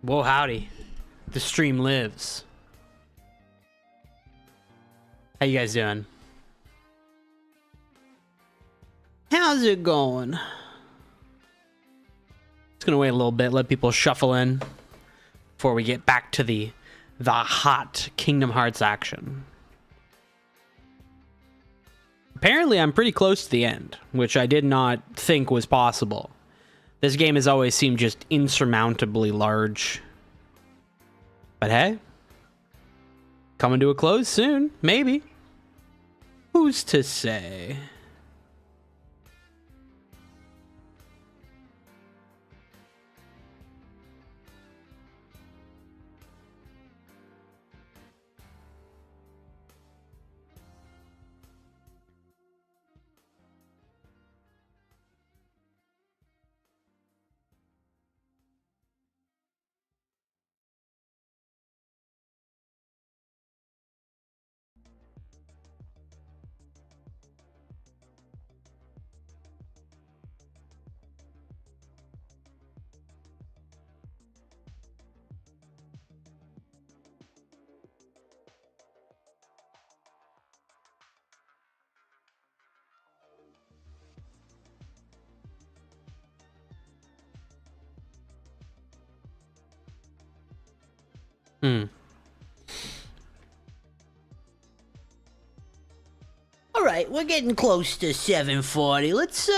Whoa, howdy. The stream lives. How you guys doing? How's it going? Just gonna wait a little bit, let people shuffle in before we get back to the hot Kingdom Hearts action. Apparently, I'm pretty close to the end, which I did not think was possible. This game has always seemed just insurmountably large. But hey, coming to a close soon, maybe. Who's to say? All right, we're getting close to 7:40. Let's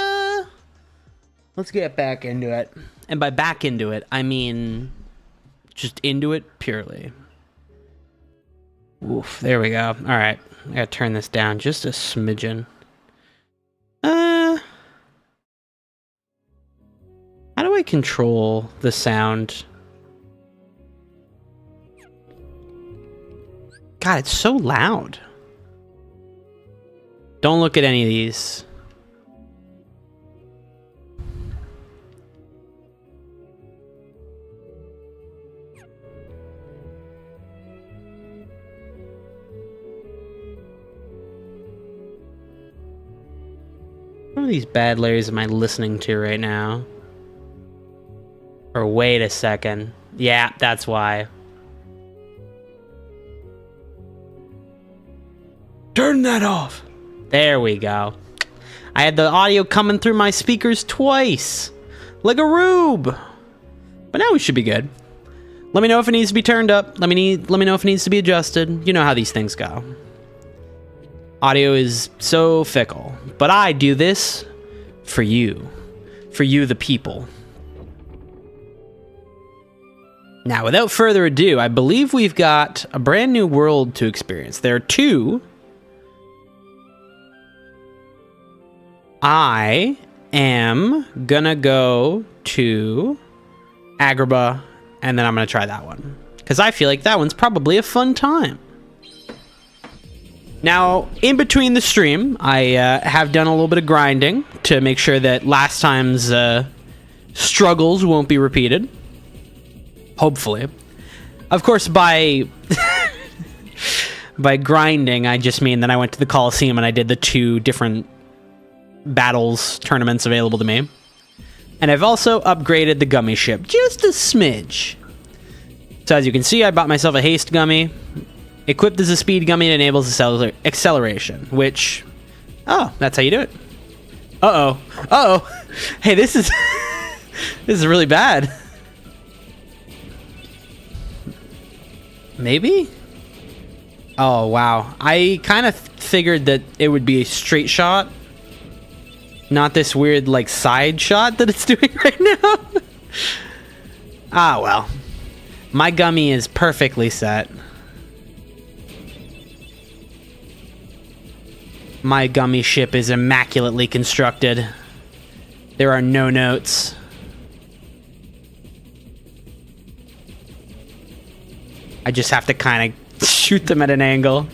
get back into it. And by back into it, I mean just into it purely. Oof, there we go. All right, I gotta turn this down just a smidgen. How do I control the sound? God, it's so loud. Don't look at any of these. What are these bad layers am I listening to right now? Or wait a second. Yeah, that's why. Turn that off. There we go. I had the audio coming through my speakers twice. Like a rube. But now we should be good. Let me know if it needs to be turned up. Let me know if it needs to be adjusted. You know how these things go. Audio is so fickle. But I do this for you. For you, the people. Now, without further ado, I believe we've got a brand new world to experience. There are two. I am gonna go to Agrabah, and then I'm gonna try that one. Because I feel like that one's probably a fun time. Now, in between the stream, I have done a little bit of grinding to make sure that last time's struggles won't be repeated. Hopefully. Of course, by grinding, I just mean that I went to the Coliseum and I did the two different battles tournaments available to me. And I've also upgraded the gummy ship just a smidge. So as you can see, I bought myself a haste gummy. Equipped as a speed gummy, it enables acceleration, which... Oh, that's how you do it. Uh-oh. Uh-oh. Hey, this is... this is really bad. Maybe? Oh, wow. I kind of figured that it would be a straight shot. Not this weird, like, side shot that it's doing right now. Ah, well. My gummy is perfectly set. My gummy ship is immaculately constructed. There are no notes. I just have to kind of shoot them at an angle.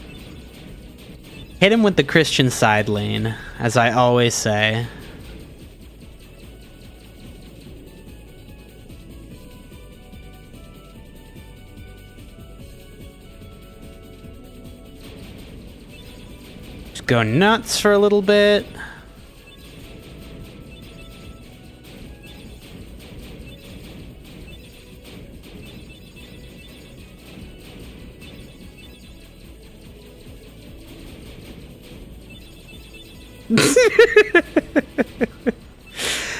Hit him with the Christian side lane, as I always say. Just go nuts for a little bit.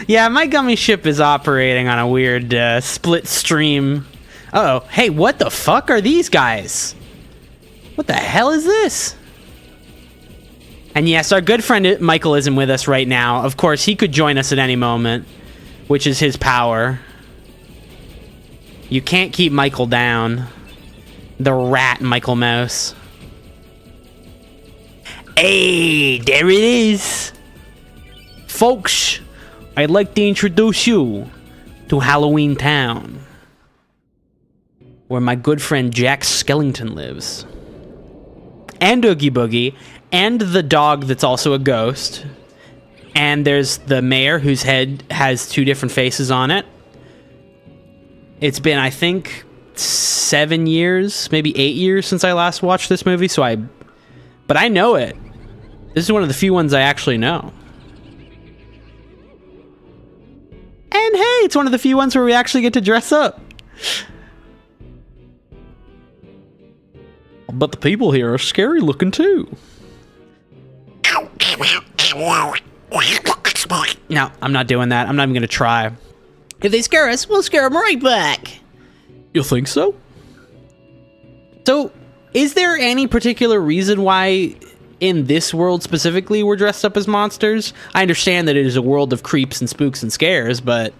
Yeah, my gummy ship is operating on a weird split stream. Uh-oh. Hey, what the fuck are these guys? What the hell is this? And yes, our good friend Michael isn't with us right now. Of course, he could join us at any moment, which is his power. You can't keep Michael down. The rat Michael Mouse. Hey, there it is. Folks, I'd like to introduce you to Halloween Town, where my good friend Jack Skellington lives. And Oogie Boogie, and the dog that's also a ghost. And there's the mayor whose head has 2 different faces on it. It's been, I think, 7 years, maybe 8 years since I last watched this movie, but I know it. This is one of the few ones I actually know. And hey, it's one of the few ones where we actually get to dress up. But the people here are scary looking too. No, I'm not doing that. I'm not even gonna try. If they scare us, we'll scare them right back. You think so? So, is there any particular reason why in this world specifically we're dressed up as monsters? I understand that it is a world of creeps and spooks and scares, but...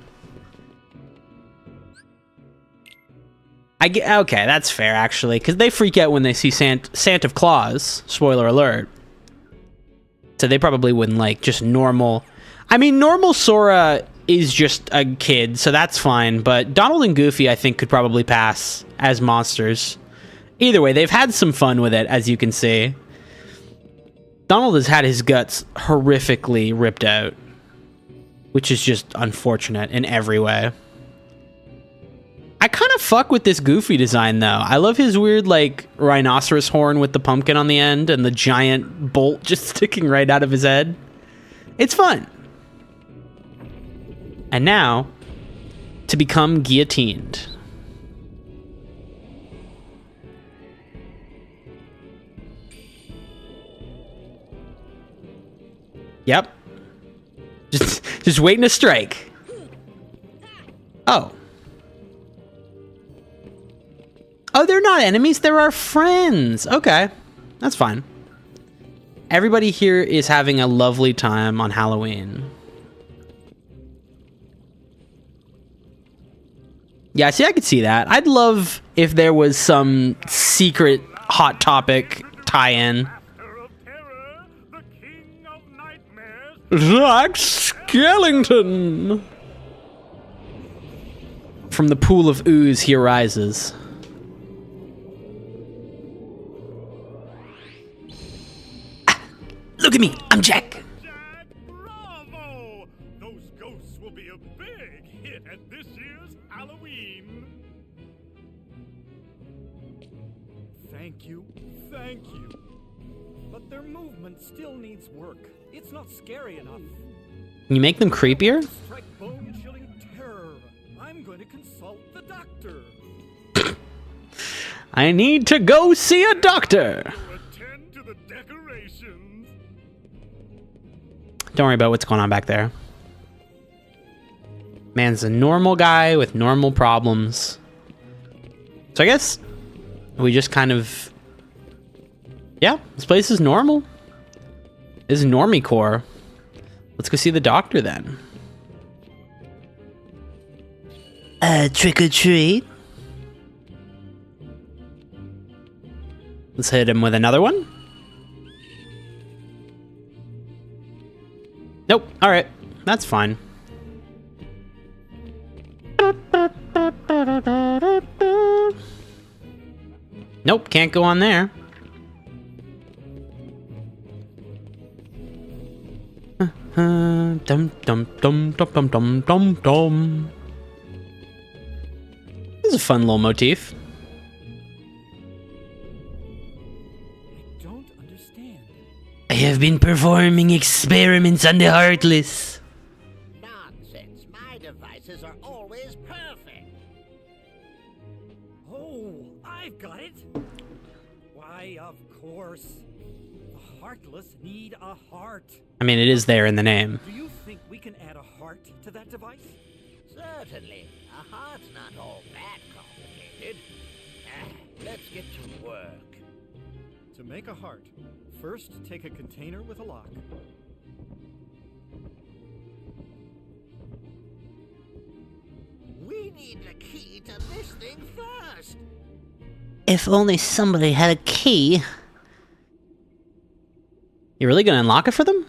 okay, that's fair, actually, because they freak out when they see Santa Claus. Spoiler alert. So they probably wouldn't like just normal... I mean, normal Sora is just a kid, so that's fine, but Donald and Goofy, I think, could probably pass as monsters. Either way, they've had some fun with it, as you can see. Donald has had his guts horrifically ripped out, which is just unfortunate in every way. I kind of fuck with this Goofy design, though. I love his weird, like, rhinoceros horn with the pumpkin on the end and the giant bolt just sticking right out of his head. It's fun. And now, to become guillotined. Yep. Just waiting to strike. Oh. Oh, they're not enemies, they're our friends. Okay, that's fine. Everybody here is having a lovely time on Halloween. Yeah, see, I could see that. I'd love if there was some secret Hot Topic tie-in. Jack Skellington! From the pool of ooze he arises. Look at me, I'm Jack. Bravo! Those ghosts will be a big hit at this year's Halloween. Thank you. But their movement still needs work. It's not scary enough. Can you make them creepier? Strike bone-chilling terror. I'm going to consult the doctor. I need to go see a doctor. Attend to the decorations. Don't worry about what's going on back there. Man's a normal guy with normal problems. So I guess we just kind of... Yeah, this place is normal. This is normie core. Let's go see the doctor then. Trick or treat. Let's hit him with another one. Nope. All right. That's fine. Nope. Can't go on there. Dum dum dum dum dum dum dum dum. This is a fun little motif. I don't understand. I have been performing experiments on the Heartless. Nonsense. My devices are always perfect. Oh, I've got it. Why, of course. The Heartless need a heart. I mean, it is there in the name. Do you think we can add a heart to that device? Certainly. A heart's not all that complicated. Let's get to work. To make a heart, first take a container with a lock. We need the key to this thing first. If only somebody had a key. You really gonna unlock it for them?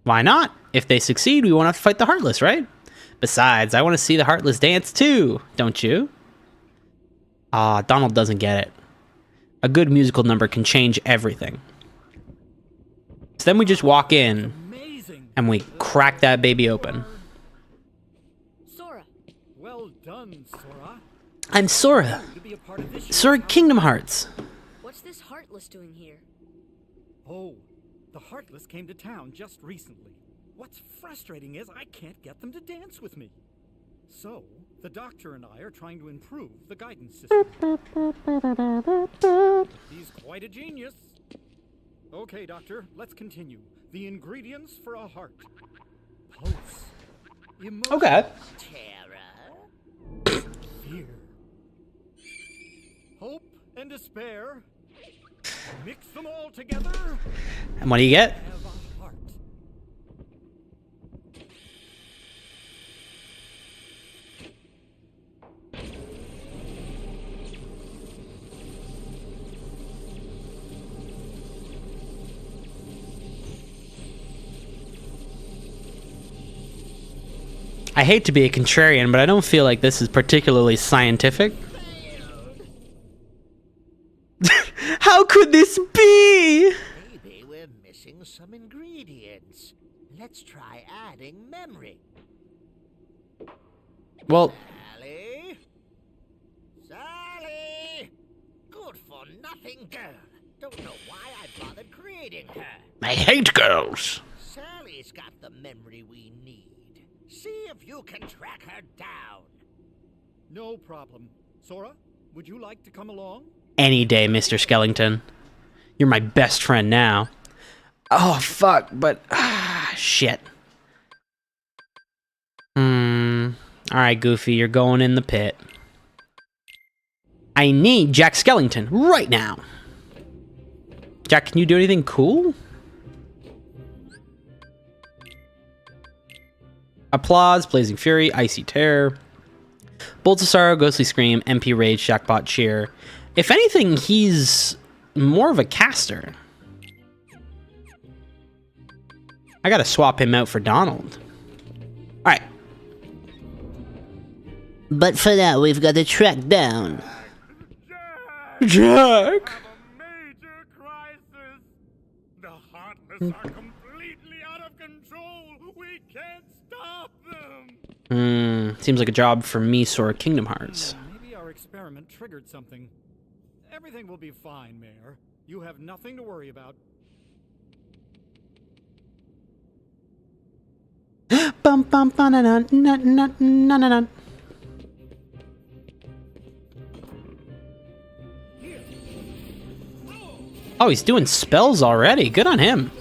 Why not? If they succeed, we won't have to fight the Heartless, right? Besides, I want to see the Heartless dance too, don't you? Ah, Donald doesn't get it. A good musical number can change everything. So then we just walk in Amazing. and we crack that baby open. Sora, Well done, Sora. I'm Sora. To be a part of this Sora year's Kingdom Hearts. what's this Heartless doing here? Oh, the Heartless came to town just recently. What's frustrating is I can't get them to dance with me. So, the Doctor and I are trying to improve the guidance system. He's quite a genius. Okay, Doctor, let's continue. The ingredients for a heart. Pulse. Emotion. Okay. Terror. Fear. Hope and despair. Mix them all together. And what do you get? Have a heart. I hate to be a contrarian, but I don't feel like this is particularly scientific. How could this be? Maybe we're missing some ingredients. Let's try adding memory. Well, Sally? Sally! Good for nothing girl. Don't know why I bothered creating her. I hate girls. Sally's got the memory we need. See if you can track her down. No problem. Sora, would you like to come along? Any day, Mr. Skellington. You're my best friend now. Oh, fuck, but... shit. Alright, Goofy, you're going in the pit. I need Jack Skellington right now. Jack, can you do anything cool? Applause, Blazing Fury, Icy Terror, Bolts of Sorrow, Ghostly Scream, MP Rage, Jackpot Cheer. If anything, he's more of a caster. I gotta swap him out for Donald. Alright. But for now, we've got to track down Jack! Have a major crisis. The Heartless are completely out of control. We can't stop them. Seems like a job for me, Sora Kingdom Hearts. Maybe our experiment triggered something. Everything will be fine, Mayor. You have nothing to worry about. Bum bum ba na na na na na na na. Oh, he's doing spells already. Good on him.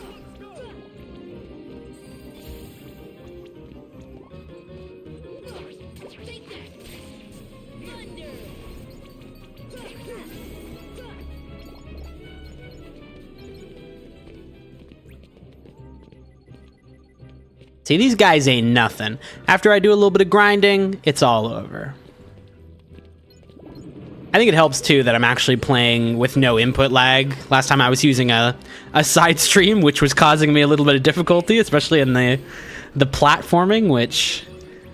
See, these guys ain't nothing. After I do a little bit of grinding, it's all over. I think it helps, too, that I'm actually playing with no input lag. Last time I was using a side stream, which was causing me a little bit of difficulty, especially in the platforming, which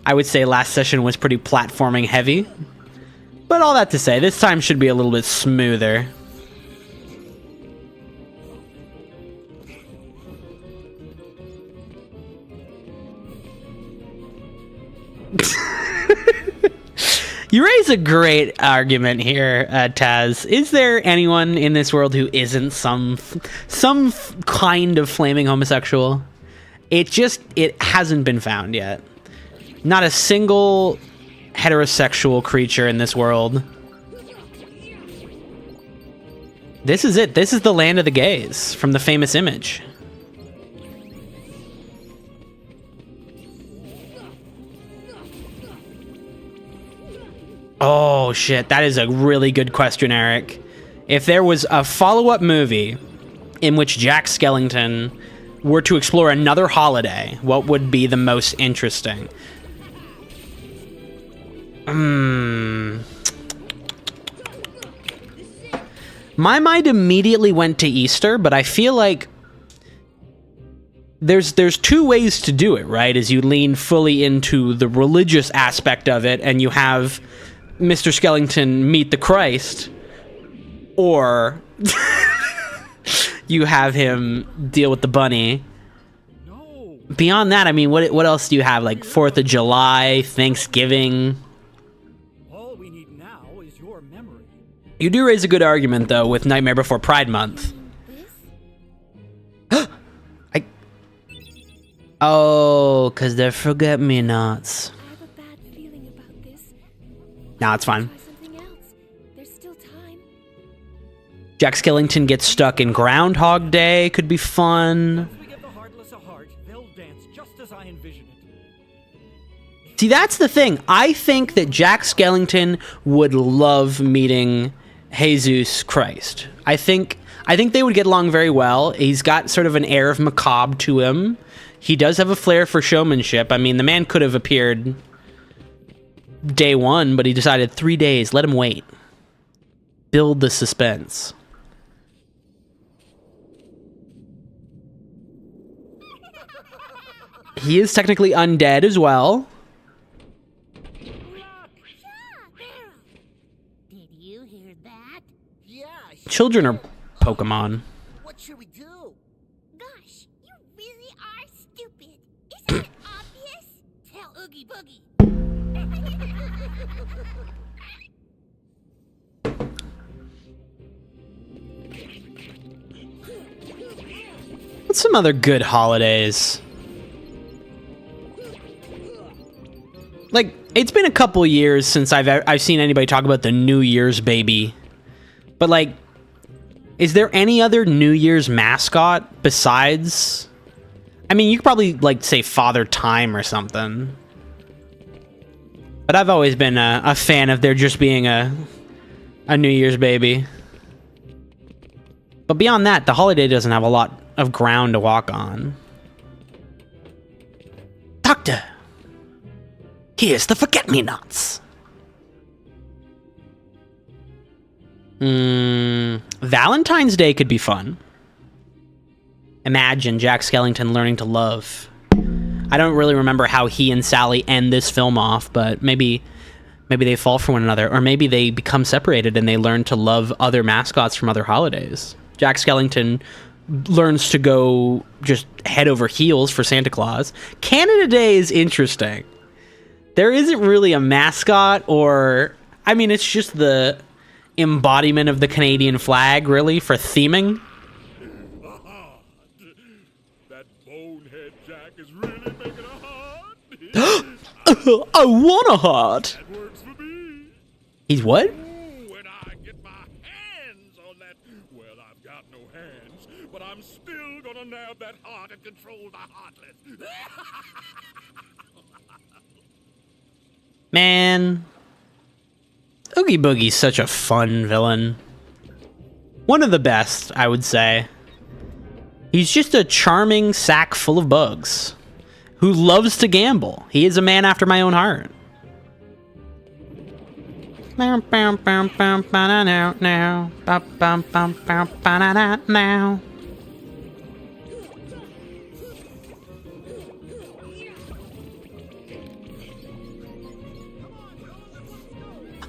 I would say last session was pretty platforming heavy. But all that to say, this time should be a little bit smoother. You raise a great argument here, Taz. Is there anyone in this world who isn't some kind of flaming homosexual? It hasn't been found yet. Not a single heterosexual creature in this world This is it. This is the land of the gays from the famous image. Oh, shit. That is a really good question, Eric. If there was a follow-up movie in which Jack Skellington were to explore another holiday, what would be the most interesting? My mind immediately went to Easter, but I feel like there's two ways to do it, right? Is you lean fully into the religious aspect of it, and you have Mr. Skellington meet the Christ, or you have him deal with the bunny. No. Beyond that, I mean, what else do you have? Like 4th of July, Thanksgiving? All we need now is your memory. You do raise a good argument, though, with Nightmare Before Pride Month. This? Oh, because they're forget-me-nots. I have a bad feeling about this. Nah, it's fine. Try something else. There's still time. Jack Skellington gets stuck in Groundhog Day. Could be fun. If we give the Heartless a heart, they'll dance just as I envision it. See, that's the thing. I think that Jack Skellington would love meeting Jesus Christ. I think they would get along very well. He's got sort of an air of macabre to him. He does have a flair for showmanship. I mean, the man could have appeared day one, but he decided 3 days. Let him wait. Build the suspense. He is technically undead as well. Did you hear that? Yeah. Children are Pokemon. What should we do? Gosh, you really are stupid. Isn't it obvious? Tell Oogie Boogie. What's some other good holidays? Like, it's been a couple years since I've seen anybody talk about the New Year's baby. But, like, is there any other New Year's mascot besides... I mean, you could probably, like, say Father Time or something. But I've always been a fan of there just being a New Year's baby. But beyond that, the holiday doesn't have a lot of ground to walk on. Doctor! Here's the forget-me-nots. Valentine's Day could be fun. Imagine Jack Skellington learning to love. I don't really remember how he and Sally end this film off, but maybe they fall for one another, or maybe they become separated and they learn to love other mascots from other holidays. Jack Skellington learns to go just head over heels for Santa Claus. Canada Day is interesting. There isn't really a mascot, or... I mean, it's just the embodiment of the Canadian flag, really, for theming. That bonehead Jack is really making a heart. I want a heart! That works for me. He's what? Ooh, when I get my hands on that, well, I've got no hands, but I'm still gonna nab that heart and control the heartless. Man. Oogie Boogie's such a fun villain. One of the best, I would say. He's just a charming sack full of bugs who loves to gamble. He is a man after my own heart. Now.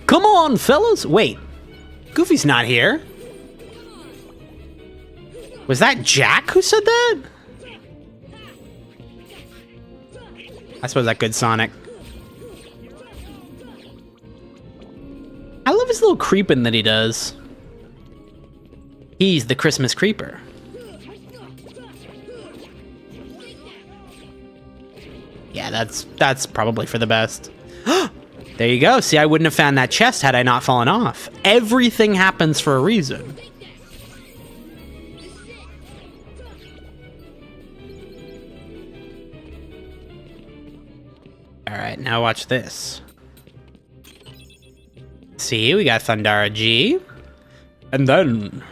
Come on, fellas. Wait. Goofy's not here. Was that Jack who said that? I suppose that good Sonic. I love his little creeping that he does. He's the Christmas creeper. Yeah, that's probably for the best. There you go. See, I wouldn't have found that chest had I not fallen off. Everything happens for a reason. Alright, now watch this. See, we got Thundara G. And then...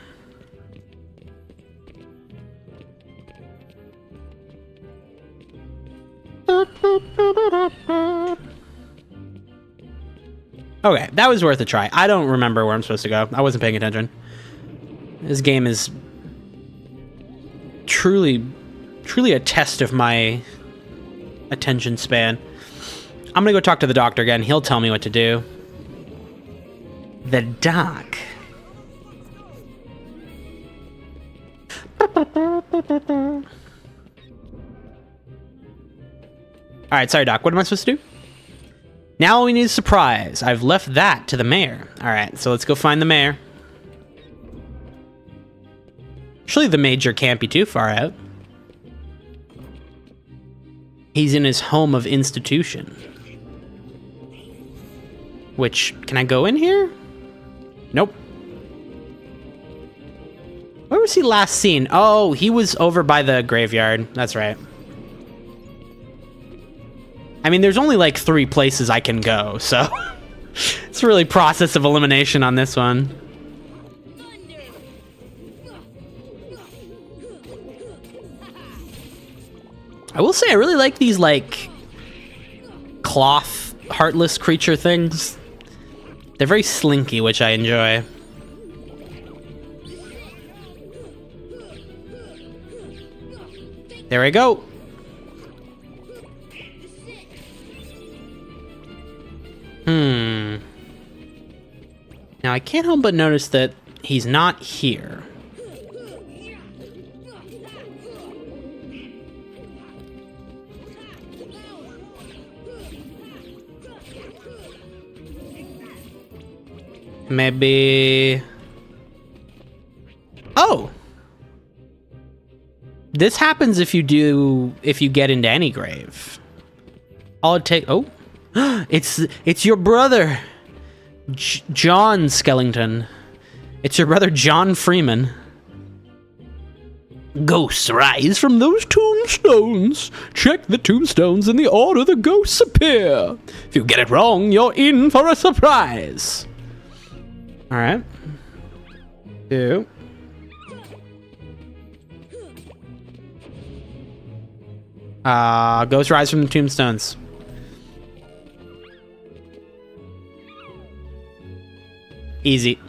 Okay, that was worth a try. I don't remember where I'm supposed to go. I wasn't paying attention. This game is truly a test of my attention span. I'm gonna go talk to the doctor again. He'll tell me what to do. The doc. Alright, sorry, Doc. What am I supposed to do? Now we need a surprise. I've left that to the mayor. Alright, so let's go find the mayor. Surely the major can't be too far out. He's in his home of institution. Which, can I go in here? Nope. Where was he last seen? Oh, he was over by the graveyard. That's right. I mean, there's only like 3 places I can go, so it's really process of elimination on this one. I will say I really like these like cloth heartless creature things. They're very slinky, which I enjoy. There we go. Now I can't help but notice that he's not here. Maybe... Oh! This happens if you get into any grave. All it take... Oh! It's your brother! John Skellington. It's your brother John Freeman. Ghosts rise from those tombstones. Check the tombstones in the order the ghosts appear. If you get it wrong, you're in for a surprise. Alright. 2. Ghosts rise from the tombstones. Easy.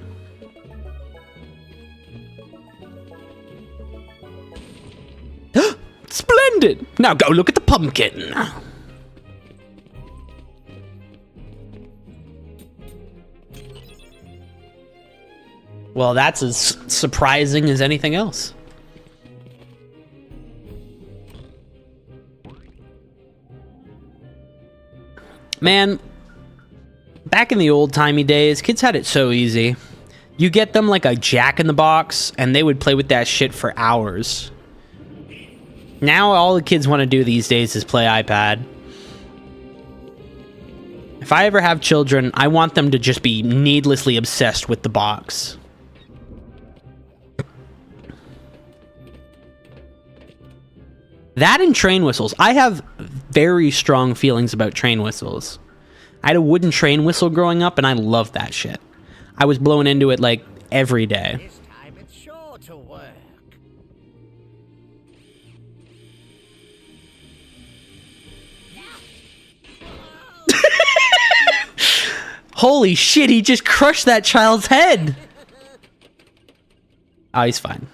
Splendid! Now go look at the pumpkin. Well, that's as surprising as anything else. Man, back in the old-timey days, kids had it so easy. You get them like a Jack-in-the-Box, and they would play with that shit for hours. Now all the kids want to do these days is play iPad. If I ever have children, I want them to just be needlessly obsessed with the box. That and train whistles. I have very strong feelings about train whistles. I had a wooden train whistle growing up, and I loved that shit. I was blown into it, like, every day. This time it's sure to work. Holy shit, he just crushed that child's head! Oh, he's fine.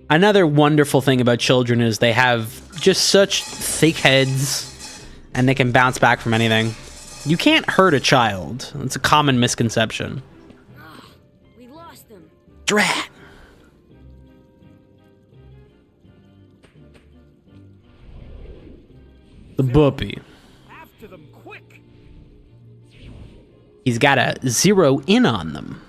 Another wonderful thing about children is they have just such thick heads, and they can bounce back from anything. You can't hurt a child. It's a common misconception. We lost them. Drat! The puppy. After them, quick! He's got to zero in on them.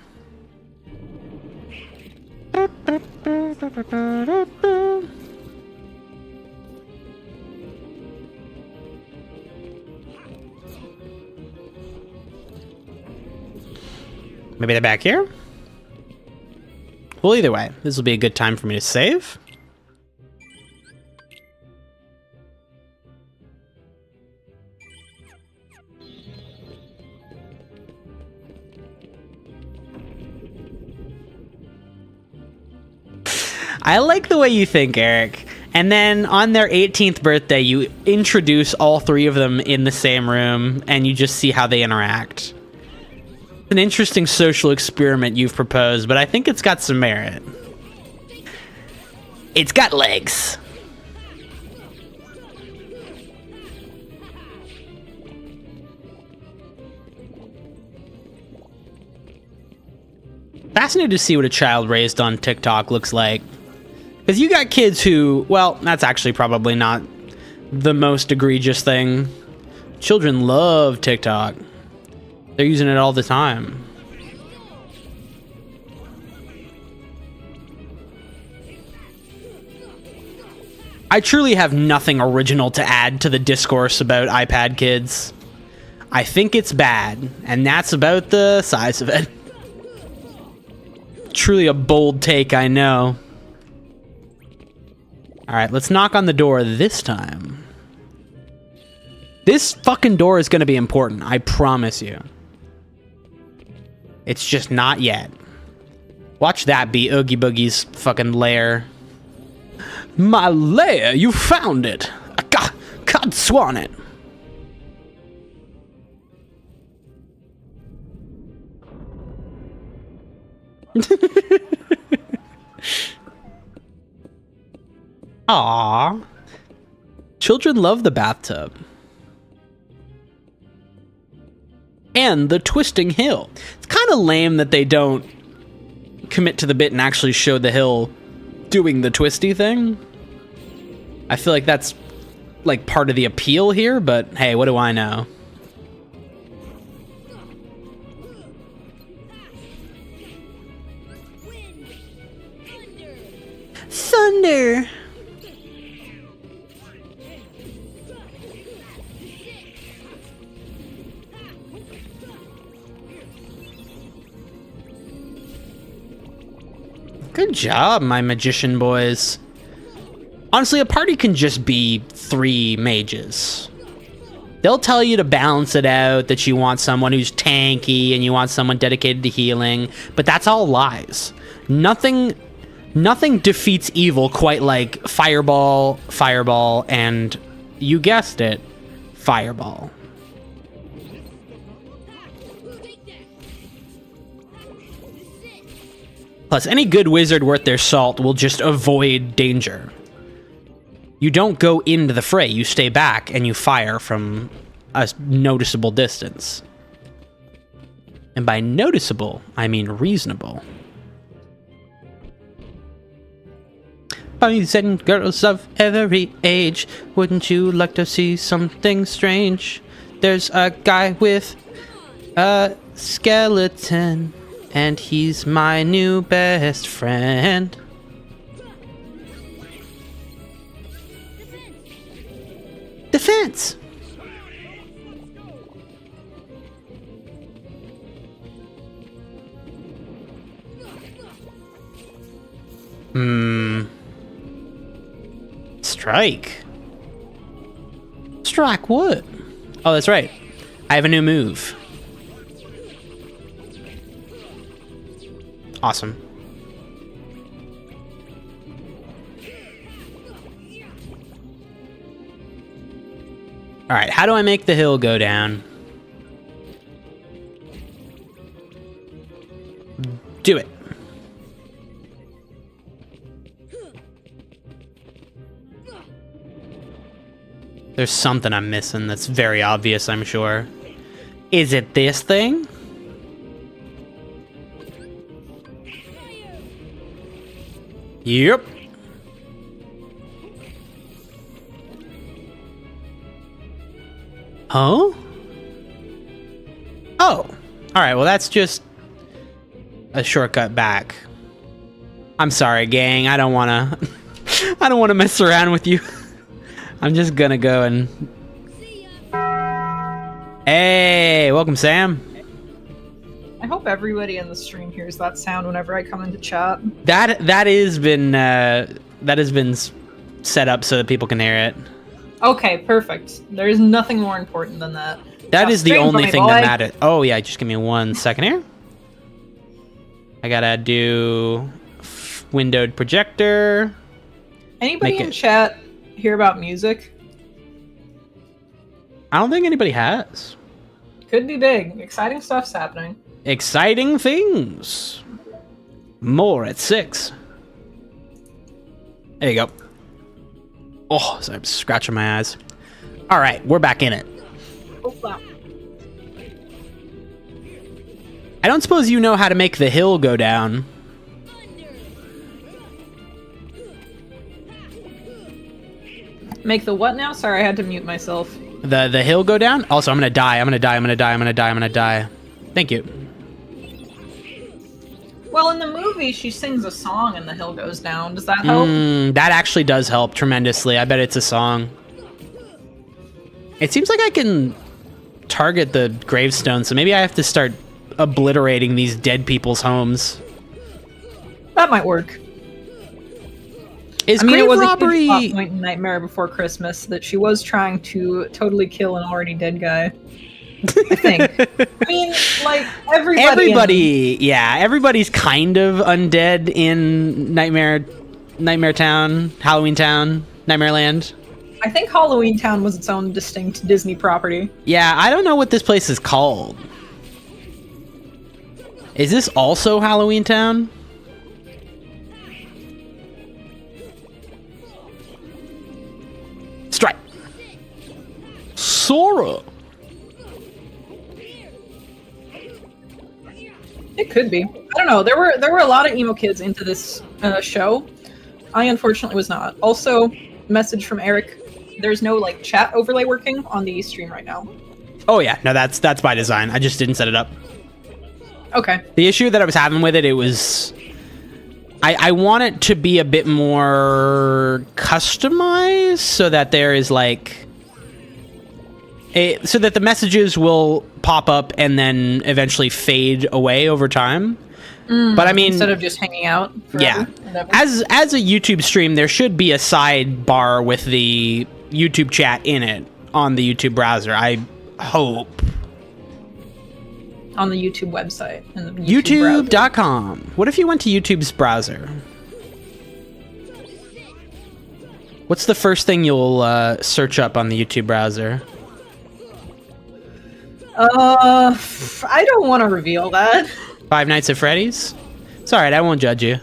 Maybe they're back here? Well, either way, this will be a good time for me to save. I like the way you think, Eric. And then on their 18th birthday, you introduce all three of them in the same room, and you just see how they interact. It's an interesting social experiment you've proposed, but I think it's got some merit. It's got legs. Fascinated to see what a child raised on TikTok looks like. Because you got kids who, well, that's actually probably not the most egregious thing. Children love TikTok. They're using it all the time. I truly have nothing original to add to the discourse about iPad kids. I think it's bad, and that's about the size of it. Truly a bold take, I know. Alright, let's knock on the door this time. This fucking door is gonna be important, I promise you. It's just not yet. Watch that be Oogie Boogie's fucking lair. My lair, you found it! God swan it! Aww. Children love the bathtub. And the twisting hill. It's kind of lame that they don't commit to the bit and actually show the hill doing the twisty thing. I feel like that's like part of the appeal here, but hey, what do I know? Thunder. Good job, my magician boys. Honestly, a party can just be 3 mages. They'll tell you to balance it out, that you want someone who's tanky and you want someone dedicated to healing, but that's all lies. Nothing defeats evil quite like Fireball, and you guessed it, Fireball. Plus, any good wizard worth their salt will just avoid danger. You don't go into the fray, you stay back and you fire from a noticeable distance. And by noticeable, I mean reasonable. Boys and girls of every age, wouldn't you like to see something strange? There's a guy with a skeleton, and he's my new best friend. Defense! Strike. Strike what? Oh, that's right. I have a new move. Awesome. Alright, how do I make the hill go down? Do it. There's something I'm missing that's very obvious, I'm sure. Is it this thing? Yep. Huh? Oh. Alright, well that's just a shortcut back. I'm sorry, gang. I don't wanna I don't wanna mess around with you. I'm just gonna go and... Hey, welcome, Sam. I hope everybody in the stream hears that sound whenever I come into chat. That has been set up so that people can hear it. Okay, perfect. There's nothing more important than that. That is the stream only for me, thing boy. that matters. Oh yeah, just give me 1 second here. I gotta do windowed projector. Anybody Make in it- chat hear about music? I don't think anybody has. Could be big. Exciting stuff's happening. Exciting things. More at 6. There you go. Oh, sorry, I'm scratching my eyes. All right, we're back in it. Oh, wow. I don't suppose you know how to make the hill go down. Make the what now? Sorry, I had to mute myself. The hill go down? Also, I'm gonna die. I'm gonna die. Thank you. Well, in the movie, she sings a song and the hill goes down. Does that help? That actually does help tremendously. I bet it's a song. It seems like I can target the gravestone, so maybe I have to start obliterating these dead people's homes. That might work. Is I mean, grave it was robbery... a huge plot point in Nightmare Before Christmas that she was trying to totally kill an already dead guy. I think. I mean, like, everybody's kind of undead in Nightmare Town, Halloween Town, Nightmare Land. I think Halloween Town was its own distinct Disney property. Yeah, I don't know what this place is called. Is this also Halloween Town? Strike. Sora. It could be. I don't know. There were a lot of emo kids into this show. I unfortunately was not. Also, message from Eric. There's no like chat overlay working on the stream right now. Oh yeah, no, that's by design. I just didn't set it up. Okay. The issue that I was having with it, was I want it to be a bit more customized so that there is like so that the messages will pop up and then eventually fade away over time. But I mean, Instead of just hanging out forever, yeah, as a YouTube stream, there should be a sidebar with the YouTube chat in it on the YouTube browser. I hope. on the YouTube website. In the YouTube YouTube.com. What if you went to YouTube's browser? What's the first thing you'll search up on the YouTube browser? I don't want to reveal that. Five Nights at Freddy's? It's alright, I won't judge you.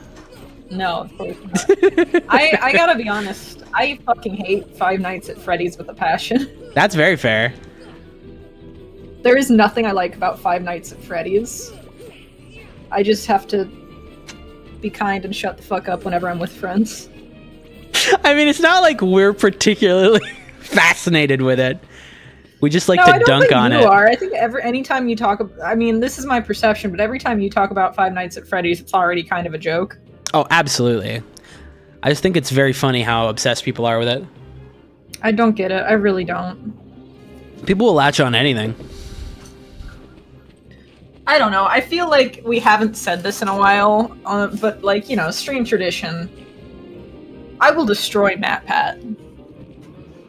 No, of course not. I gotta be honest. I fucking hate Five Nights at Freddy's with a passion. That's very fair. There is nothing I like about Five Nights at Freddy's. I just have to be kind and shut the fuck up whenever I'm with friends. I mean, it's not like we're particularly fascinated with it. We just like to dunk on it. I think anytime you talk, I mean, this is my perception, but every time you talk about Five Nights at Freddy's, it's already kind of a joke. Oh, absolutely. I just think it's very funny how obsessed people are with it. I don't get it. I really don't. People will latch on to anything. I don't know. I feel like we haven't said this in a while, but like, you know, stream tradition. I will destroy MatPat.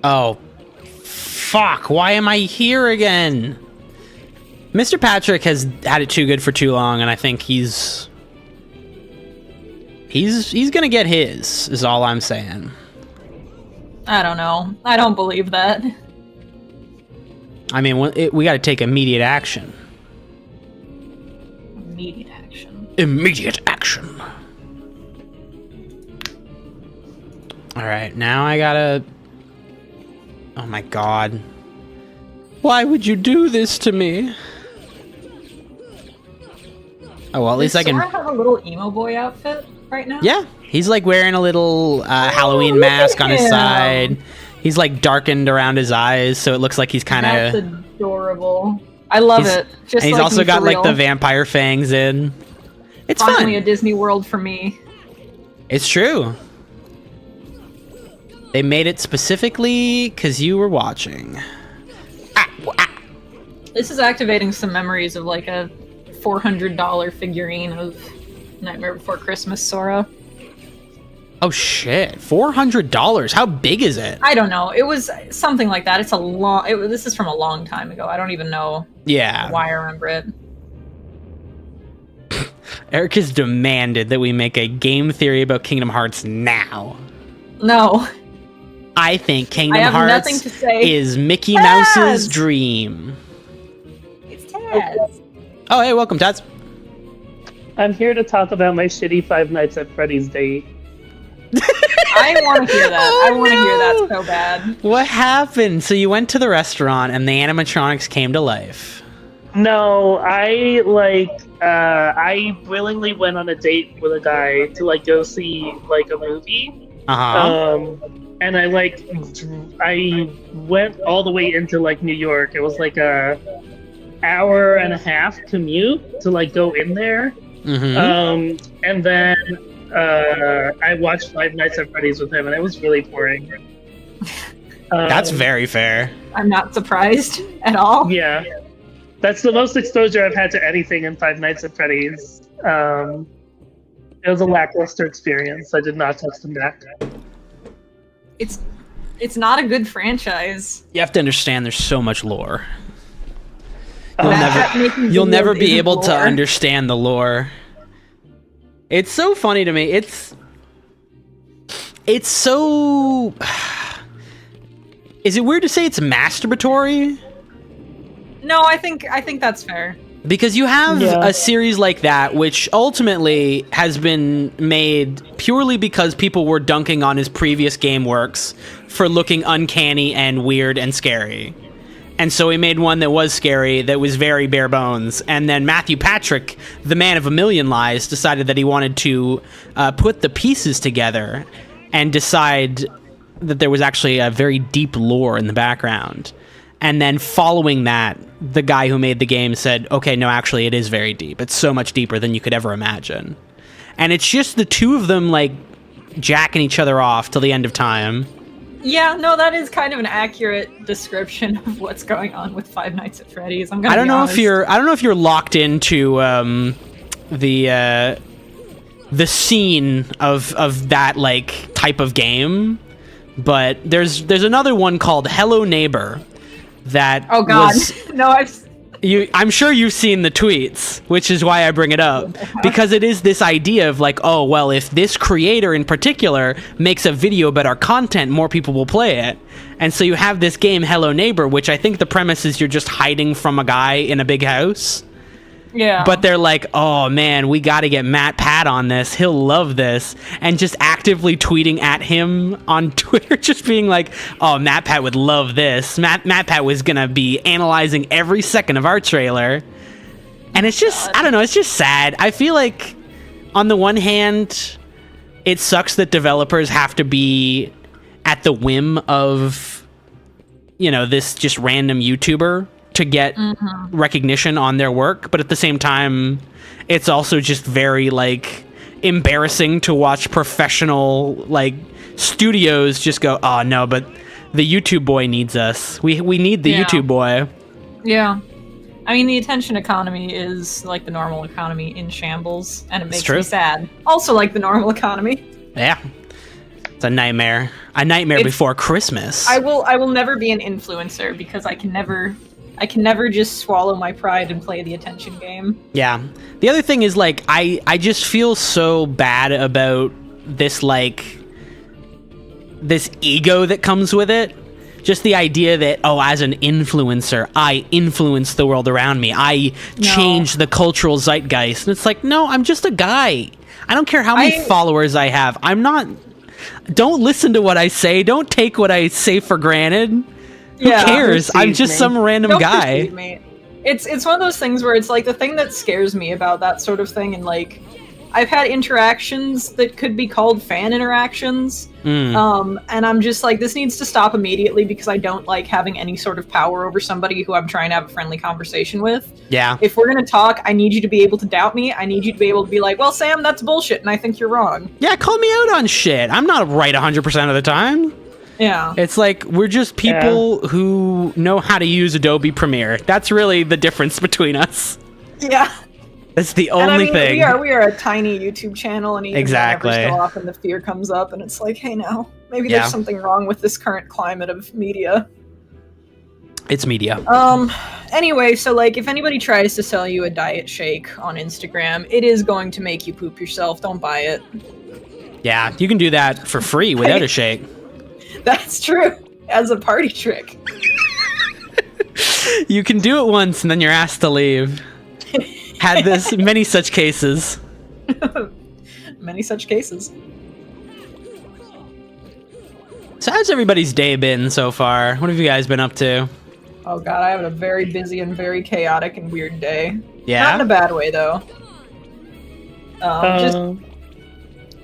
Oh, fuck. Why am I here again? Mr. Patrick has had it too good for too long, and I think he's gonna get his, is all I'm saying. I don't know. I don't believe that. I mean, we gotta take immediate action. Immediate action. Immediate action. Alright, now I gotta... Oh my god. Why would you do this to me? Oh, well, at least I can... Does Sora have a little emo boy outfit right now? Yeah, he's like wearing a little Halloween mask on his side. He's like darkened around his eyes, so it looks like he's kind That's of... adorable. I love it. Just and he's like also me, got for like real. the vampire fangs in. It's Finally fun. a Disney World for me. It's true. They made it specifically because you were watching. This is activating some memories of like a $400 figurine of Nightmare Before Christmas Sora. Oh shit! $400. How big is it? I don't know. It was something like that. It's a long. This is from a long time ago. I don't even know Yeah. why I remember it. Eric has demanded that we make a game theory about Kingdom Hearts now. No. I think I Kingdom have Hearts nothing to say. is Mickey Taz! Mouse's dream. It's Taz. Oh, hey, welcome, Taz. I'm here to talk about my shitty Five Nights at Freddy's date. I want to hear that. Oh, I want to hear no. that so bad. What happened? So you went to the restaurant and the animatronics came to life. No, I willingly went on a date with a guy to like go see like a movie. And I went all the way into like New York. It was like a hour and a half commute to like go in there. And then I watched Five Nights at Freddy's with him, and it was really boring. That's very fair. I'm not surprised at all. Yeah, that's the most exposure I've had to anything in Five Nights at Freddy's. It was a lackluster experience. I did not text him back. It's not a good franchise. You have to understand there's so much lore. You'll never be able to understand the lore. It's so funny to me. It's so... Is it weird to say it's masturbatory? No, I think that's fair. Because you have a series like that, which ultimately has been made purely because people were dunking on his previous game works for looking uncanny and weird and scary. And so he made one that was scary, that was very bare bones. And then Matthew Patrick, the man of a million lies, decided that he wanted to put the pieces together and decide that there was actually a very deep lore in the background. And then following that, the guy who made the game said, okay, no, actually, it is very deep. It's so much deeper than you could ever imagine. And it's just the two of them, like, jacking each other off till the end of time. Yeah, no, that is kind of an accurate description of what's going on with Five Nights at Freddy's. I don't know if you're locked into the scene of that like type of game, but there's another one called Hello Neighbor that I'm sure you've seen the tweets, which is why I bring it up, because it is this idea of like, oh, well, if this creator in particular makes a video about our content, more people will play it. And so you have this game, Hello Neighbor, which I think the premise is you're just hiding from a guy in a big house. Yeah. But they're like, oh man, we got to get Matt Pat on this. He'll love this. And just actively tweeting at him on Twitter, just being like, oh, Matt Pat would love this. Matt Pat was going to be analyzing every second of our trailer. And it's just, I don't know, it's just sad. I feel like on the one hand, it sucks that developers have to be at the whim of, this just random YouTuber to get recognition on their work, but at the same time it's also just very like embarrassing to watch professional like studios just go, oh no, but the YouTube boy needs us. We need the YouTube boy. Yeah, I mean, the attention economy is like the normal economy in shambles, and it makes me sad. Also like the normal economy. Yeah, it's a nightmare before Christmas. I will never be an influencer because I can never just swallow my pride and play the attention game. Yeah. The other thing is, like, I just feel so bad about this, like, this ego that comes with it. Just the idea that, oh, as an influencer, I influence the world around me. I change the cultural zeitgeist. And it's like, no, I'm just a guy. I don't care how many followers I have. Don't listen to what I say. Don't take what I say for granted. Who cares? I'm just some random guy. Me. It's one of those things where it's like the thing that scares me about that sort of thing, and like I've had interactions that could be called fan interactions, and I'm just like, this needs to stop immediately because I don't like having any sort of power over somebody who I'm trying to have a friendly conversation with. Yeah. If we're gonna talk, I need you to be able to doubt me. I need you to be able to be like, well, Sam, that's bullshit, and I think you're wrong. Yeah, call me out on shit. I'm not right 100% of the time. Yeah. It's like, we're just people who know how to use Adobe Premiere. That's really the difference between us. Yeah. That's the only thing. We are a tiny YouTube channel, and even every so often the fear comes up, and it's like, hey, now, maybe there's something wrong with this current climate of media. It's media. Anyway, so like if anybody tries to sell you a diet shake on Instagram, it is going to make you poop yourself. Don't buy it. Yeah, you can do that for free without a shake. That's true. As a party trick. You can do it once and then you're asked to leave. Had this many such cases. Many such cases. So how's everybody's day been so far? What have you guys been up to? Oh god, I have a very busy and very chaotic and weird day. Yeah? Not in a bad way, though.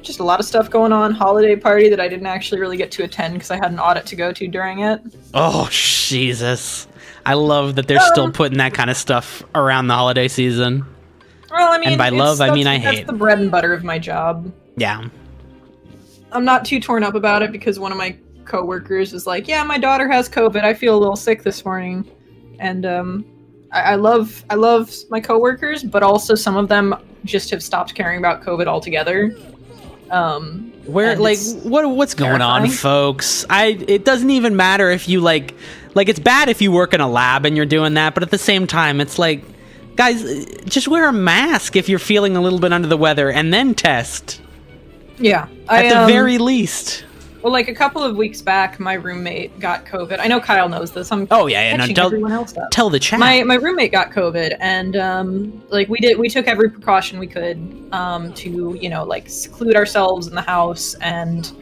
Just a lot of stuff going on. Holiday party that I didn't actually really get to attend because I had an audit to go to during it. Oh, Jesus. I love that they're still putting that kind of stuff around the holiday season. Well, I mean, And by love, I mean I hate. That's the bread and butter of my job. Yeah. I'm not too torn up about it because one of my coworkers is like, yeah, my daughter has COVID. I feel a little sick this morning. And I love my coworkers, but also some of them just have stopped caring about COVID altogether. What's going on, folks? It doesn't even matter if you like it's bad if you work in a lab and you're doing that, but at the same time, it's like, guys, just wear a mask if you're feeling a little bit under the weather and then test. Yeah. At the very least. Well, like a couple of weeks back, my roommate got COVID. I know Kyle knows this. I'm catching everyone else up. Tell the chat. My roommate got COVID, and we took every precaution we could to seclude ourselves in the house and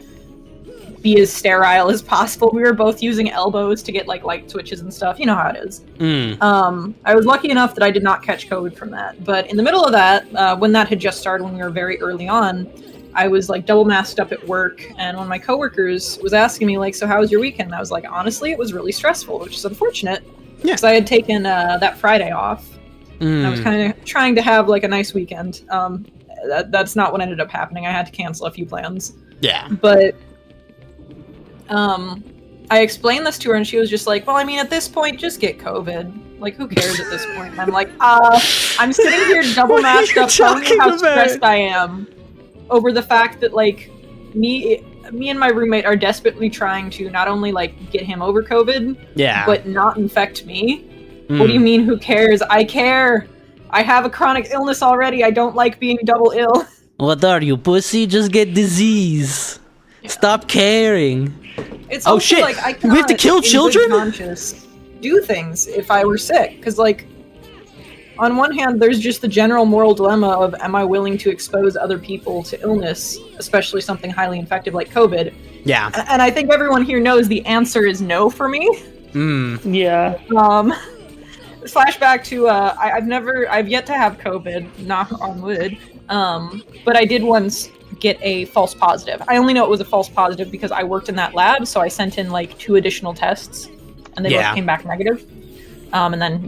be as sterile as possible. We were both using elbows to get like light switches and stuff. You know how it is. I was lucky enough that I did not catch COVID from that. But in the middle of that, when that had just started, when we were very early on, I was like double masked up at work, and one of my coworkers was asking me like, so how was your weekend? And I was like, honestly, it was really stressful, which is unfortunate because I had taken that Friday off. I was kind of trying to have like a nice weekend. That's not what ended up happening. I had to cancel a few plans. Yeah. But I explained this to her, and she was just like, well, I mean, at this point, just get COVID. Like, who cares at this point? And I'm like, I'm sitting here double masked up telling you how stressed I am over the fact that like me and my roommate are desperately trying to not only like get him over COVID, but not infect me. What do you mean, who cares? I care. I have a chronic illness already. I don't like being double ill. What are you, pussy? Just get disease. Yeah. Stop caring. It's also shit. Like I we have to kill children? Conscious do things if I were sick, because like on one hand, there's just the general moral dilemma of, am I willing to expose other people to illness, especially something highly infective like COVID? Yeah. And I think everyone here knows the answer is no for me. Yeah. Flashback to, I've yet to have COVID, knock on wood, but I did once get a false positive. I only know it was a false positive because I worked in that lab, so I sent in like 2 additional tests, and they both came back negative. And then,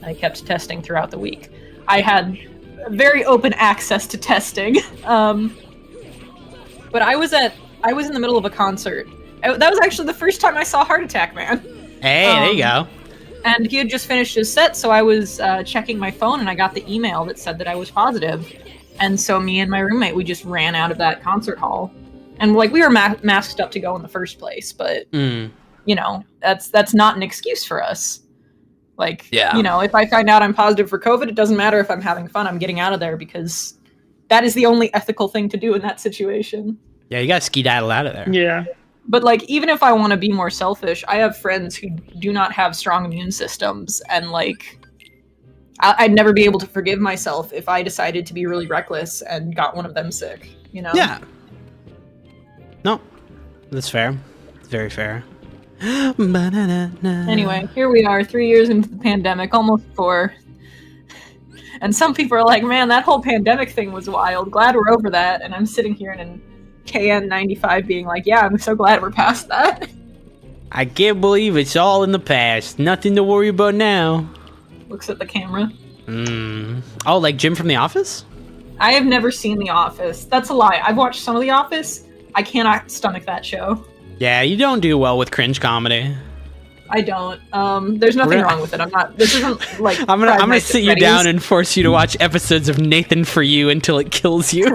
I kept testing throughout the week. I had very open access to testing. But I was in the middle of a concert. That was actually the first time I saw Heart Attack Man. Hey, there you go. And he had just finished his set, so I was checking my phone, and I got the email that said that I was positive. And so me and my roommate, we just ran out of that concert hall. And like, we were masked up to go in the first place, but that's not an excuse for us. Like, if I find out I'm positive for COVID, it doesn't matter if I'm having fun. I'm getting out of there because that is the only ethical thing to do in that situation. Yeah, you gotta skedaddle out of there. Yeah. But like, even if I want to be more selfish, I have friends who do not have strong immune systems, and like, I'd never be able to forgive myself if I decided to be really reckless and got one of them sick, Yeah. No, that's fair. It's very fair. Anyway, here we are, 3 years into the pandemic, almost 4. And some people are like, man, that whole pandemic thing was wild. Glad we're over that. And I'm sitting here in KN95 being like, yeah, I'm so glad we're past that. I can't believe it's all in the past. Nothing to worry about now. Looks at the camera. Oh, like Jim from The Office? I have never seen The Office. That's a lie. I've watched some of The Office. I cannot stomach that show. Yeah, you don't do well with cringe comedy. I don't. There's nothing wrong with it. I'm not. This isn't like. I'm gonna sit you down and force you to watch episodes of Nathan For You until it kills you.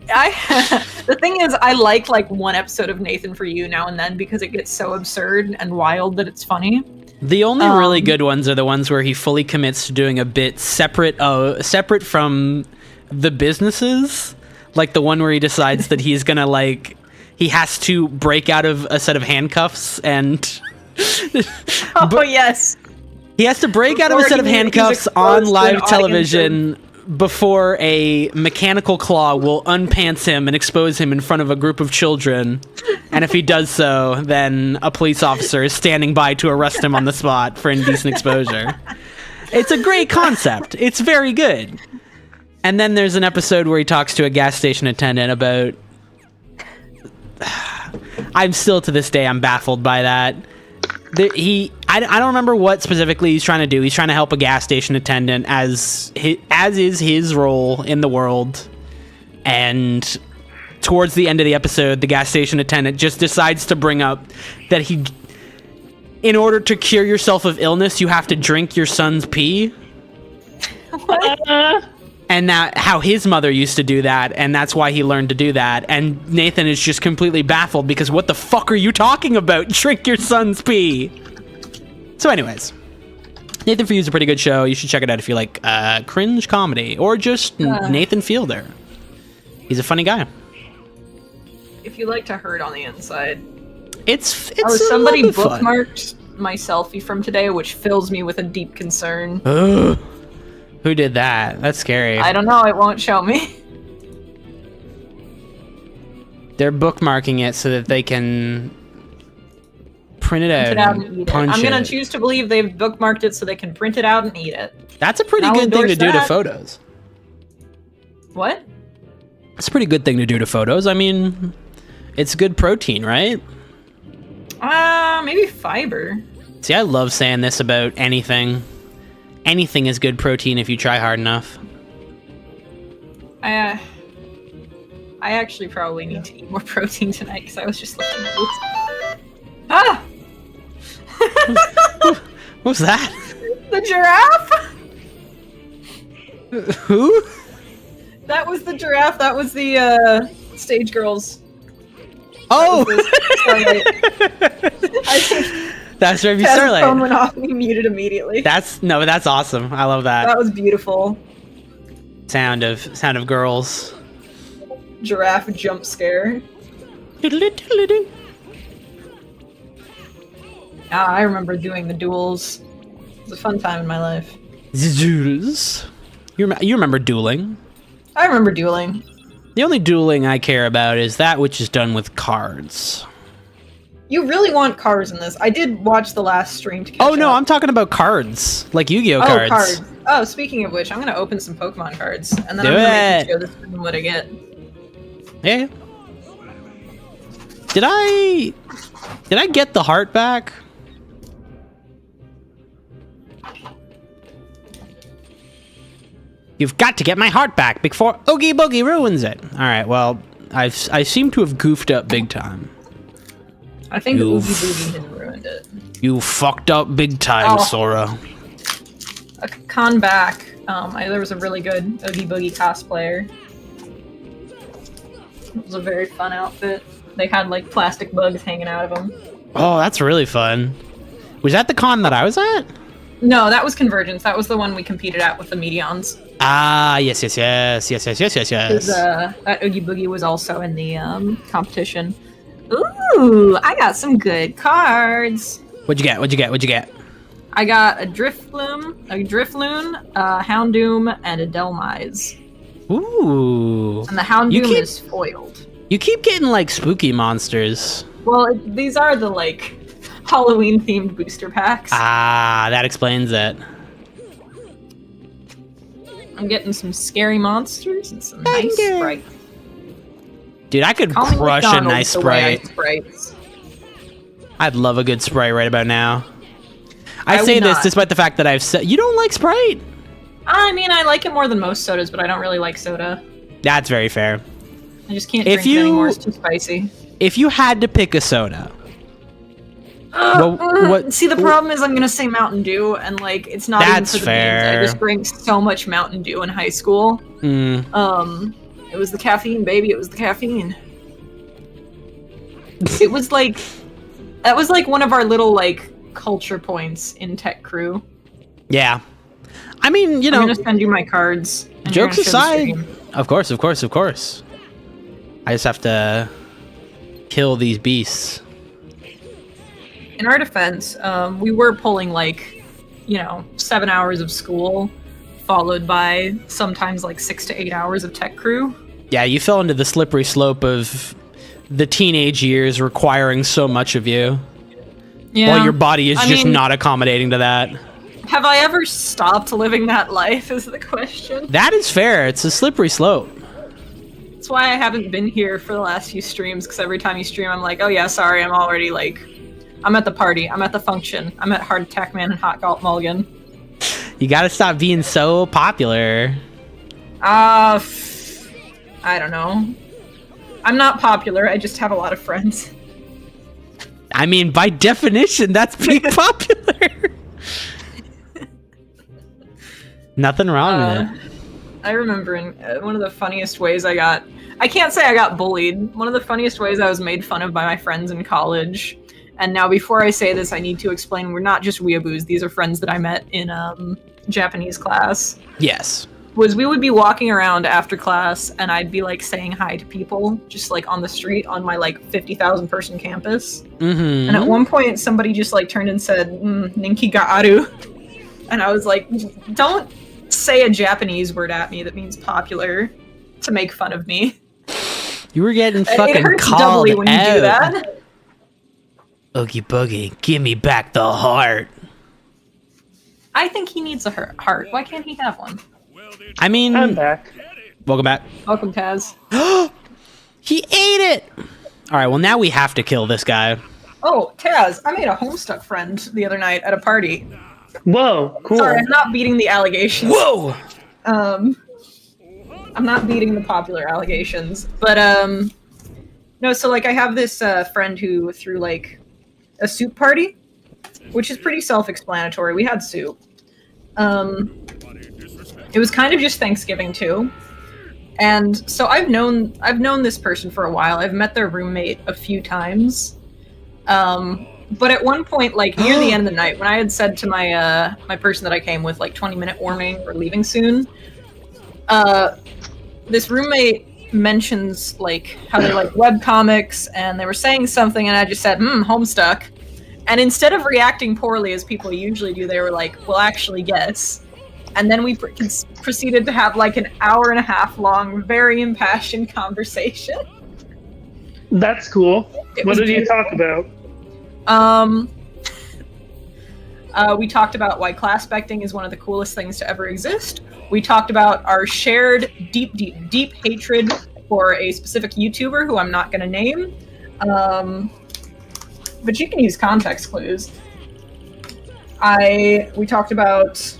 The thing is, I like one episode of Nathan For You now and then because it gets so absurd and wild that it's funny. The only really good ones are the ones where he fully commits to doing a bit separate from the businesses. Like the one where he decides that he's gonna he has to break out of a set of handcuffs and Yes. he has to break out of a set of handcuffs on live television before a mechanical claw will unpants him and expose him in front of a group of children. And if he does so, then a police officer is standing by to arrest him on the spot for indecent exposure. It's a great concept. It's very good. And then there's an episode where he talks to a gas station attendant about... I'm still, to this day, I'm baffled by that. I don't remember what specifically he's trying to do. He's trying to help a gas station attendant as is his role in the world. And towards the end of the episode, the gas station attendant just decides to bring up that in order to cure yourself of illness, you have to drink your son's pee. And that how his mother used to do that, and that's why he learned to do that. And Nathan is just completely baffled because what the fuck are you talking about? Drink your son's pee. So anyways, Nathan For You is a pretty good show. You should check it out if you like cringe comedy or just Nathan Fielder. He's a funny guy. If you like to hurt on the inside. It's somebody bookmarked my selfie from today, which fills me with a deep concern. Who did that? That's scary. I don't know. It won't show me. They're bookmarking it so that they can print it out and punch I'm going it. to choose to believe they've bookmarked it so they can print it out and eat it. That's a pretty good thing to do to photos. What? It's a pretty good thing to do to photos. I mean, it's good protein, right? Maybe fiber. See, I love saying this about anything. Anything is good protein if you try hard enough. I actually probably need to eat more protein tonight because I was just looking at it. Ah! What was that? The giraffe? Who? That was the giraffe. That was the stage girls. Oh! I think that's Ruby Taz's Starlight. phone went off and he muted immediately. That's awesome. I love that. That was beautiful. Sound of girls. Giraffe jump scare. I remember doing the duels. It was a fun time in my life. The duels. You remember dueling? I remember dueling. The only dueling I care about is that which is done with cards. You really want cards in this. I did watch the last stream to catch up. Oh no, I'm talking about cards. Like Yu-Gi-Oh cards. Cards. Oh, speaking of which, I'm going to open some Pokemon cards. And then Do I'm going to it. make you show this stream what I get. Yeah. Did I get the heart back? You've got to get my heart back before Oogie Boogie ruins it. All right, well, I seem to have goofed up big time. I think Oogie Boogie has ruined it. You fucked up big time, Sora. A con back. There was a really good Oogie Boogie cosplayer. It was a very fun outfit. They had like plastic bugs hanging out of them. Oh, that's really fun. Was that the con that I was at? No, that was Convergence. That was the one we competed at with the Medions. Ah, yes. That Oogie Boogie was also in the competition. Ooh, I got some good cards. What'd you get? I got a Drifloon, a Houndoom, and a Delmise. Ooh. And the Houndoom is foiled. You keep getting like spooky monsters. Well, these are the like Halloween-themed booster packs. Ah, that explains it. I'm getting some scary monsters and some nice sprites. Dude, I could crush a nice sprite. I'd love a good Sprite right about now. I say this despite the fact that I've said... You don't like Sprite? I mean, I like it more than most sodas, but I don't really like soda. That's very fair. I just can't drink it anymore. It's too spicy. If you had to pick a soda... See, the problem is I'm going to say Mountain Dew, and like, it's not even for the beans. I just drank so much Mountain Dew in high school. It was the caffeine, baby. It was the caffeine. It was like... That was like one of our little like culture points in Tech Crew. Yeah. I mean, you know, I'm gonna send you my cards. and you're jokes gonna show the aside, stream. of course. I just have to kill these beasts. In our defense, we were pulling like, 7 hours of school, followed by sometimes like 6 to 8 hours of Tech Crew. Yeah, you fell into the slippery slope of the teenage years requiring so much of you, Yeah. while your body is I just mean, not accommodating to that. Have I ever stopped living that life? Is the question. That is fair. It's a slippery slope. That's why I haven't been here for the last few streams, because every time you stream, I'm like, oh yeah, sorry, I'm already like, I'm at the party, I'm at the function, I'm at Heart Attack Man and Hot Galt Mulligan. You gotta stop being so popular. I don't know. I'm not popular, I just have a lot of friends. I mean, by definition, that's being popular. Nothing wrong with it. I remember in one of the funniest ways I can't say I got bullied. One of the funniest ways I was made fun of by my friends in college. And now before I say this, I need to explain we're not just weeaboos. These are friends that I met in Japanese class. Yes. Was we would be walking around after class and I'd be like saying hi to people just like on the street on my like 50,000 person campus. Mm-hmm. And at one point somebody just like turned and said, Ninki ga aru. And I was like, don't say a Japanese word at me that means popular to make fun of me. You were getting It fucking hurts called doubly when you out. do that. Oogie boogie, give me back the heart. I think he needs a heart. Why can't he have one? I mean, I'm back. welcome back. Welcome, Taz. He ate it. All right, well now we have to kill this guy. Oh, Taz, I made a Homestuck friend the other night at a party. Whoa, cool. Sorry, I'm not beating the allegations. Whoa. I'm not beating the popular allegations, but no. So like, I have this friend who threw like a soup party, which is pretty self-explanatory. We had soup. It was kind of just Thanksgiving too, and so I've known this person for a while. I've met their roommate a few times. But at one point, like near the end of the night, when I had said to my my person that I came with, like 20-minute warning, we're leaving soon, this roommate mentions like how they like webcomics, and they were saying something, and I just said, Homestuck. And instead of reacting poorly as people usually do, they were like, well, actually, guess. And then we proceeded to have like an hour-and-a-half long, very impassioned conversation. That's cool. It What was did you beautiful. talk about? We talked about why class specting is one of the coolest things to ever exist. We talked about our shared deep hatred for a specific YouTuber who I'm not going to name. But you can use context clues. We talked about...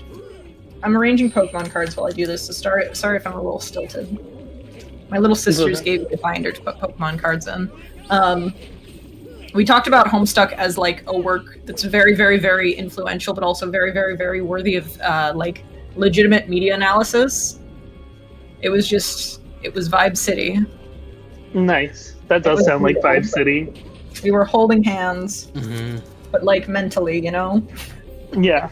I'm arranging Pokemon cards while I do this, so sorry if I'm a little stilted. My little sisters gave me a binder to put Pokemon cards in. We talked about Homestuck as like a work that's very, very, very influential, but also very, very, very worthy of like legitimate media analysis. It was Vibe City. Nice. That does sound like Vibe City. We were holding hands, but like mentally, Yeah.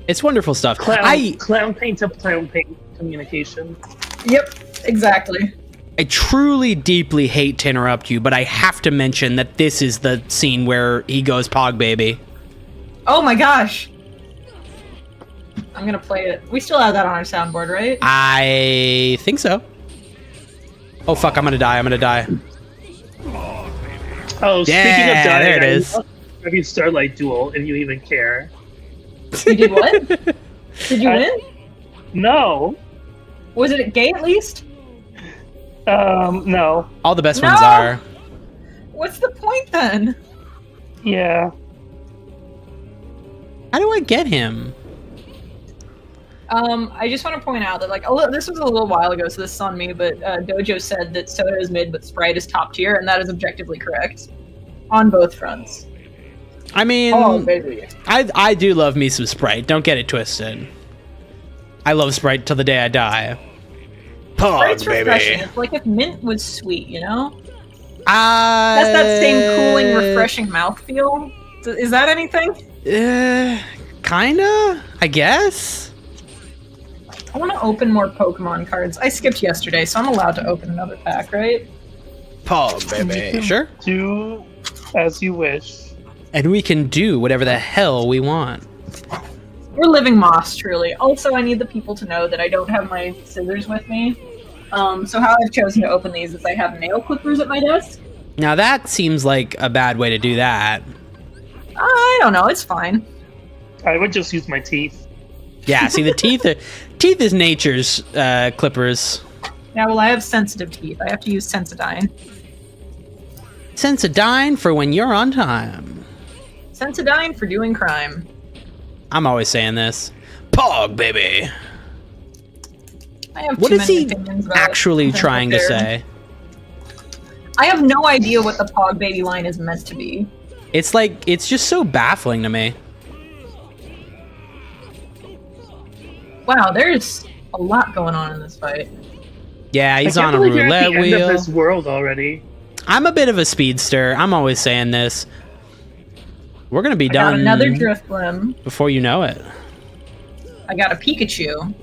It's wonderful stuff. Clown paint to clown paint communication. Yep, exactly. I truly, deeply hate to interrupt you, but I have to mention that this is the scene where he goes Pog Baby. Oh my gosh. I'm gonna play it. We still have that on our soundboard, right? I think so. Oh fuck, I'm gonna die. Oh, speaking Yeah, of dying, there it is. Have you Starlight Duel if you even care? You did what? Did you win? No. Was it gay at least? No. All the best No! ones are. What's the point then? Yeah. How do I get him? I just want to point out that this was a little while ago, so this is on me, but Dojo said that Soda is mid, but Sprite is top tier, and that is objectively correct. On both fronts. I mean, Oh, baby. I do love me some Sprite. Don't get it twisted. I love Sprite till the day I die. Sprite's Pog refreshing. Baby. It's like if mint was sweet, That's that same cooling, refreshing mouthfeel. Is that anything? Kinda, I guess. I want to open more Pokemon cards. I skipped yesterday, so I'm allowed to open another pack, right? Pog, baby. Sure. Do as you wish. And we can do whatever the hell we want. We're living moss, truly. Also, I need the people to know that I don't have my scissors with me. So how I've chosen to open these is I have nail clippers at my desk. Now that seems like a bad way to do that. I don't know, it's fine. I would just use my teeth. Yeah, see, the teeth is nature's clippers. Yeah, well, I have sensitive teeth. I have to use Sensodyne. Sensodyne for when you're on time. Sensodyne for doing crime. I'm always saying this. Pog, baby. I have What too is many he opinions about actually it. trying to say? I have no idea what the Pog Baby line is meant to be. It's like, it's just so baffling to me. Wow, there's a lot going on in this fight. Yeah, he's I on can't a believe you're at roulette the end of wheel. this world already. I'm a bit of a speedster. I'm always saying this. We're gonna be I got done another Drifblim. before you know it. I got a Pikachu.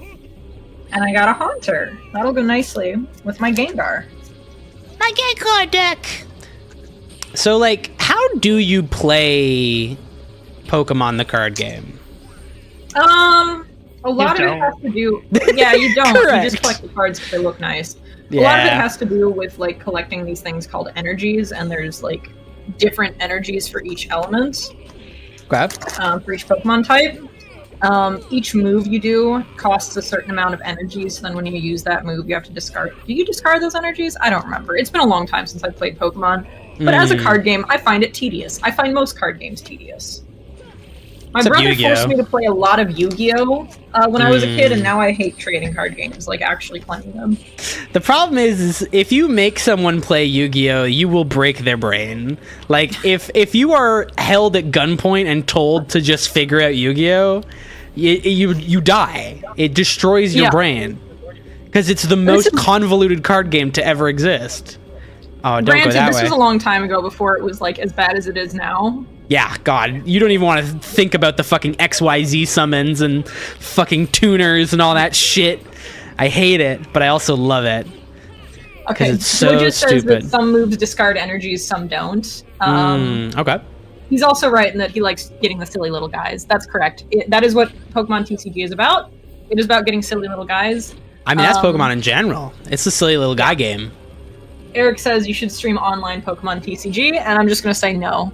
And I got a Haunter. That'll go nicely with my Gengar. My Gengar deck. So, like, how do you play Pokemon the card game? A lot of it don't. has to do. Yeah, you don't. You Correct. just collect the cards because they look nice. Yeah. A lot of it has to do with like collecting these things called energies, and there's like different energies for each element, Okay. for each Pokemon type. Each move you do costs a certain amount of energy, so then when you use that move, you have to discard. Do you discard those energies? I don't remember. It's been a long time since I played Pokemon. But as a card game, I find it tedious. I find most card games tedious. My Except brother Yu-Gi-Oh. forced me to play a lot of Yu-Gi-Oh! When I was a kid, and now I hate trading card games, like actually playing them. The problem is if you make someone play Yu-Gi-Oh, you will break their brain. Like, if you are held at gunpoint and told to just figure out Yu-Gi-Oh, you die. It destroys your Yeah. brain. Because it's the most convoluted card game to ever exist. Oh, don't go Granted, that this way. was a long time ago before it was like as bad as it is now. Yeah, God, you don't even want to think about the fucking XYZ summons and fucking tuners and all that shit. I hate it, but I also love it. Okay, it's so just says that stupid. some moves discard energies, some don't. Okay. He's also right in that he likes getting the silly little guys. That's correct. That is what Pokemon TCG is about. It is about getting silly little guys. I mean, that's Pokemon in general. It's a silly little guy game. Eric says you should stream online Pokemon TCG, and I'm just going to say no.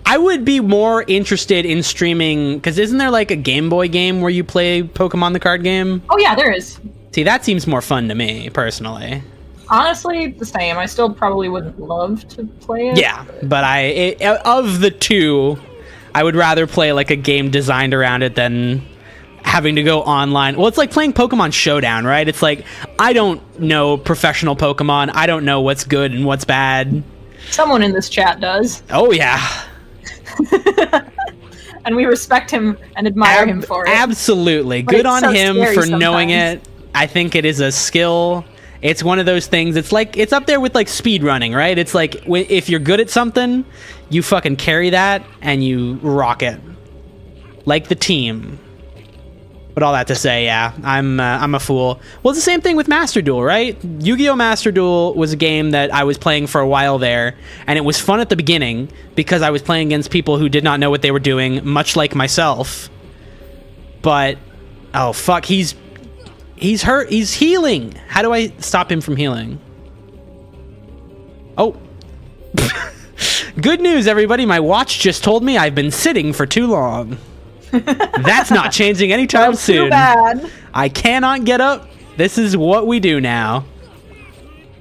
I would be more interested in streaming, because isn't there like a Game Boy game where you play Pokemon the card game? Oh yeah, there is. See, that seems more fun to me, personally. Honestly, the same. I still probably wouldn't love to play it. Yeah, but of the two, I would rather play like a game designed around it than having to go online. Well, it's like playing Pokemon Showdown, right? It's like, I don't know professional Pokemon. I don't know what's good and what's bad. Someone in this chat does. Oh, yeah. And we respect him and admire him for it. Absolutely. But Good it's on so him scary for knowing sometimes. it. I think it is a skill. It's one of those things. It's like, it's up there with like speed running, right? It's like if you're good at something, you fucking carry that and you rock it. Like the team. But all that to say, yeah, I'm a fool. Well, it's the same thing with Master Duel, right? Yu-Gi-Oh! Master Duel was a game that I was playing for a while there, and it was fun at the beginning because I was playing against people who did not know what they were doing, much like myself. But, oh fuck, he's hurt. He's healing. How do I stop him from healing? Oh. Good news, everybody. My watch just told me I've been sitting for too long. That's not changing anytime soon. Too bad. I cannot get up. This is what we do now.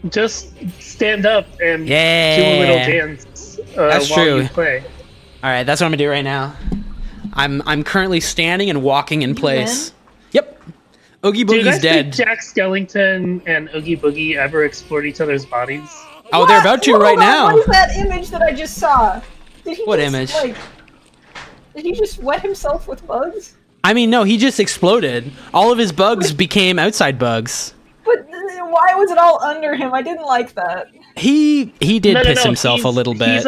Just stand up and Yeah. do a little dance That's while true. you play. All right, that's what I'm gonna do right now. I'm currently standing and walking in place. Yep. Oogie Do you Boogie's guys dead. think Jack Skellington and Oogie Boogie ever explored each other's bodies? Oh, they're about to Hold right on, now. What is that image that I just saw? Did he What just, image? Like, did he just wet himself with bugs? I mean, no, he just exploded. All of his bugs became outside bugs. But why was it all under him? I didn't like that. He did No, piss himself a little bit.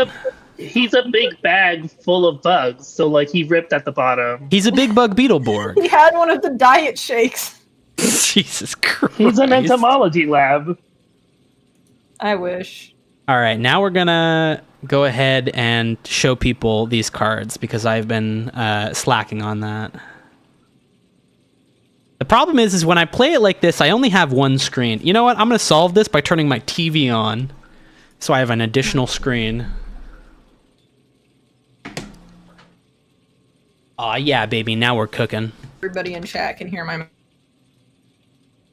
He's a big bag full of bugs, so like he ripped at the bottom. He's a big bug Beetleborg. He had one of the diet shakes. Jesus Christ. He's an entomology lab. I wish. All right, now we're gonna go ahead and show people these cards because I've been slacking on that. The problem is when I play it like this, I only have one screen. You know what? I'm gonna solve this by turning my TV on, so I have an additional screen. Aw, yeah, baby. Now we're cooking. Everybody in chat can hear my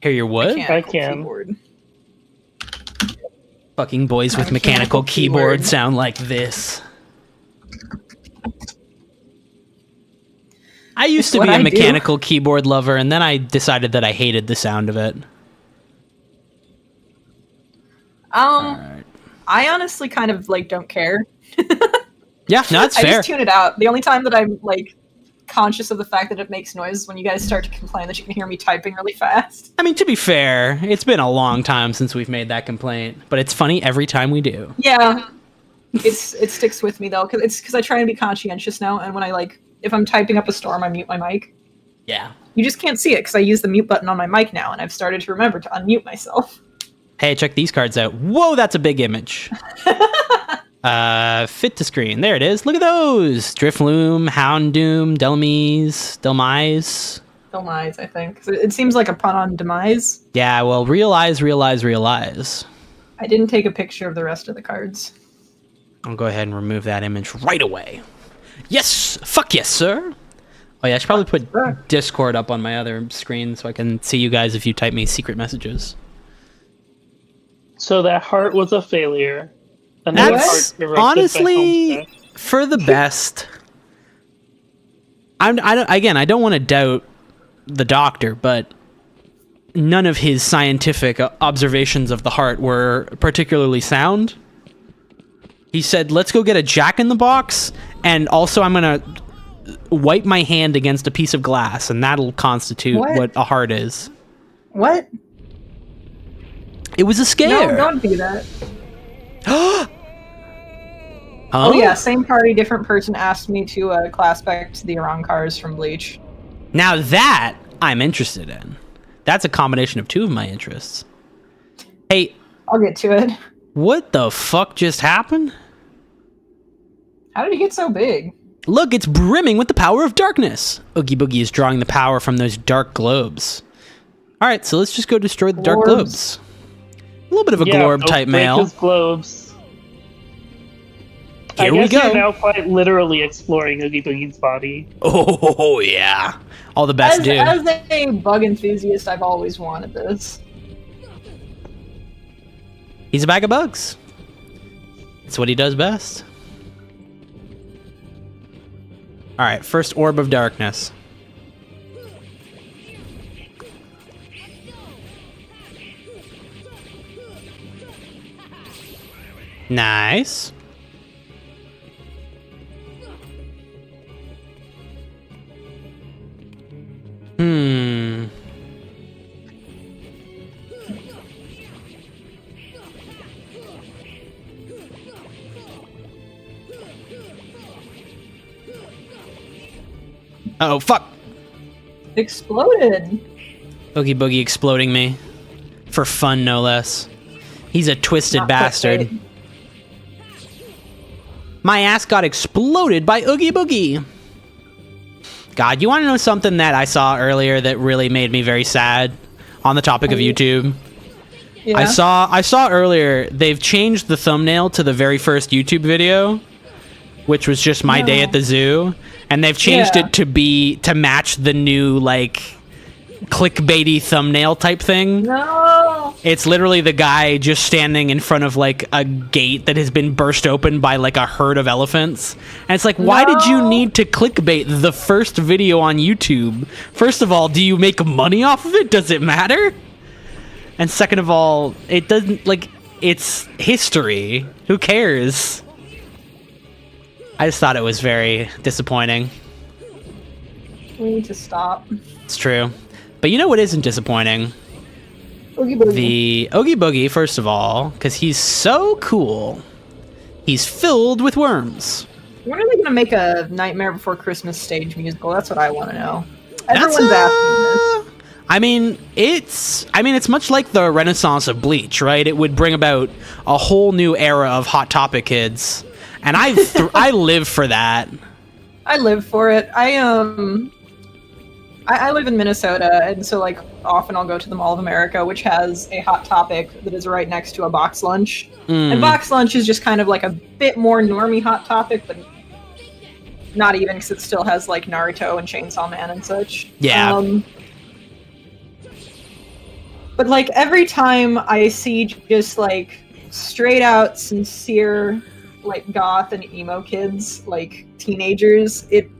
Hear your what? mechanical I can. keyboard. Fucking boys with My mechanical mechanical keyboards keyboard. sound like this. I used It's to be what a I do. mechanical keyboard lover, and then I decided that I hated the sound of it. Alright. I honestly kind of like don't care. Yeah, no, that's I fair. just tune it out. The only time that I'm like conscious of the fact that it makes noise is when you guys start to complain that you can hear me typing really fast. I mean, to be fair, it's been a long time since we've made that complaint, but it's funny every time we do. Yeah, it sticks with me though, because I try and be conscientious now. And when if I'm typing up a storm, I mute my mic. Yeah. You just can't see it because I use the mute button on my mic now, and I've started to remember to unmute myself. Hey, check these cards out. Whoa, that's a big image. Fit to screen. There it is. Look at those. Drifloom, Houndoom, Delmise. Demise, I think. So it seems like a pun on demise. Yeah, well, realize. I didn't take a picture of the rest of the cards. I'll go ahead and remove that image right away. Yes! Fuck yes, sir! Oh yeah, I should probably put Discord up on my other screen so I can see you guys if you type me secret messages. So that heart was a failure. That's heart directed by honestly Homestead. for the best. I don't want to doubt the doctor, but none of his scientific observations of the heart were particularly sound. He said, let's go get a jack-in-the-box, and also I'm going to wipe my hand against a piece of glass, and that'll constitute what a heart is. What? It was a scare. No, don't do that. Huh? Oh yeah, same party, different person asked me to class back to the Iran cars from Bleach. Now that I'm interested in. That's a combination of two of my interests. Hey, I'll get to it. what the fuck just happened? How did he get so big? Look, it's brimming with the power of darkness. Oogie Boogie is drawing the power from those dark globes. All right, so let's just go destroy the dark globes. A little bit of a glorb type break mail. his globes. Here I we guess go. You're now quite literally exploring Oogie Boogie's body. Oh yeah, all the best do. As a bug enthusiast, I've always wanted this. He's a bag of bugs. It's what he does best. All right, first orb of darkness. Nice. Oh, fuck. Exploded. Oogie Boogie exploding me. For fun, no less. He's a twisted Not bastard. clickbait. My ass got exploded by Oogie Boogie. God, you want to know something that I saw earlier that really made me very sad on the topic of YouTube? Yeah. I saw earlier they've changed the thumbnail to the very first YouTube video, which was just my day at the zoo, and they've changed it to match the new like clickbaity thumbnail type thing. No. It's literally the guy just standing in front of like a gate that has been burst open by like a herd of elephants. And it's like, why did you need to clickbait the first video on YouTube? First of all, do you make money off of it? Does it matter? And second of all, it doesn't, like, it's history. Who cares? I just thought it was very disappointing. We need to stop. It's true. But you know what isn't disappointing? Oogie Boogie. The Oogie Boogie, first of all, because he's so cool. He's filled with worms. When are they going to make a Nightmare Before Christmas stage musical? That's what I want to know. Everyone's asking this. I mean, it's much like the renaissance of Bleach, right? It would bring about a whole new era of Hot Topic kids, and I live for that. I live for it. I live in Minnesota, and so like often I'll go to the Mall of America, which has a Hot Topic that is right next to a box lunch. And box lunch is just kind of like a bit more normie Hot Topic, but not even, because it still has like Naruto and Chainsaw Man and such. Yeah. But like every time I see just like straight out sincere like goth and emo kids, like teenagers, it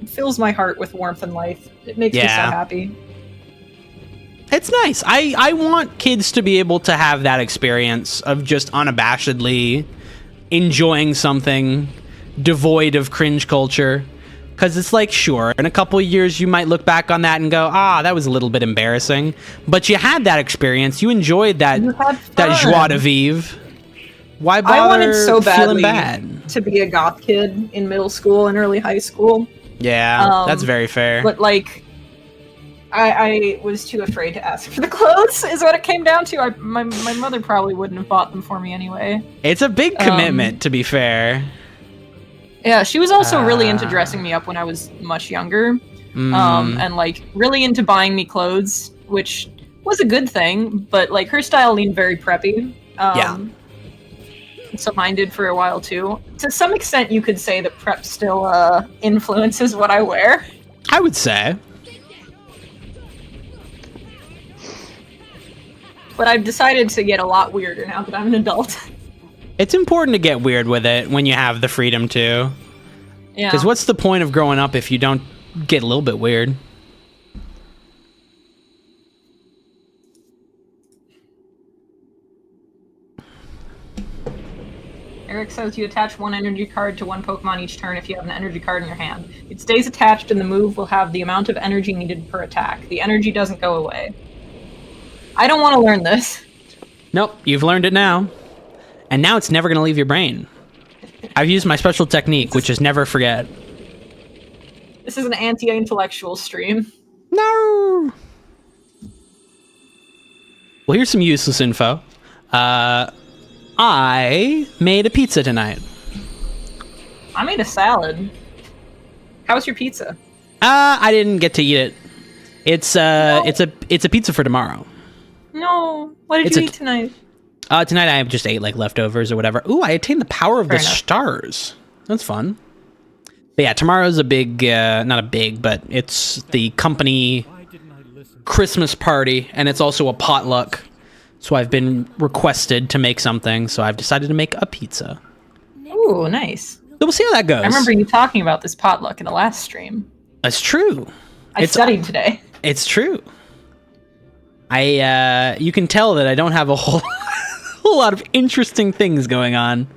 fills my heart with warmth and life. It makes me so happy. It's nice. I want kids to be able to have that experience of just unabashedly enjoying something devoid of cringe culture. Because it's like, sure, in a couple of years you might look back on that and go, that was a little bit embarrassing. But you had that experience. You enjoyed that joie de vivre. Why bother I wanted so feeling badly bad? To be a goth kid in middle school and early high school. Yeah, that's very fair. But like, I was too afraid to ask for the clothes, is what it came down to. My mother probably wouldn't have bought them for me anyway. It's a big commitment, to be fair. Yeah, she was also really into dressing me up when I was much younger. And like really into buying me clothes, which was a good thing, but like her style leaned very preppy. So mine did for a while too. To some extent, you could say that prep still influences what I wear. I would say. But I've decided to get a lot weirder now that I'm an adult. It's important to get weird with it when you have the freedom to. Yeah. Because what's the point of growing up if you don't get a little bit weird? Eric says you attach one energy card to one Pokemon each turn if you have an energy card in your hand. It stays attached and the move will have the amount of energy needed per attack. The energy doesn't go away. I don't want to learn this. Nope, you've learned it now. And now it's never going to leave your brain. I've used my special technique, which is never forget. This is an anti-intellectual stream. No! Well, here's some useless info. I made a pizza tonight. I made a salad. How was your pizza? I didn't get to eat it. It's a pizza for tomorrow. No. What did you eat tonight? Tonight I just ate like leftovers or whatever. Ooh, I attained the power of the stars. That's fun. But yeah, tomorrow's a big, not a big, but it's the company Christmas party, and it's also a potluck. So I've been requested to make something, so I've decided to make a pizza. Ooh, nice. So we'll see how that goes. I remember you talking about this potluck in the last stream. That's true. I studied today. It's true. You can tell that I don't have a whole lot of interesting things going on.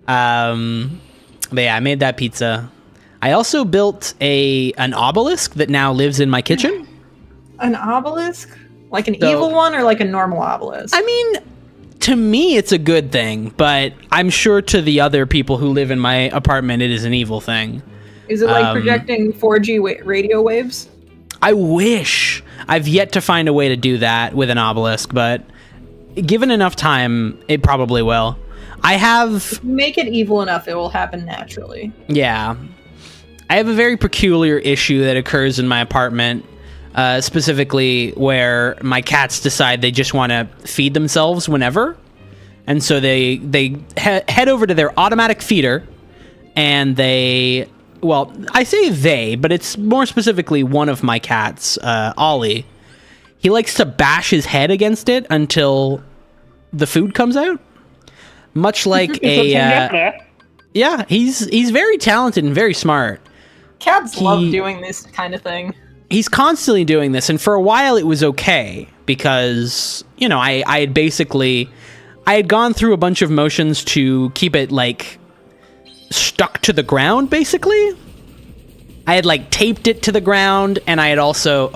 But yeah, I made that pizza. I also built an obelisk that now lives in my kitchen. An obelisk? Like an evil one or like a normal obelisk? I mean, to me it's a good thing, but I'm sure to the other people who live in my apartment it is an evil thing. Is it like projecting 4G radio waves? I wish. I've yet to find a way to do that with an obelisk, but given enough time, it probably will. If you make it evil enough, it will happen naturally. Yeah. I have a very peculiar issue that occurs in my apartment, specifically where my cats decide they just want to feed themselves whenever. And so they head over to their automatic feeder, and I say they, but it's more specifically one of my cats, Ollie. He likes to bash his head against it until the food comes out. Much like yeah, he's very talented and very smart. Cats love doing this kind of thing. He's constantly doing this, and for a while it was okay because, I had gone through a bunch of motions to keep it like stuck to the ground, basically. I had taped it to the ground, and I had also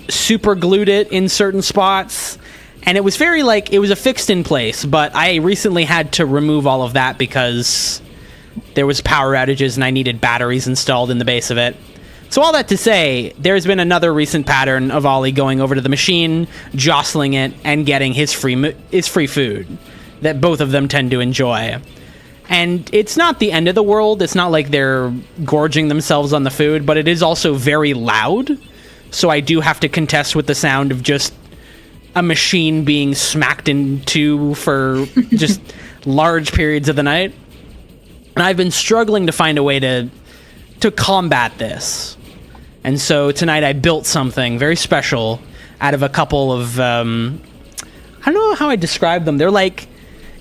super glued it in certain spots, And it was very like, it was affixed in place, but I recently had to remove all of that because there was power outages and I needed batteries installed in the base of it. So all that to say, there's been another recent pattern of Ollie going over to the machine, jostling it, and getting his free food that both of them tend to enjoy. And it's not the end of the world. It's not like they're gorging themselves on the food, but it is also very loud. So I do have to contest with the sound of just a machine being smacked into for just large periods of the night. And I've been struggling to find a way to combat this. And so tonight I built something very special out of a couple of I don't know how I describe them. They're like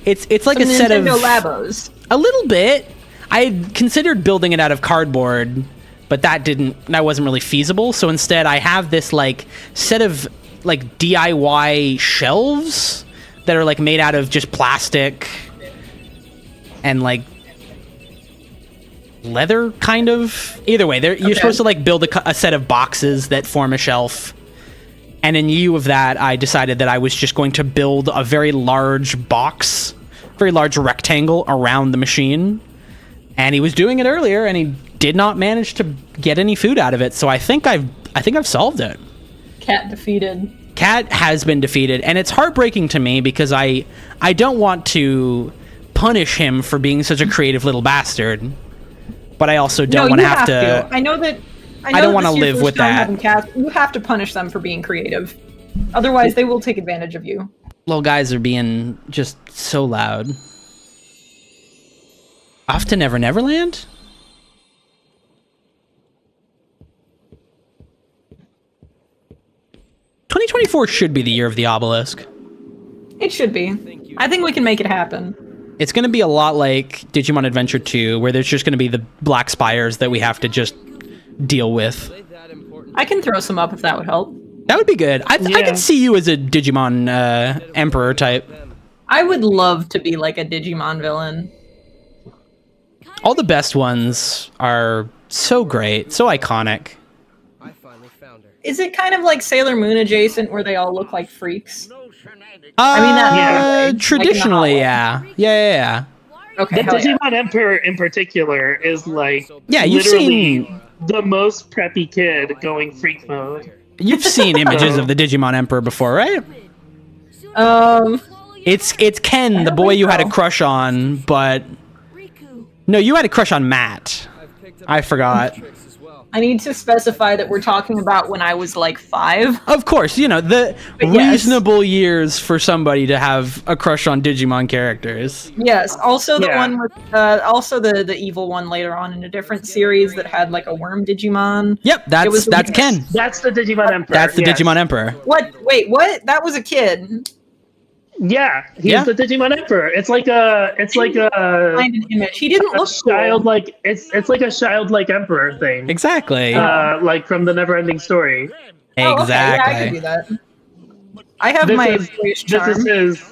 it's like Some a set of Nintendo Labos. A little bit. I had considered building it out of cardboard, but that wasn't really feasible. So instead I have this like set of like DIY shelves that are like made out of just plastic and like leather, kind of. Either way, you're supposed to like build a set of boxes that form a shelf. And in lieu of that, I decided that I was just going to build a very large box, very large rectangle around the machine. And he was doing it earlier, and he did not manage to get any food out of it. So I think I've solved it. Cat defeated. Cat has been defeated, and it's heartbreaking to me because I don't want to punish him for being such a creative little bastard, but I also don't want to have to. I know that. I don't want to live with that. Cats. You have to punish them for being creative, otherwise they will take advantage of you. Little guys are being just so loud. Off to Never Neverland? '24 should be the year of the obelisk. It should be. I think we can make it happen. It's going to be a lot like Digimon Adventure 2, where there's just going to be the black spires that we have to just deal with. I can throw some up if that would help. That would be good. I could see you as a Digimon Emperor type. I would love to be like a Digimon villain. All the best ones are so great, so iconic. Is it kind of like Sailor Moon adjacent, where they all look like freaks? Traditionally, yeah. Okay. The Digimon Emperor in particular is like you've literally seen the most preppy kid going freak mode. You've seen images of the Digimon Emperor before, right? It's Ken, the boy you had a crush on, but no, you had a crush on Matt. I forgot. I need to specify that we're talking about when I was like 5. Of course, the reasonable years for somebody to have a crush on Digimon characters. Yes, also the one with, also the evil one later on in a different series that had like a worm Digimon. Yep, that's Ken. That's the Digimon Emperor. That's the Digimon Emperor. What? Wait, what? That was a kid. Yeah, he's the Digimon Emperor. It's like a Find an image. He didn't look childlike. Cool. It's like a childlike emperor thing. Exactly. Like from the Neverending Story. Exactly. Oh, okay. Yeah, I can do that. I have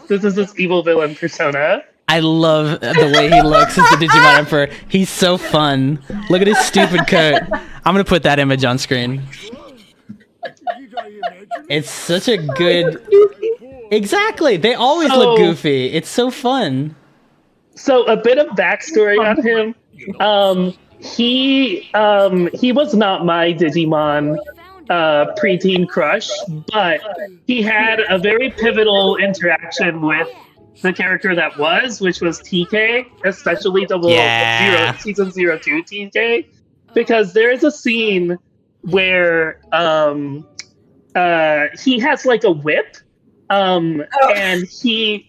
This is his evil villain persona. I love the way he looks as the Digimon Emperor. He's so fun. Look at his stupid coat. I'm gonna put that image on screen. It's such a good. Exactly. They always look goofy. It's so fun. So a bit of backstory on him. He was not my Digimon preteen crush, but he had a very pivotal interaction with the character that was, which was TK, especially season 02 TK, because there is a scene where he has like a whip. And he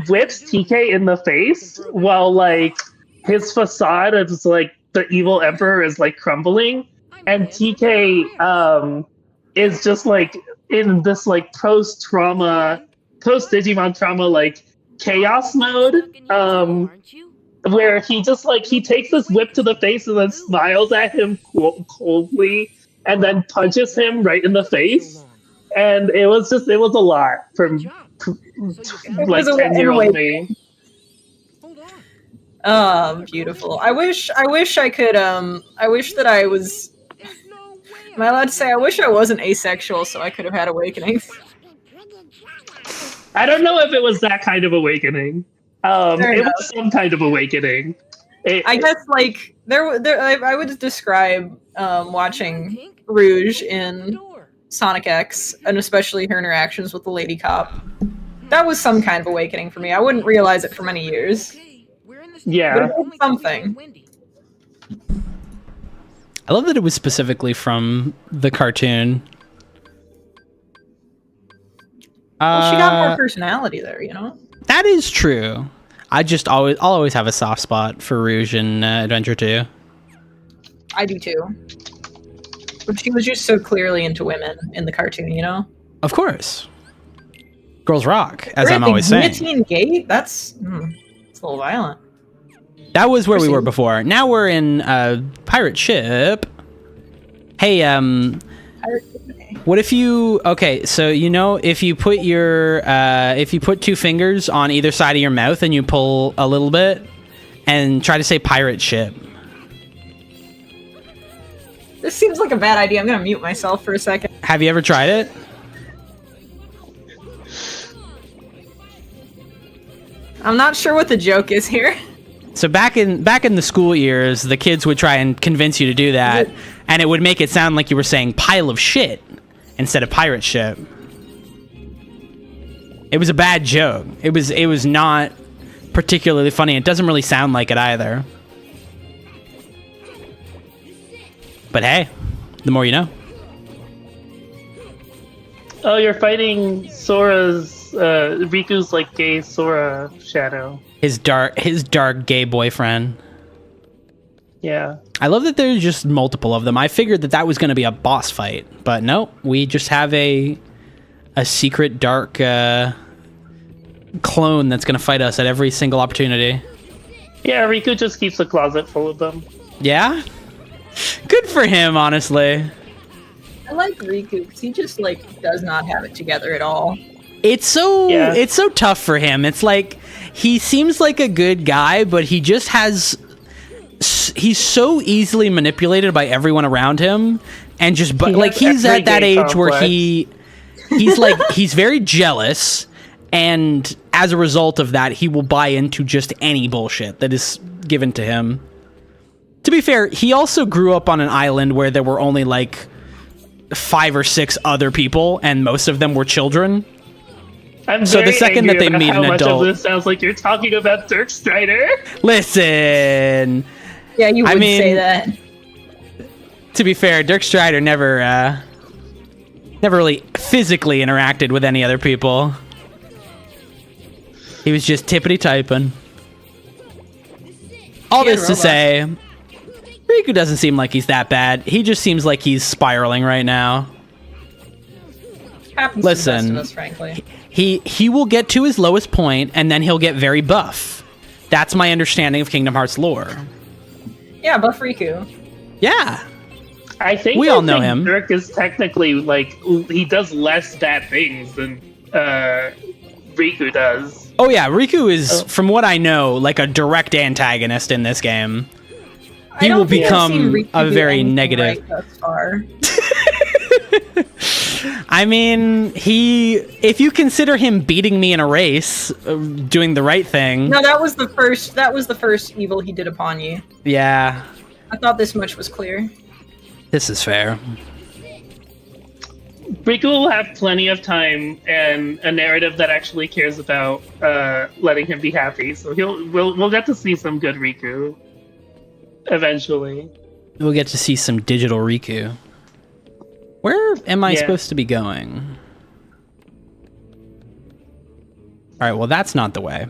whips TK in the face while like his facade of like the evil emperor is like crumbling, and TK is just like in this like post Digimon trauma like chaos mode, where he just like he takes this whip to the face and then smiles at him coldly and then punches him right in the face. And it was a lot from like 10-year-old me. Oh, beautiful. I wish I could, I wish that I was, am I allowed to say, I wish I wasn't asexual so I could have had awakenings. I don't know if it was that kind of awakening. It was some kind of awakening. I guess like I would describe watching Rouge in Sonic X, and especially her interactions with the lady cop. That was some kind of awakening for me. I wouldn't realize it for many years. Yeah. But it was something. I love that it was specifically from the cartoon. Well, she got more personality there, you know? That is true. I'll always have a soft spot for Rouge in Adventure 2. I do too. But she was just so clearly into women in the cartoon, you know? Of course. Girls rock, as I'm always saying. Guillotine Gate? It's a little violent. That was where we were before. Now we're in pirate ship. Hey, what if you... Okay, so you know if you put two fingers on either side of your mouth and you pull a little bit and try to say pirate ship. This seems like a bad idea. I'm gonna mute myself for a second. Have you ever tried it? I'm not sure what the joke is here. So back in the school years, the kids would try and convince you to do that, and it would make it sound like you were saying pile of shit instead of pirate ship. It was a bad joke. It was not particularly funny. It doesn't really sound like it either. But hey, the more you know. Oh, you're fighting Sora's Riku's like gay Sora shadow. His dark gay boyfriend. Yeah. I love that there's just multiple of them. I figured that was going to be a boss fight, but no, we just have a secret dark clone that's going to fight us at every single opportunity. Yeah, Riku just keeps a closet full of them. Yeah? Good for him, honestly. I like Riku because he just like does not have it together at all. It's so tough for him. It's like he seems like a good guy, but he just he's so easily manipulated by everyone around him, and just he's at that age complex where he's like he's very jealous, and as a result of that, he will buy into just any bullshit that is given to him. To be fair, he also grew up on an island where there were only like 5 or 6 other people, and most of them were children. So the second that they meet an adult, this sounds like you're talking about Dirk Strider. Listen, yeah, you would say that. To be fair, Dirk Strider never really physically interacted with any other people. He was just tippity typing. All this to say, Riku doesn't seem like he's that bad. He just seems like he's spiraling right now. Happens Listen, to the best of us, frankly. He will get to his lowest point, and then he'll get very buff. That's my understanding of Kingdom Hearts lore. Yeah, buff Riku. Yeah. I think we all know him. Dirk is technically like he does less bad things than Riku does. Oh yeah, Riku is, from what I know, like a direct antagonist in this game. He will become a very negative. Right thus far. I mean, if you consider him beating me in a race, doing the right thing. No, that was the first evil he did upon you. Yeah. I thought this much was clear. This is fair. Riku will have plenty of time and a narrative that actually cares about letting him be happy. So we'll get to see some good Riku eventually. We'll get to see some digital Riku. Where am I supposed to be going? All right, well, that's not the way.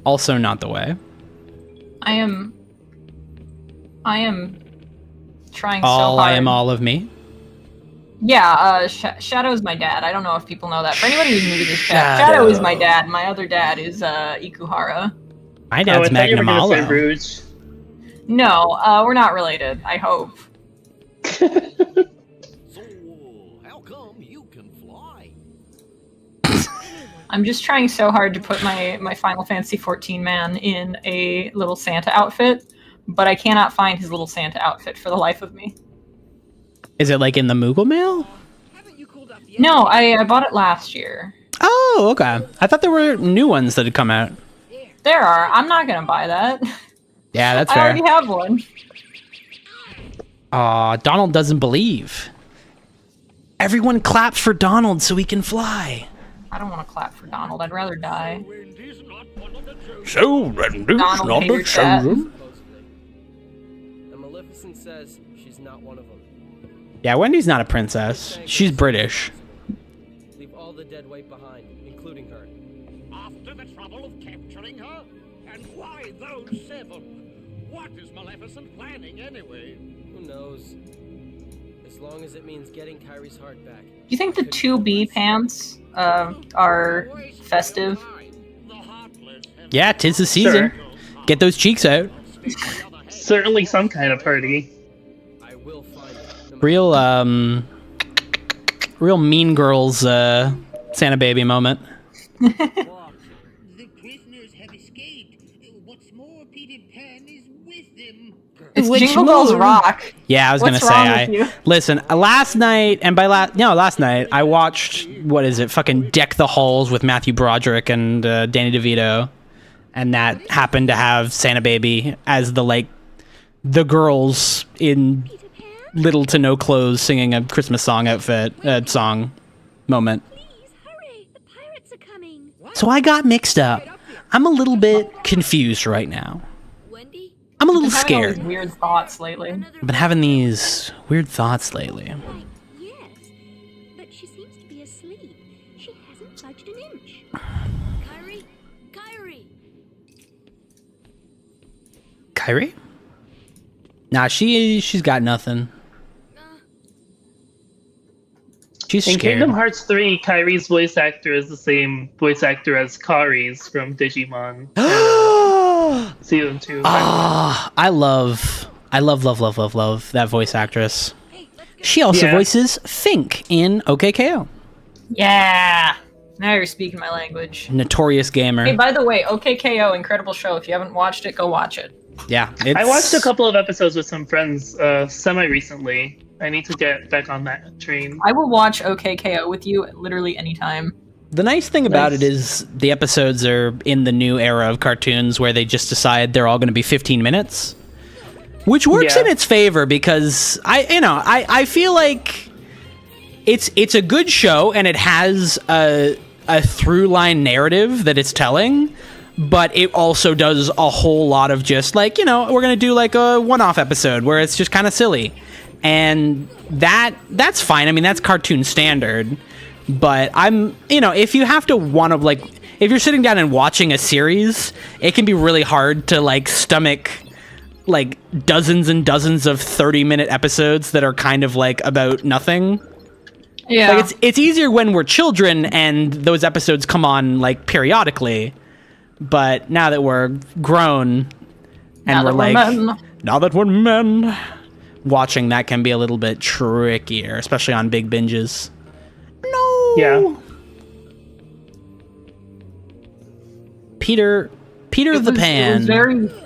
Also not the way. I am trying so hard. I am all of me? Yeah, Shadow's my dad. I don't know if people know that. For anybody who's new to this chat, Shadow is my dad. My other dad is Ikuhara. My dad's Magnum Malo. No, we're not related, I hope. I'm just trying so hard to put my Final Fantasy XIV man in a little Santa outfit, but I cannot find his little Santa outfit for the life of me. Is it like in the Moogle Mail? No, I bought it last year. Oh, okay. I thought there were new ones that had come out. There are. I'm not gonna buy that. Yeah, that's I fair. already have one. Aw, Donald doesn't believe. Everyone claps for Donald so he can fly. I don't want to clap for Donald. I'd rather die. So, Wendy's Donald not hater the chat. chosen. And Maleficent says she's not one of them. Yeah, Wendy's not a princess. She's British. Leave all the dead weight behind, including her. After the trouble of capturing her? And why those 7? What is Maleficent planning anyway? Who knows? As long as it means getting Kyrie's heart back. Do you think the 2B pants are festive? The Heartless have Yeah, 'tis the season. Sure. Get those cheeks out. Certainly some kind of party. I will find it. No matter Real, real Mean Girls, Santa Baby moment. The prisoners have escaped. What's more, Peter Pan is with them. It's Which Jingle Bells moon? Rock. Yeah, I was What's gonna wrong say. with you? Listen, last night, and by last night, I watched what is it? Fucking Deck the Halls with Matthew Broderick and Danny DeVito, and that happened to have Santa Baby as the girls in Peter Pan, little to no clothes singing a Christmas song song moment. please hurry. The pirates are coming. So I got mixed up. I'm a little bit confused right now. Wendy? I'm a little I'm having all these scared. weird thoughts lately. Another I've been having these weird thoughts lately. Why, yes. But she seems to be asleep. She hasn't budged an inch. Kyrie? Kyrie! Kyrie? Nah, she's got nothing. She's In scared. Kingdom Hearts 3, Kyrie's voice actor is the same voice actor as Kari's from Digimon Season 2. I love that voice actress. Hey, let's go. She also Yeah. voices Fink in OKKO. Yeah. Now you're speaking my language. Notorious gamer. Hey, by the way, OKKO, incredible show. If you haven't watched it, go watch it. Yeah, it's, I watched a couple of episodes with some friends semi-recently. I need to get back on that train. I will watch OKKO with you literally anytime. The nice thing about Nice. it is the episodes are in the new era of cartoons where they just decide they're all going to be 15 minutes, which works Yeah. in its favor because I feel like it's a good show and it has a through line narrative that it's telling, but it also does a whole lot of just we're going to do like a one-off episode where it's just kind of silly. And that's fine. I mean, that's cartoon standard. But if you have to if you're sitting down and watching a series, it can be really hard to stomach dozens and dozens of 30-minute episodes that are kind of about nothing. Yeah. It's easier when we're children and those episodes come on periodically. But now that we're grown and now that we're men, watching that can be a little bit trickier, especially on big binges. No. Yeah. Peter the Pan.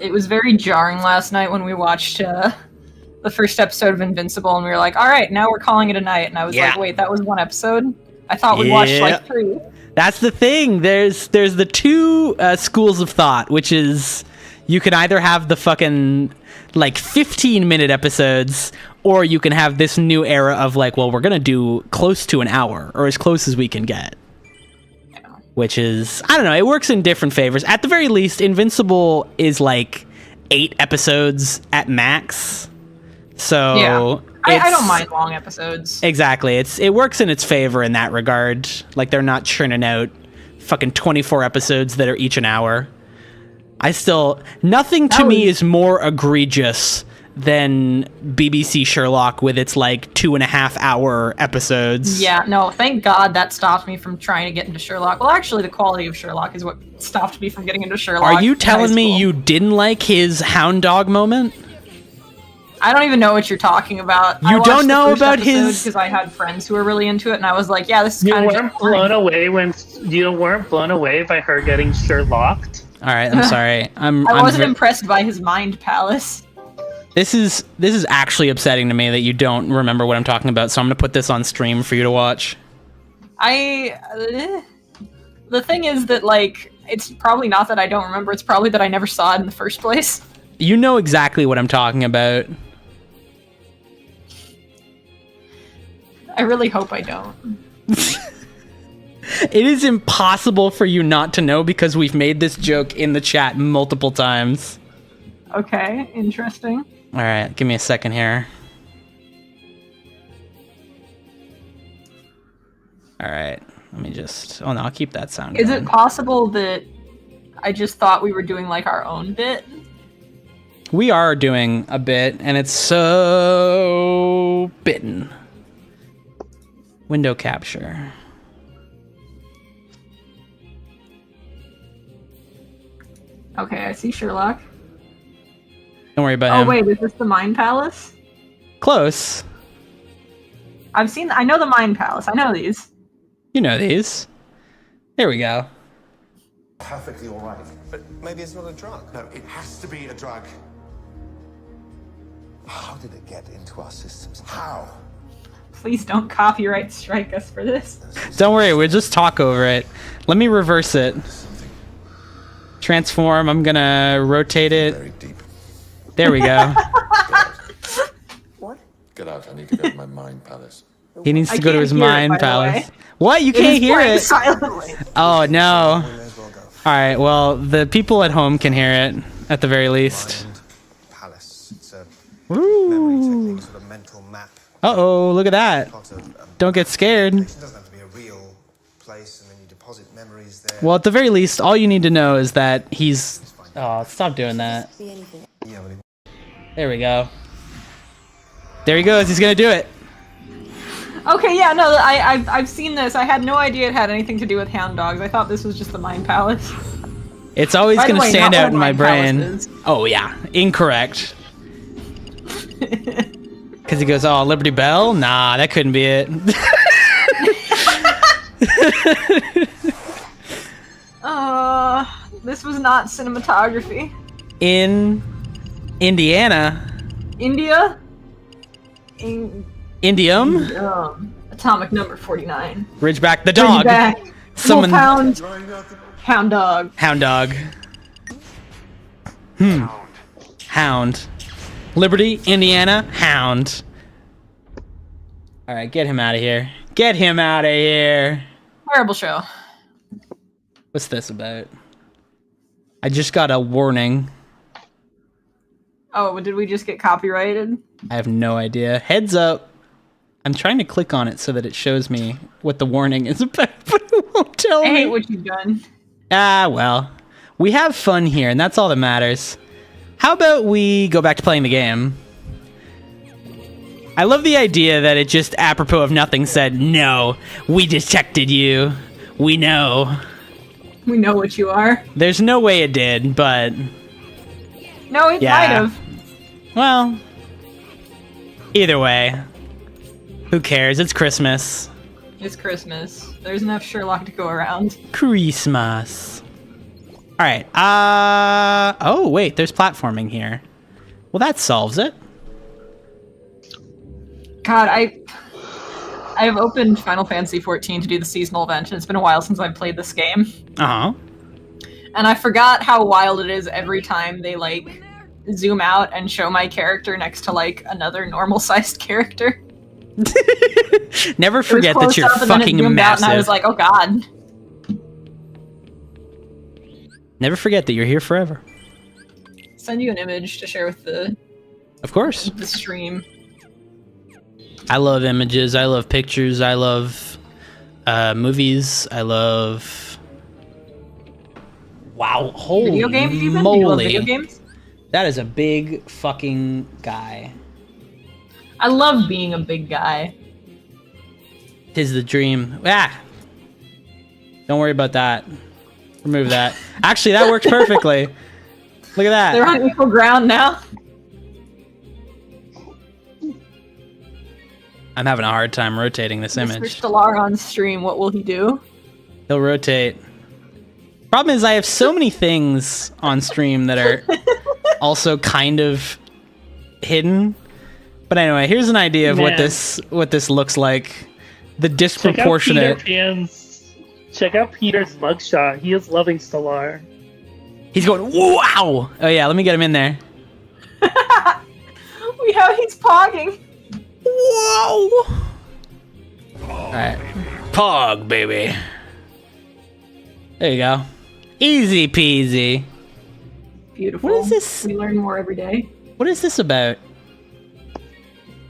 It was very jarring last night when we watched the first episode of Invincible, and we were like, "All right, now we're calling it a night." And I was Yeah. like, "Wait, that was one episode? I thought we watched Yeah. 3." That's the thing. There's the two schools of thought, which is you can either have the fucking 15-minute episodes, or you can have this new era of we're gonna do close to an hour or as close as we can get. Which is, I don't know, it works in different favors. At the very least, Invincible is 8 episodes at max. So Yeah. I it's- don't mind long episodes. Exactly. It works in its favor in that regard. They're not churning out fucking 24 episodes that are each an hour. Nothing to me is more egregious than BBC Sherlock with its 2.5 hour episodes. Yeah, no, thank God that stopped me from trying to get into Sherlock. Well, actually, the quality of Sherlock is what stopped me from getting into Sherlock. Are you in high telling me school. you didn't like his hound dog moment? I don't even know what you're talking about. You don't know about his- because I had friends who were really into it, and I was like, "Yeah, this is You kind of weren't blown away by her getting Sherlocked. All right, I'm sorry. I wasn't impressed by his mind palace. This is actually upsetting to me that you don't remember what I'm talking about. So I'm gonna put this on stream for you to watch. The thing is that, like, it's probably not that I don't remember, it's probably that I never saw it in the first place. You know exactly what I'm talking about. I really hope I don't. It is impossible for you not to know because we've made this joke in the chat multiple times. Okay, interesting. Alright, give me a second here. Alright, let me just... Oh no, I'll keep that sound Is going. it possible that I just thought we were doing, like, our own bit? We are doing a bit, and it's so... bitten. Window capture. Okay, I see Sherlock. Don't worry about him. Oh wait, is this the Mind Palace? Close. I know the Mind Palace, I know these. You know these. There we go. Perfectly all right. But maybe it's not a drug. No, it has to be a drug. How did it get into our systems? How? Please don't copyright strike us for this. Don't worry, we'll just talk over it. Let me reverse it. Transform, I'm gonna rotate it. Very deep. There we go. What? Get out, I need to go to my mind palace. He needs I to go to can't his hear it, mind by the palace. way. What? You It can't is hear playing it? silently. Oh no. We may as well go. Alright, well, the people at home can hear it, at the very least. Mind Palace. It's a memory technique, sort of mental map. Uh-oh, look at that. Part of, Don't get scared. it doesn't have to be a real place, and then you deposit memories there. Well, at the very least, all you need to know is that he's... Oh, stop doing that. Yeah, but There we go. There he goes, he's gonna do it. Okay, yeah, no, I've seen this. I had no idea it had anything to do with hound dogs. I thought this was just the Mind Palace. It's always By the gonna way, stand not out one in my Mind brain. Palaces. Oh yeah, incorrect. Because he goes, oh, Liberty Bell? Nah, that couldn't be it. This was not cinematography. In Indiana. India? Indium? Atomic number 49. Ridgeback the Bring dog. back. Summon Wolfhound. Hound dog. Hound dog. Hound. Liberty, Indiana, Hound. Alright, get him out of here. Get him out of here. Terrible show. What's this about? I just got a warning. Oh, did we just get copyrighted? I have no idea. Heads up. I'm trying to click on it so that it shows me what the warning is about, but it won't tell I me. hate what you've done. Ah, well. We have fun here, and that's all that matters. How about we go back to playing the game? I love the idea that it just, apropos of nothing, said, no, we detected you. We know. We know what you are. There's no way it did, but... No, it Yeah. might have. Well, either way. Who cares? It's Christmas. It's Christmas. There's enough Sherlock to go around. Christmas. Alright, oh, wait, there's platforming here. Well, that solves it. God, I have opened Final Fantasy XIV to do the seasonal event, and it's been a while since I've played this game. Uh-huh. And I forgot how wild it is every time they, like, zoom out and show my character next to, like, another normal-sized character. Never It was forget that close you're up, and then it fucking zoomed out, massive. and I was like, oh god. Never forget that you're here forever. Send you an image to share with the Of course. stream. I love images, I love pictures, I love movies, I love... Wow, holy Video games even? moly. Do you love video games? That is a big fucking guy. I love being a big guy. 'Tis the dream. Ah! Don't worry about that. Remove that. Actually, that works perfectly. Look at that. They're on equal ground now. I'm having a hard time rotating this Mr. image. Stellar on stream, what will he do? He'll rotate. Problem is, I have so many things on stream that are also kind of hidden. But anyway, here's an idea of what Man. this looks like. The Check out disproportionate. Peter Pan's Check out Peter's mugshot. He is loving Stellar. He's going, wow! Oh yeah, let me get him in there. He's pogging. Whoa! Alright. Pog, baby. There you go. Easy peasy. Beautiful. What is this? We learn more every day. What is this about?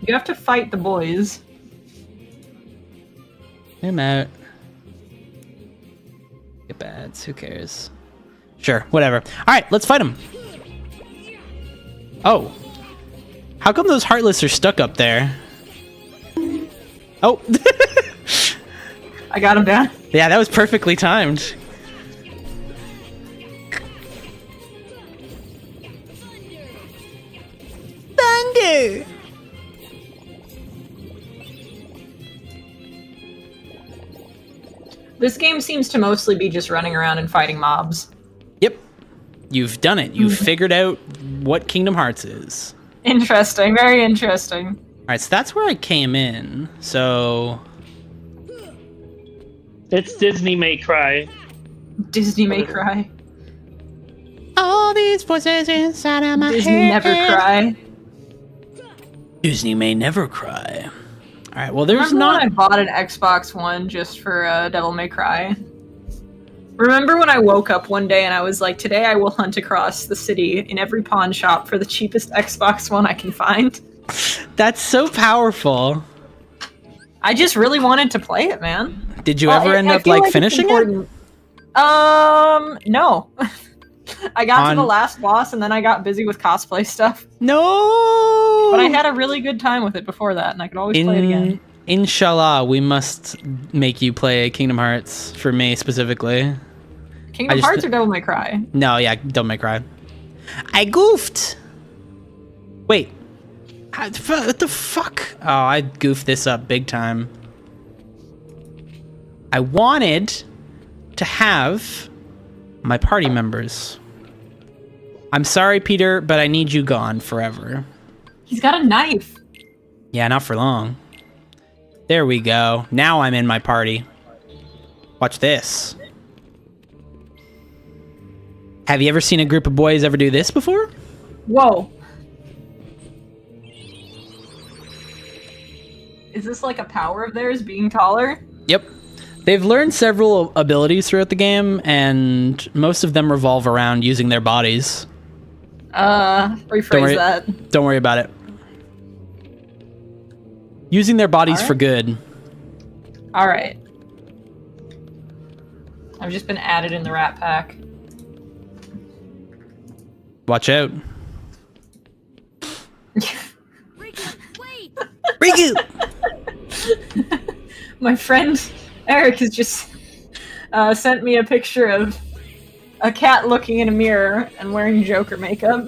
You have to fight the boys. I'm out. Get bads. Who cares? Sure, whatever. Alright, let's fight him. Oh. How come those Heartless are stuck up there? Oh. I got him down. Yeah, that was perfectly timed. Thunder! This game seems to mostly be just running around and fighting mobs. Yep. You've done it. You've figured out what Kingdom Hearts is. Interesting. Very interesting. Alright, so that's where I came in. So... It's Disney May Cry. Disney May Cry. All these voices inside of my Disney head. never cry. Disney may never cry. Alright, well there's Remember not... when I bought an Xbox One just for Devil May Cry? Remember when I woke up one day and I was like, today I will hunt across the city in every pawn shop for the cheapest Xbox One I can find? That's so powerful. I just really wanted to play it, man. Did you ever end up like finishing it? No. I got to the last boss and then I got busy with cosplay stuff. No! But I had a really good time with it before that and I could always play it again. Inshallah, we must make you play Kingdom Hearts, for me specifically. Kingdom Hearts or Devil May Cry? No, yeah, Devil May Cry. I goofed! Wait. What the fuck? Oh, I goofed this up big time. I wanted to have my party members. I'm sorry, Peter, but I need you gone forever. He's got a knife. Yeah, not for long. There we go. Now I'm in my party. Watch this. Have you ever seen a group of boys ever do this before? Whoa. Is this like a power of theirs, being taller? Yep. They've learned several abilities throughout the game, and most of them revolve around using their bodies. Rephrase that. Don't worry about it. Using their bodies for good. Alright. I've just been added in the Rat Pack. Watch out. Wait! Riku! My friend Eric has just sent me a picture of a cat looking in a mirror and wearing Joker makeup.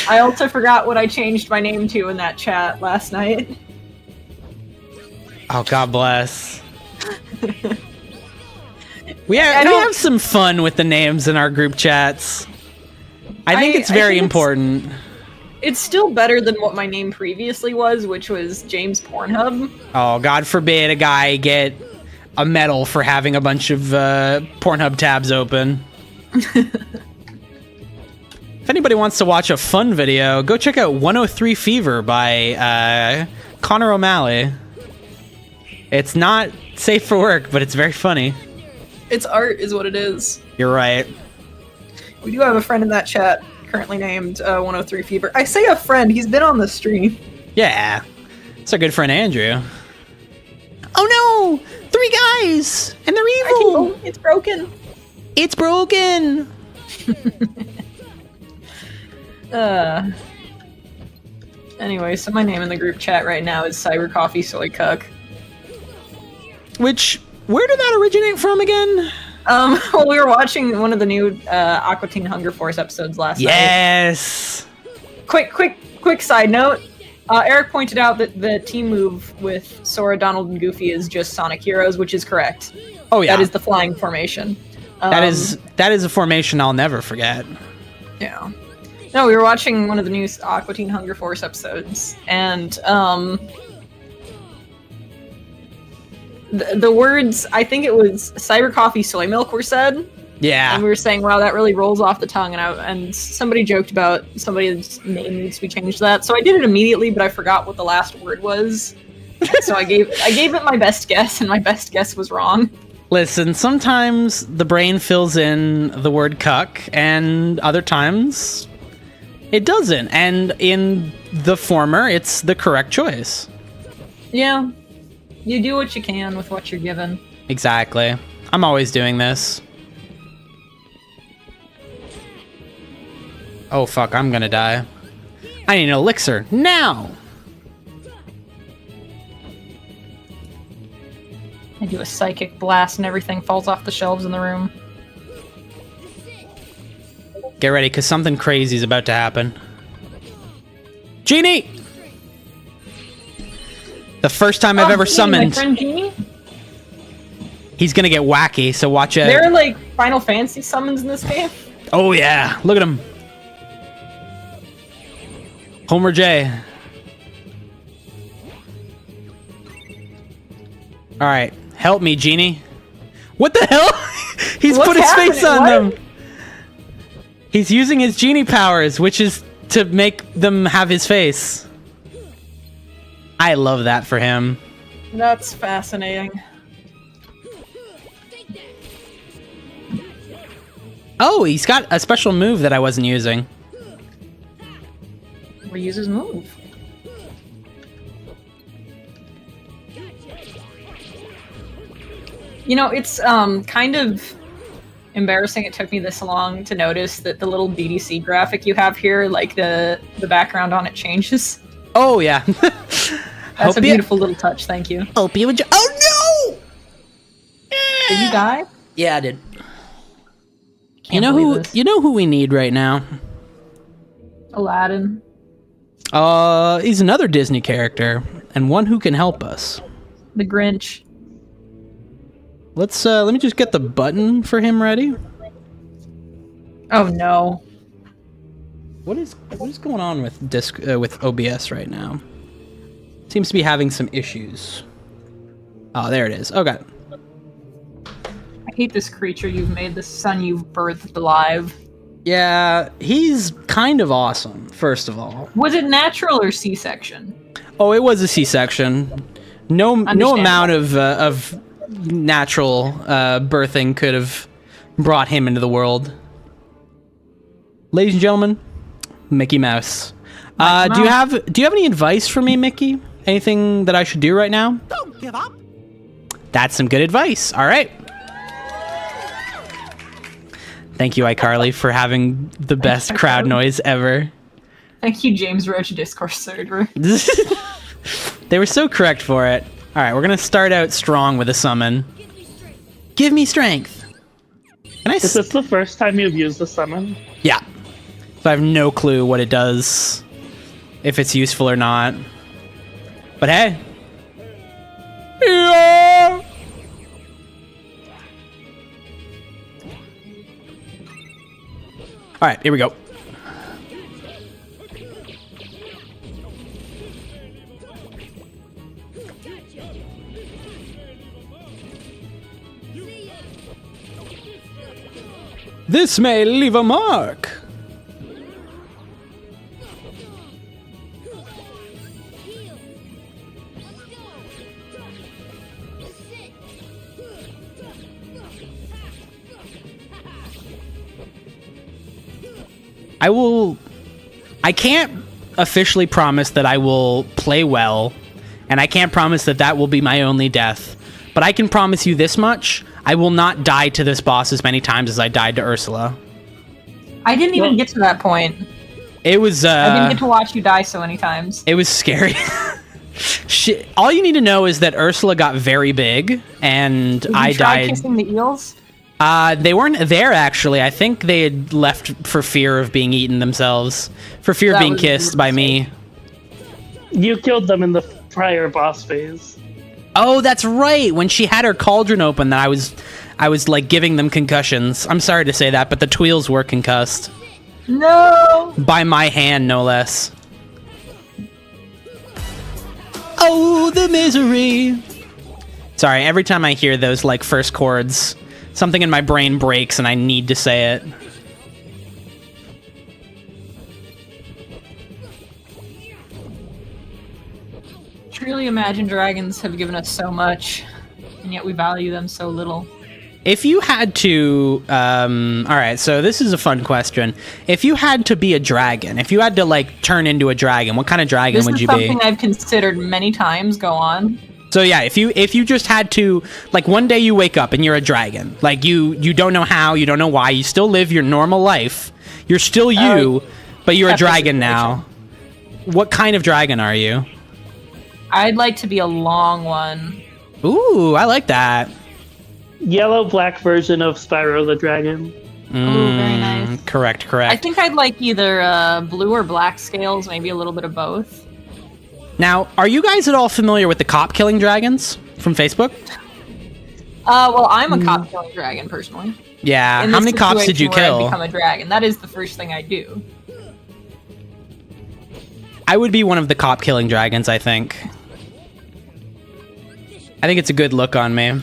I also forgot what I changed my name to in that chat last night. Oh, God bless. We have some fun with the names in our group chats. I think it's very important. It's still better than what my name previously was, which was James Pornhub. Oh, God forbid a guy get a medal for having a bunch of Pornhub tabs open. If anybody wants to watch a fun video, go check out 103 Fever by Connor O'Malley. It's not safe for work, but it's very funny. It's art is what it is. You're right. We do have a friend in that chat currently named 103 Fever. I say a friend, he's been on the stream. Yeah. It's our good friend Andrew. Oh no! 3 guys! And they're evil! It's broken. It's broken! Anyway, so my name in the group chat right now is Cyber Coffee Soy Cuck. Which, where did that originate from again? Well, we were watching one of the new Aqua Teen Hunger Force episodes last night. Yes! Quick side note. Eric pointed out that the team move with Sora, Donald, and Goofy is just Sonic Heroes, which is correct. Oh yeah. That is the flying formation. That is a formation I'll never forget. Yeah. No, we were watching one of the new Aqua Teen Hunger Force episodes, and the words, I think it was cyber coffee soy milk were said. Yeah. And we were saying, wow, that really rolls off the tongue. And somebody joked about somebody's name needs to be changed to that. So I did it immediately, but I forgot what the last word was. So I gave it my best guess, and my best guess was wrong. Listen, sometimes the brain fills in the word cuck, and other times it doesn't. And in the former, it's the correct choice. Yeah. You do what you can with what you're given. Exactly. I'm always doing this. Oh fuck, I'm gonna die. I need an elixir, now! I do a psychic blast and everything falls off the shelves in the room. Get ready, because something crazy is about to happen. Genie! The first time I've ever summoned. My friend Genie? He's gonna get wacky, so watch out. There are like Final Fantasy summons in this game. Oh yeah, look at him. Homer J. Alright, help me, Genie. What the hell? He's What's put his face happening? on What? them. He's using his Genie powers, which is to make them have his face. I love that for him. That's fascinating. Oh, he's got a special move that I wasn't using. Reuse his move. You know, it's kind of embarrassing it took me this long to notice that the little BDC graphic you have here, like the background on it changes. Oh yeah. That's a beautiful little touch, thank you. Hope you enjoy. Oh no! Did you die? Yeah, I did. Can't believe this. You know who we need right now? Aladdin. He's another Disney character, and one who can help us. The Grinch. Let's let me just get the button for him ready. Oh no. What is going on with with OBS right now? Seems to be having some issues. Oh, there it is. Okay. I hate this creature you've made, this son you've birthed alive. Yeah, he's kind of awesome, first of all. Was it natural or C-section? Oh, it was a C-section. No amount of natural birthing could have brought him into the world. Ladies and gentlemen, Mickey Mouse. Do you have any advice for me, Mickey? Anything that I should do right now? Don't give up. That's some good advice. All right. Thank you, iCarly, for having the best crowd noise ever. Thank you, James Roach Discourse Surgery. They were so correct for it. All right, we're going to start out strong with a summon. Give me strength. Is this the first time you've used the summon? Yeah. So I have no clue what it does, if it's useful or not. But hey. Yeah. All right, here we go. This may leave a mark. I can't officially promise that I will play well, and I can't promise that that will be my only death, but I can promise you this much: I will not die to this boss as many times as I died to Ursula. I didn't even get to that point. It was I didn't get to watch you die so many times. It was scary. Shit. All you need to know is that Ursula got very big, and Did you I try died. kissing the eels? They weren't there, actually. I think they had left for fear of being eaten themselves. For fear of being kissed by me. You killed them in the prior boss phase. Oh, that's right. When she had her cauldron open, that I was like giving them concussions. I'm sorry to say that, but the Tweels were concussed. No! By my hand, no less. Oh, the misery. Sorry, every time I hear those like first chords, something in my brain breaks and I need to say it. Truly Imagine Dragons have given us so much, and yet we value them so little. If you had to, all right, so this is a fun question. If you had to be a dragon, if you had to like turn into a dragon, what kind of dragon would you be? This is something I've considered many times. Go on. So yeah, if you just had to, like, one day you wake up and you're a dragon, like you don't know how, you don't know why, you still live your normal life, you're still you, but you're a dragon now. What kind of dragon are you? I'd like to be a long one. Ooh, I like that. Yellow-black version of Spyro the Dragon. Ooh, very nice. Correct. I think I'd like either blue or black scales, maybe a little bit of both. Now, are you guys at all familiar with the cop killing dragons from Facebook? Well, I'm a cop killing dragon personally. Yeah. In How this many cops did you situation where I kill? become a dragon. That is the first thing I do. I would be one of the cop killing dragons, I think. I think it's a good look on me.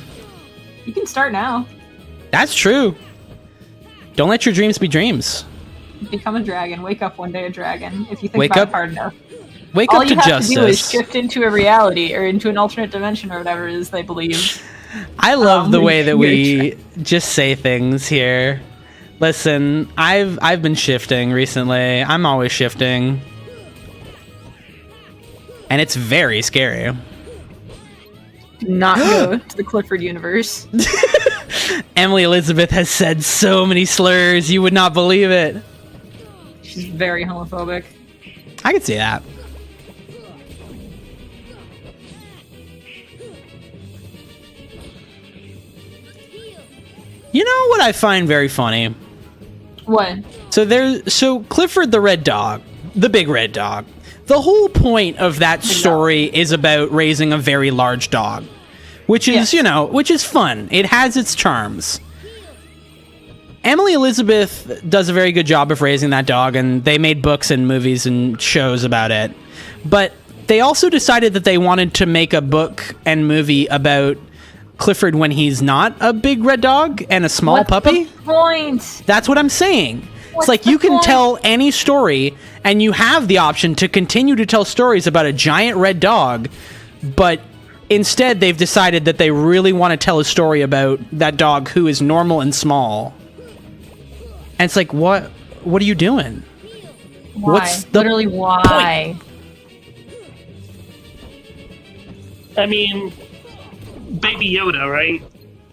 You can start now. That's true. Don't let your dreams be dreams. Become a dragon. Wake up one day a dragon. If you think Wake about up- it hard enough. Wake All up to you have justice. to do is shift into a reality or into an alternate dimension or whatever it is they believe. I love the way that you're we just say things here. Listen, I've been shifting recently. I'm always shifting. And it's very scary. Do not go to the Clifford universe. Emily Elizabeth has said so many slurs, you would not believe it. She's very homophobic. I could see that. You know what I find very funny? What? So Clifford the Red Dog, the big red dog. The whole point of that story is about raising a very large dog, which is, which is fun. It has its charms. Emily Elizabeth does a very good job of raising that dog, and they made books and movies and shows about it. But they also decided that they wanted to make a book and movie about Clifford when he's not a big red dog and a small puppy. What's the point? That's what I'm saying. It's like you can tell any story, and you have the option to continue to tell stories about a giant red dog, but instead they've decided that they really want to tell a story about that dog who is normal and small. And it's like, what are you doing? Why? What's the Literally, why? point? I mean, Baby Yoda, right?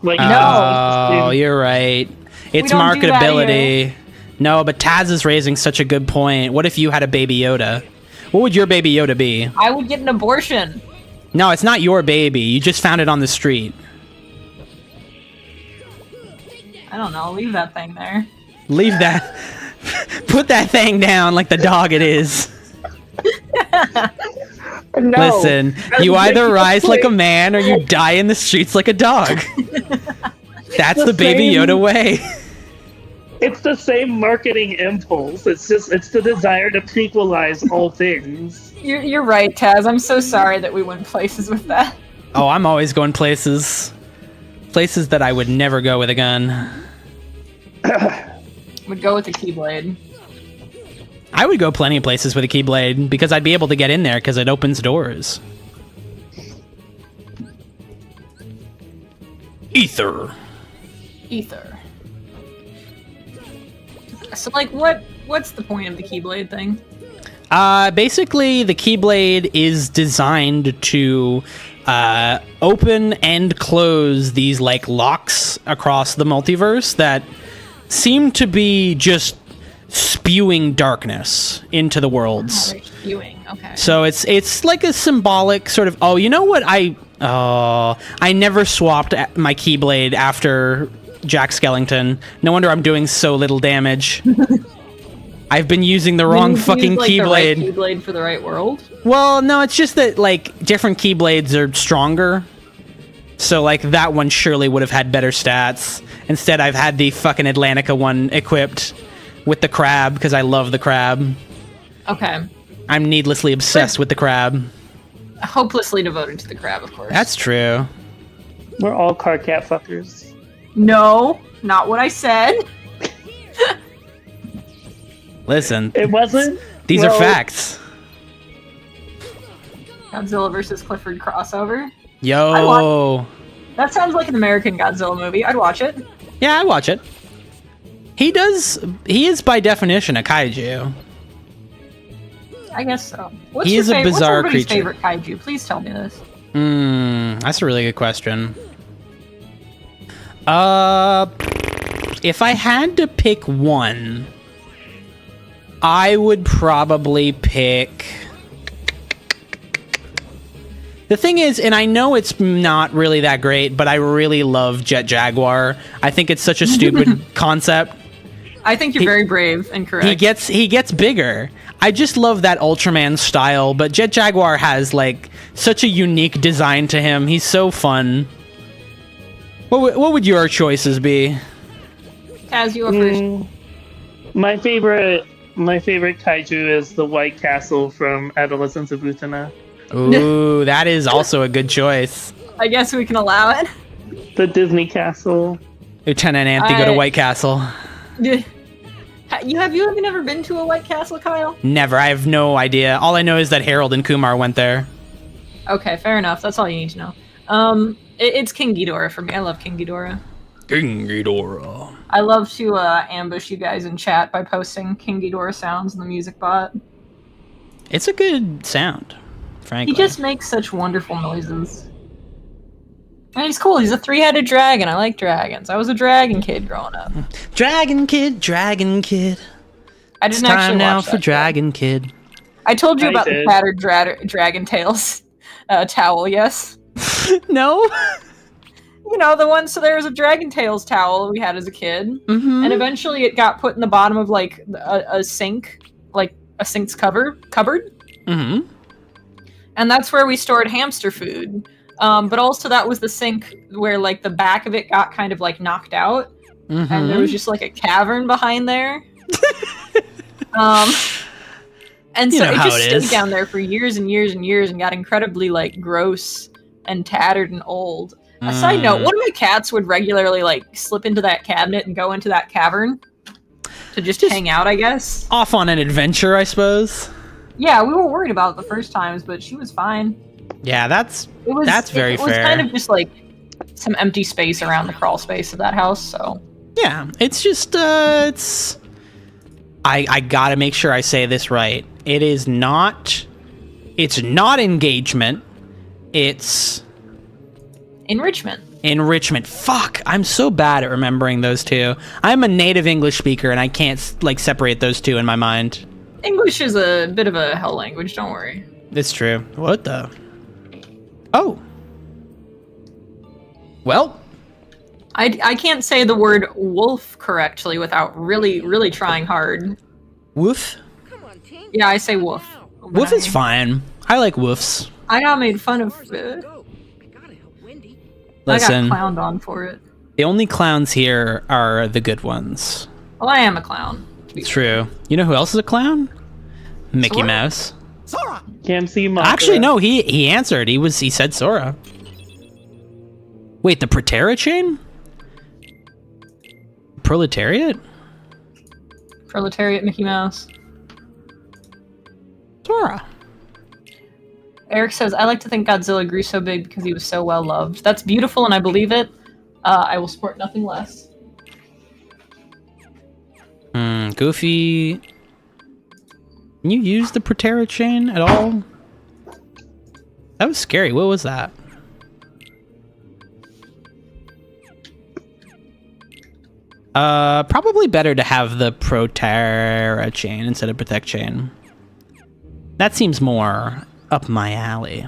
Like, Oh, you're right. It's don't do that marketability. No, but Taz is raising such a good point. What if you had a Baby Yoda? What would your Baby Yoda be? I would get an abortion. No, it's not your baby. You just found it on the street. I don't know. Leave that thing there. Leave that. Put that thing down like the dog it is. No. Listen, you either rise like a man or you die in the streets like a dog. That's the Baby Yoda way. It's the same marketing impulse. It's the desire to prequelize all things. You're right, Taz. I'm so sorry that we went places with that. Oh, I'm always going places. Places that I would never go with a gun. Would go with the Keyblade. I would go plenty of places with a Keyblade because I'd be able to get in there because it opens doors. Ether. So, like, what's the point of the Keyblade thing? Basically, the Keyblade is designed to open and close these, like, locks across the multiverse that seem to be just spewing darkness into the worlds. Oh, they're spewing. Okay. So it's like a symbolic sort of. Oh, you know what? I never swapped my Keyblade after Jack Skellington. No wonder I'm doing so little damage. I've been using the wrong fucking like, Keyblade. The right Keyblade for the right world? Well, no, it's just that like different Keyblades are stronger. So like that one surely would have had better stats. Instead, I've had the fucking Atlantica one equipped with the crab because I love the crab. Okay. I'm needlessly obsessed with the crab. Hopelessly devoted to the crab, of course. That's true. We're all car cat fuckers. No, not what I said. Listen, It wasn't? these are facts. Godzilla versus Clifford crossover. Yo. That sounds like an American Godzilla movie. I'd watch it. Yeah, I'd watch it. He is by definition a kaiju. I guess so. He is a bizarre what's everybody's creature. favorite kaiju? Please tell me this. That's a really good question. If I had to pick one, I would probably pick... The thing is, and I know it's not really that great, but I really love Jet Jaguar. I think it's such a stupid concept. I think you're very brave and correct. He gets bigger. I just love that Ultraman style, but Jet Jaguar has like such a unique design to him. He's so fun. What would your choices be? Kaz, you go first. My favorite kaiju is the White Castle from Adolescence of Utena. Ooh, that is also a good choice. I guess we can allow it. The Disney Castle. Lieutenant Anthe, go to White Castle. Have you never been to a White Castle, Kyle? Never. I have no idea. All I know is that Harold and Kumar went there. Okay, fair enough. That's all you need to know. It's King Ghidorah for me. I love King Ghidorah. King Ghidorah. I love to ambush you guys in chat by posting King Ghidorah sounds in the music bot. It's a good sound, frankly. He just makes such wonderful noises. And he's cool. He's a three-headed dragon. I like dragons. I was a dragon kid growing up. Dragon Kid, Dragon Kid. I didn't it's time actually now watch for that Dragon Kid. I told you I about did. the tattered Dragon Tales towel, yes? No? You know, the one, so there was a Dragon Tales towel we had as a kid, and eventually it got put in the bottom of, like, a sink, like, a sink's cupboard. Mm-hmm. And that's where we stored hamster food. But also that was the sink where, like, the back of it got kind of, like, knocked out, and there was just, like, a cavern behind there. And so it just stayed down there for years and years and years and got incredibly, like, gross and tattered and old. A side note, one of my cats would regularly, like, slip into that cabinet and go into that cavern to just hang out, I guess. Off on an adventure, I suppose. Yeah, we were worried about it the first times, but she was fine. Yeah, that's very fair. It was kind of just, like, some empty space around the crawl space of that house, so... Yeah, it's just, it's... I gotta make sure I say this right. It's not engagement. It's... Enrichment. Enrichment. Fuck, I'm so bad at remembering those two. I'm a native English speaker, and I can't, like, separate those two in my mind. English is a bit of a hell language, don't worry. It's true. What the... Oh. Well. I can't say the word wolf correctly without really, really trying hard. Woof? Yeah, I say wolf. Woof is fine. I like woofs. I got made fun of... Listen, I got clowned on for it. The only clowns here are the good ones. Well, I am a clown. It's true. You know who else is a clown? Mickey Sora? Mouse. Sora! Can't see Mothra. Actually, no, he answered. He said Sora. Wait, the Protera chain? Proletariat? Proletariat Mickey Mouse. Sora. Eric says, I like to think Godzilla grew so big because he was so well loved. That's beautiful and I believe it. I will support nothing less. Goofy. Can you use the Protera chain at all? That was scary. What was that? Probably better to have the Protera chain instead of Protect chain. That seems more up my alley.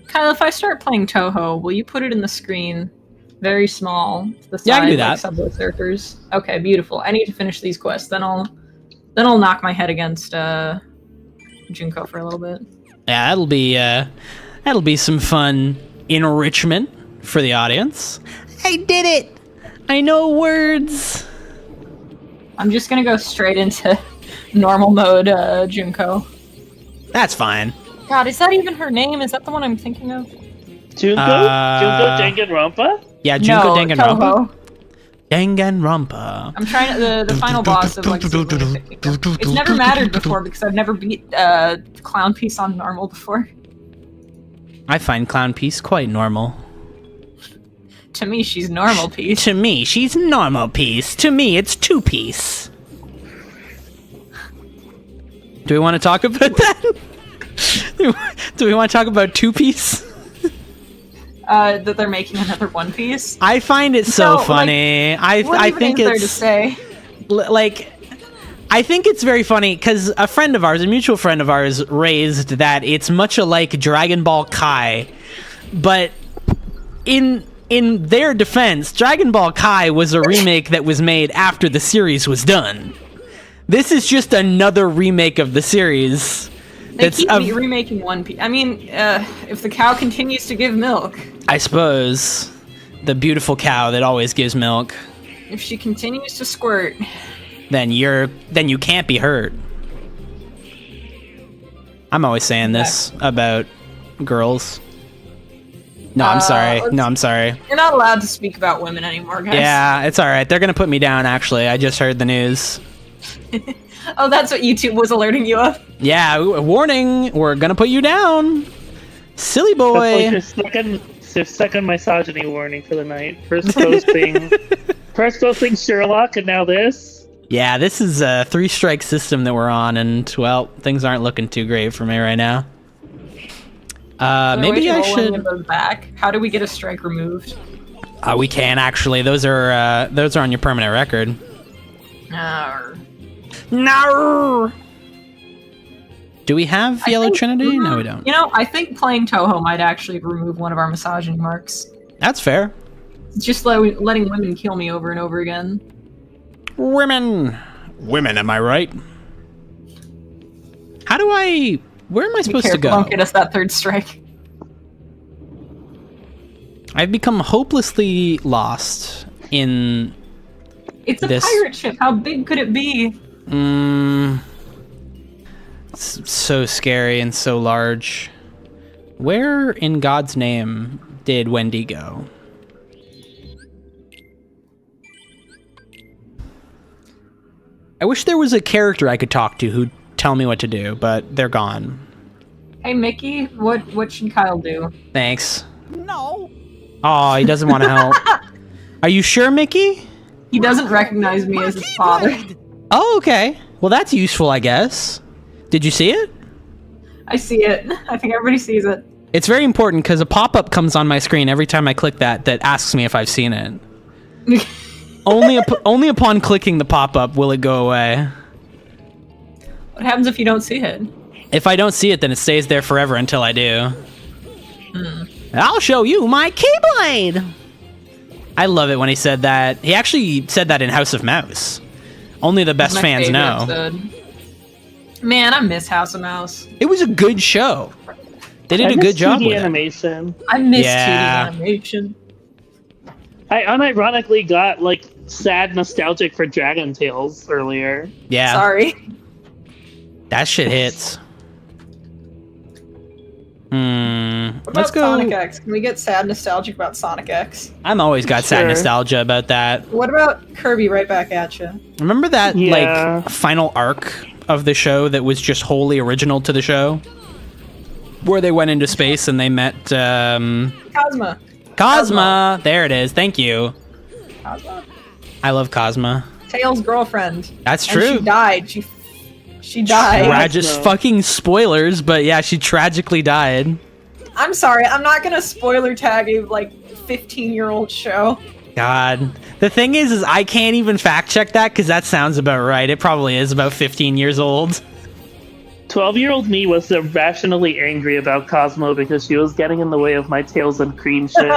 Kyle, if I start playing Toho, will you put it in the screen very small to the side, Yeah, I can do like that. Subway Surfers? Okay, beautiful. I need to finish these quests, then I'll knock my head against Junko for a little bit. Yeah, that'll be some fun enrichment for the audience. I did it! I know words! I'm just gonna go straight into normal mode Junko. That's fine. God, is that even her name? Is that the one I'm thinking of? Junko Danganronpa? Yeah, Junko No, Danganronpa. Toho. Danganronpa. I'm trying to, the final boss of like Super Olympic Kingdom. It's never mattered before because I've never beat Clown Piece on normal before. I find Clown Piece quite normal. To me, she's normal piece. To me, she's normal piece. To me, it's 2-piece. Do we want to talk about that? Do we want to talk about 2-piece? That they're making another One Piece. I find it so funny. Like, I think is there it's to say? like, I think it's very funny because a friend of ours, a mutual friend of ours, raised that it's much alike Dragon Ball Kai, but in their defense, Dragon Ball Kai was a remake that was made after the series was done. This is just another remake of the series. They keep remaking One Piece. I mean, if the cow continues to give milk. I suppose. The beautiful cow that always gives milk. If she continues to squirt. Then you can't be hurt. I'm always saying this about girls. No, I'm sorry. No, I'm sorry. You're not allowed to speak about women anymore, guys. Yeah, it's alright. They're gonna put me down, actually. I just heard the news. Oh, that's what YouTube was alerting you of? Yeah, warning! We're gonna put you down! Silly boy! That's like your second misogyny warning for the night. First posting Sherlock, and now this? Yeah, this is a 3-strike system that we're on, and, well, things aren't looking too great for me right now. Maybe I should... Those back. How do we get a strike removed? We can, actually. Those are on your permanent record. No. Do we have Yellow Trinity? No, we don't. You know, I think playing Toho might actually remove one of our misogyny marks. That's fair. It's just letting women kill me over and over again. Women, am I right? Where am I supposed to go? Don't get us that 3rd strike. I've become hopelessly lost in It's a pirate ship. How big could it be? It's so scary and so large. Where in God's name did Wendy go? I wish there was a character I could talk to who'd tell me what to do, but they're gone. Hey, Mickey, what should Kyle do? Thanks. No. Oh, he doesn't want to help. Are you sure, Mickey? He doesn't recognize me as his father. Oh, okay. Well, that's useful, I guess. Did you see it? I see it. I think everybody sees it. It's very important because a pop-up comes on my screen every time I click that asks me if I've seen it. Only upon clicking the pop-up will it go away. What happens if you don't see it? If I don't see it, then it stays there forever until I do. I'll show you my Keyblade! I love it when he said that. He actually said that in House of Mouse. Only the best fans know. Episode. Man, I miss House of Mouse. It was a good show. They did a good job with animation. I miss 2D animation. I unironically got like sad nostalgic for Dragon Tales earlier. Yeah. Sorry. That shit hits. What about Sonic X? Can we get sad nostalgic about Sonic X? I'm always got sad nostalgia about that. What about Kirby right back at you? Remember that like final arc of the show that was just wholly original to the show? Where they went into space and they met Cosma! There it is. Thank you. Cosma? I love Cosma. Tails' girlfriend. That's true. And she died. She died. Just fucking spoilers, but yeah, she tragically died. I'm sorry, I'm not gonna spoiler tag a like 15-year-old show. God. The thing is I can't even fact check that because that sounds about right. It probably is about 15 years old. 12-year-old me was irrationally angry about Cosmo because she was getting in the way of my Tails and Cream shit.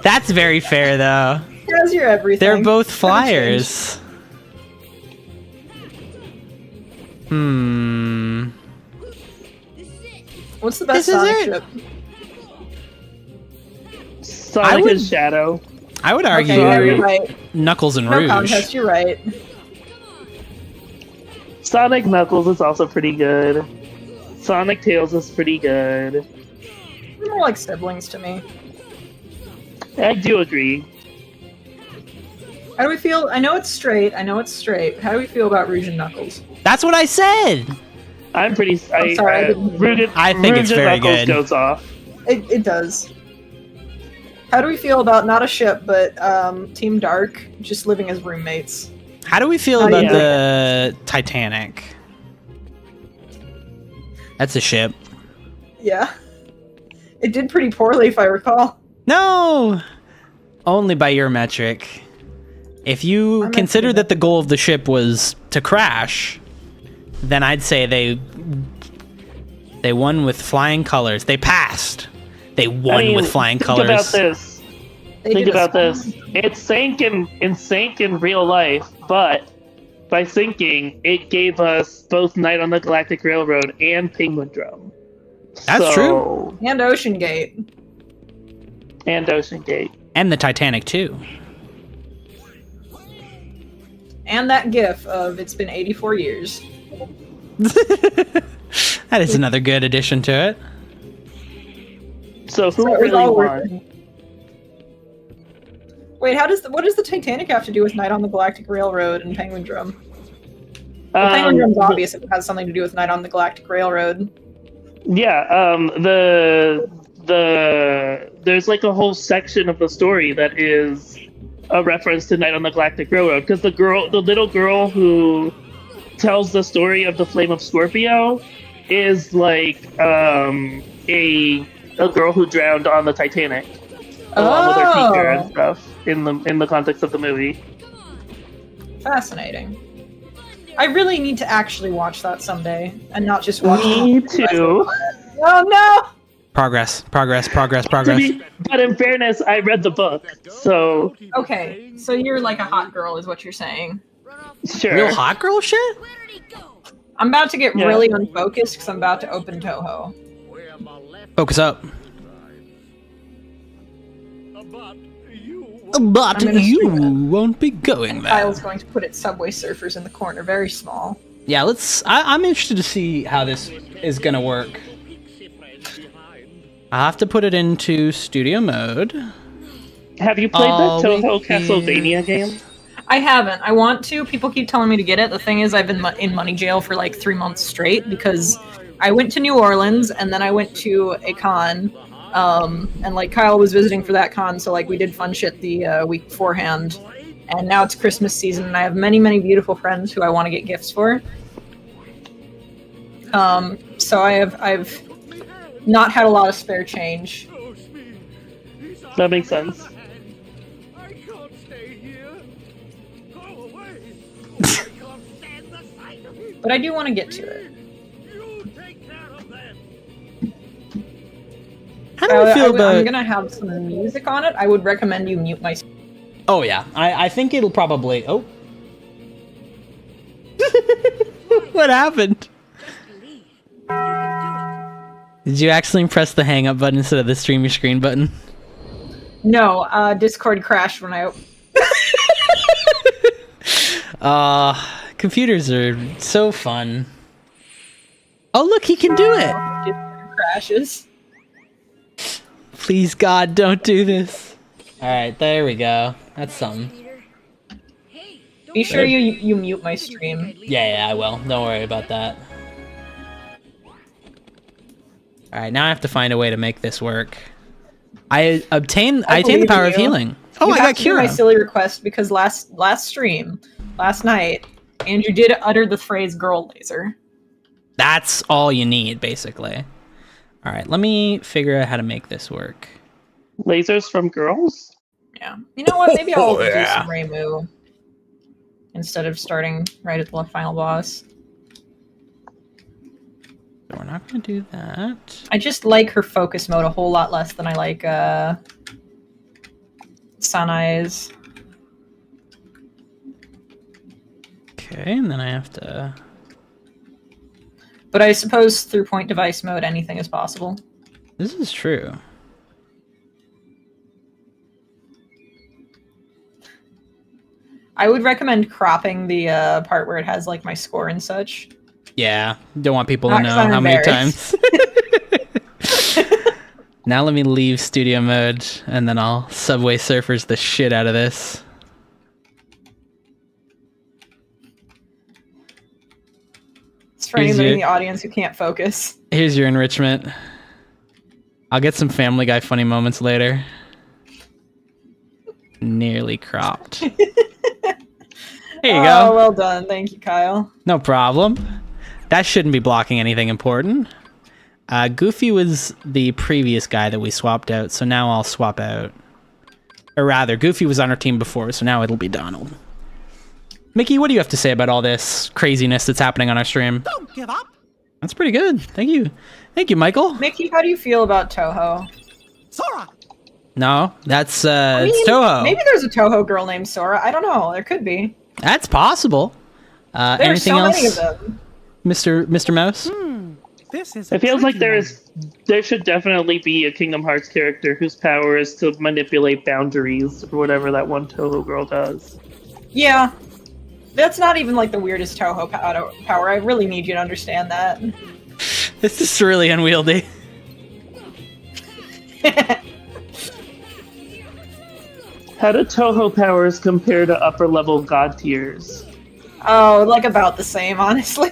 That's very fair, though. How's your everything? They're both flyers. What's the best Sonic ship? Sonic and Shadow. I would argue you're right. Knuckles and Rouge. No contest, you're right. Sonic Knuckles is also pretty good. Sonic Tails is pretty good. They're more like siblings to me. I do agree. How do we feel? I know it's straight. How do we feel about Rouge and Knuckles? That's what I said. I'm pretty. I'm sorry, I didn't hear you. I think it's very good. Goes off. It does. How do we feel about not a ship, but Team Dark just living as roommates? How do we feel about the Titanic? That's a ship. Yeah. It did pretty poorly, if I recall. No! Only by your metric. If you consider that the goal of the ship was to crash, then I'd say they won with flying colors. They passed. They won with flying colors. Think about this. Think about this. It sank in real life, but by sinking, it gave us both Night on the Galactic Railroad and Penguin Drum. That's true. And Ocean Gate. And Ocean Gate. And the Titanic, too. And that gif of it's been 84 years. That is another good addition to it. So who really won? Wait, what does the Titanic have to do with Night on the Galactic Railroad and Penguin Drum? Well, Penguin Drum's obvious if it has something to do with Night on the Galactic Railroad. Yeah, there's like a whole section of the story that is a reference to Night on the Galactic Railroad, because the little girl who tells the story of the Flame of Scorpio is like a girl who drowned on the Titanic, along with her teacher and stuff in the context of the movie. Fascinating. I really need to actually watch that someday and not just watch Me too. Oh no! Progress. But in fairness, I read the book, so... Okay, so you're like a hot girl is what you're saying. Sure. Real hot girl shit? I'm about to get really unfocused because I'm about to open Toho. Focus up. But you won't be going there. Kyle's going to put its Subway Surfers in the corner, very small. Yeah, I'm interested to see how this is gonna work. I have to put it into studio mode. Have you played the Toho Castlevania game? I haven't. I want to. People keep telling me to get it. The thing is, I've been in money jail for like 3 months straight because I went to New Orleans and then I went to a con. And like Kyle was visiting for that con, so like we did fun shit the week beforehand. And now it's Christmas season, and I have many, many beautiful friends who I want to get gifts for. So I've not had a lot of spare change. That makes sense. I can't stay here. Go away. I can't stand the sight of you. But I do want to get to it. You take care of them. How do we feel about... I'm gonna have some music on it. I would recommend you mute my... Oh yeah, I think it'll probably... Oh. What happened? Did you actually press the hang up button instead of the stream your screen button? No, Discord crashed when I... Computers are so fun. Oh look, he can do it! Discord crashes. Please God, don't do this. Alright, there we go. That's something. Be sure you mute my stream. Yeah, I will. Don't worry about that. Alright, now I have to find a way to make this work. I obtained the power of healing. Oh, I got Kira. My silly request because last night, Andrew did utter the phrase "girl laser." That's all you need, basically. Alright, let me figure out how to make this work. Lasers from girls? Yeah. You know what? Maybe I'll do some Reimu instead of starting right at the final boss. So we're not going to do that. I just like her focus mode a whole lot less than I like Sanai's. Okay, and then I have to... But I suppose through point device mode, anything is possible. This is true. I would recommend cropping the part where it has like my score and such. Yeah, don't want people to know how many times. Now let me leave studio mode, and then I'll Subway Surfers the shit out of this. It's for anybody in the audience who can't focus. Here's your enrichment. I'll get some Family Guy funny moments later. Nearly cropped. Here you go. Oh, well done. Thank you, Kyle. No problem. That shouldn't be blocking anything important. Goofy was the previous guy that we swapped out, so now I'll swap out. Or rather, Goofy was on our team before, so now it'll be Donald. Mickey, what do you have to say about all this craziness that's happening on our stream? Don't give up. That's pretty good. Thank you. Thank you, Michael. Mickey, how do you feel about Toho? Sora. No, that's I mean, it's Toho. Maybe there's a Toho girl named Sora. I don't know. There could be. That's possible. There's Anything so else, many of them. Mr. Mouse? This is. It feels like there should definitely be a Kingdom Hearts character whose power is to manipulate boundaries or whatever that one Toho girl does. Yeah. That's not even like the weirdest Toho power. I really need you to understand that. This is really unwieldy. How do Toho powers compare to upper level god tiers? Oh, like about the same, honestly.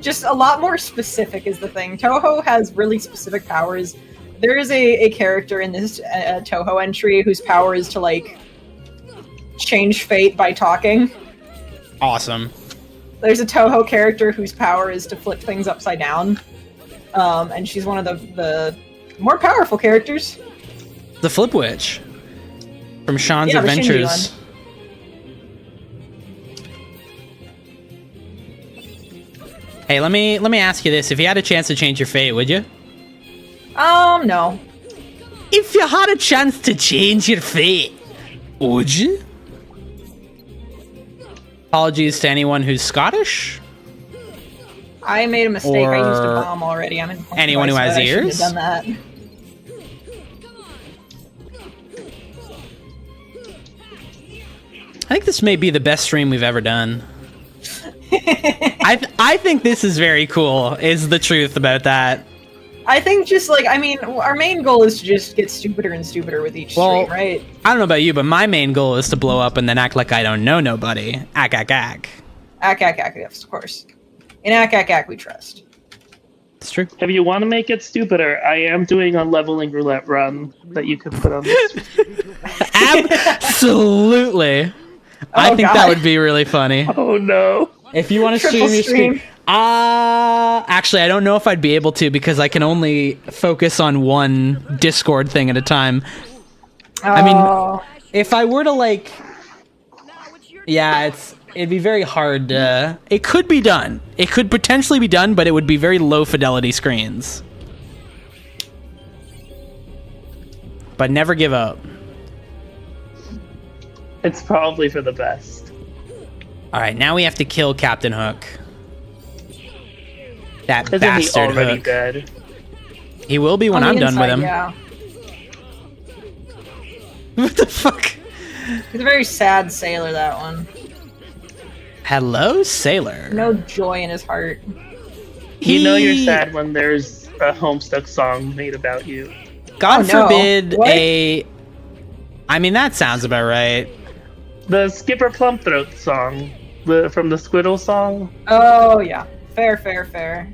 Just a lot more specific is the thing. Toho has really specific powers. There is a character in this Toho entry whose power is to, like, change fate by talking. Awesome. There's a Toho character whose power is to flip things upside down. And she's one of the more powerful characters. The Flip Witch. From Sean's Yeah, the Shinji Adventures. Hey, let me ask you this. If you had a chance to change your fate, would you? No. If you had a chance to change your fate, would you? Apologies to anyone who's Scottish. I made a mistake. I used a Or bomb already. I'm in anyone who has I shouldn't ears? have done that. I think this may be the best stream we've ever done. I think this is very cool, is the truth about that. I think just like, I mean, our main goal is to just get stupider and stupider with each stream, right? I don't know about you, but my main goal is to blow up and then act like I don't know nobody. Ack, ack, ack. Ack, ack, ack, yes, of course. In ack, ack, ack, we trust. It's true. If you want to make it stupider, I am doing a leveling roulette run that you can put on this. Absolutely. I think that would be really funny. Oh no. If you want to stream your stream. Actually, I don't know if I'd be able to because I can only focus on one Discord thing at a time. I mean, if I were to like, yeah, it'd be very hard. It could be done. It could potentially be done, but it would be very low fidelity screens. But never give up. It's probably for the best. All right, now we have to kill Captain Hook. That Isn't bastard he already Hook. dead? He will be when I'm done with him. Yeah. What the fuck? He's a very sad sailor, that one. Hello, sailor. No joy in his heart. You know you're sad when there's a Homestuck song made about you. God Oh, no. forbid What? I mean, that sounds about right. The Skipper Plumpthroat song, from the Squiddle song. Oh, yeah. Fair, fair, fair.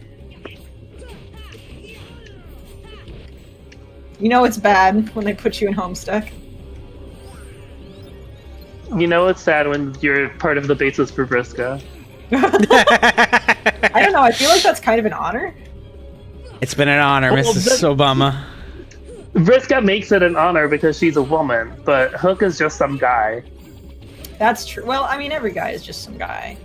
You know it's bad when they put you in Homestuck. You know it's sad when you're part of the basis for Vriska. I don't know, I feel like that's kind of an honor. It's been an honor, Well, Mrs. Obama. Vriska makes it an honor because she's a woman, but Hook is just some guy. That's true. Well, I mean, every guy is just some guy.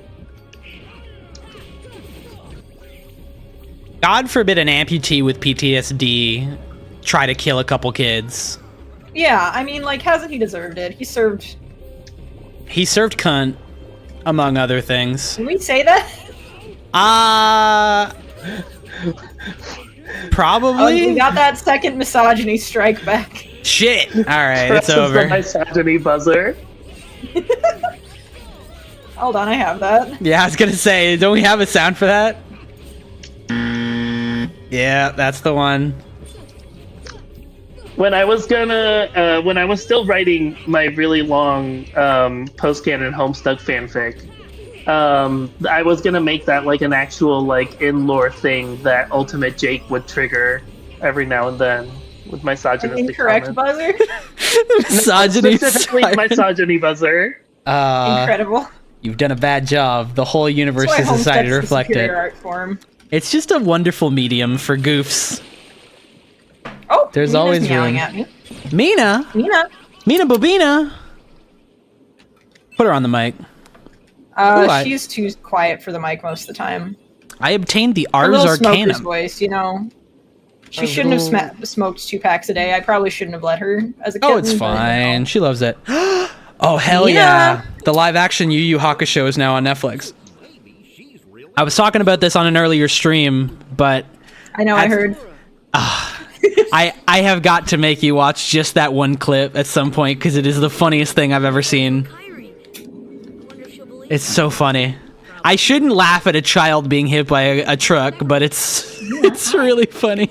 God forbid an amputee with PTSD try to kill a couple kids. Yeah, I mean, like, hasn't he deserved it? He served... He served cunt, among other things. Can we say that? Probably. Oh, we got that second misogyny strike back. Shit. All right, it's Press over. the misogyny buzzer. Hold on, I have that. Yeah, I was gonna say, don't we have a sound for that? Yeah, that's the one. when I was still writing my really long post-canon Homestuck fanfic, I was gonna make that like an actual like in-lore thing that Ultimate Jake would trigger every now and then with misogynistic Incorrect comments. buzzer. Misogyny. Specifically misogyny buzzer. Incredible. You've done a bad job. The whole universe That's why has decided to Homestuck's the reflect superior it. art form. It's just a wonderful medium for goofs. Oh, There's Mina's always meowing room. at me. Mina Mina. Bobina. Put her on the mic. Ooh, She's too quiet for the mic most of the time. I obtained the A Ars little smoker's Arcanum. voice, you know. She shouldn't have smoked 2 packs a day. I probably shouldn't have let her as a kid. Oh, it's fine. She loves it. Oh, hell yeah. The live action Yu Yu Hakusho is now on Netflix. I was talking about this on an earlier stream, but I know, I heard. I have got to make you watch just that one clip at some point because it is the funniest thing I've ever seen. It's so funny. I shouldn't laugh at a child being hit by a truck, but it's really funny.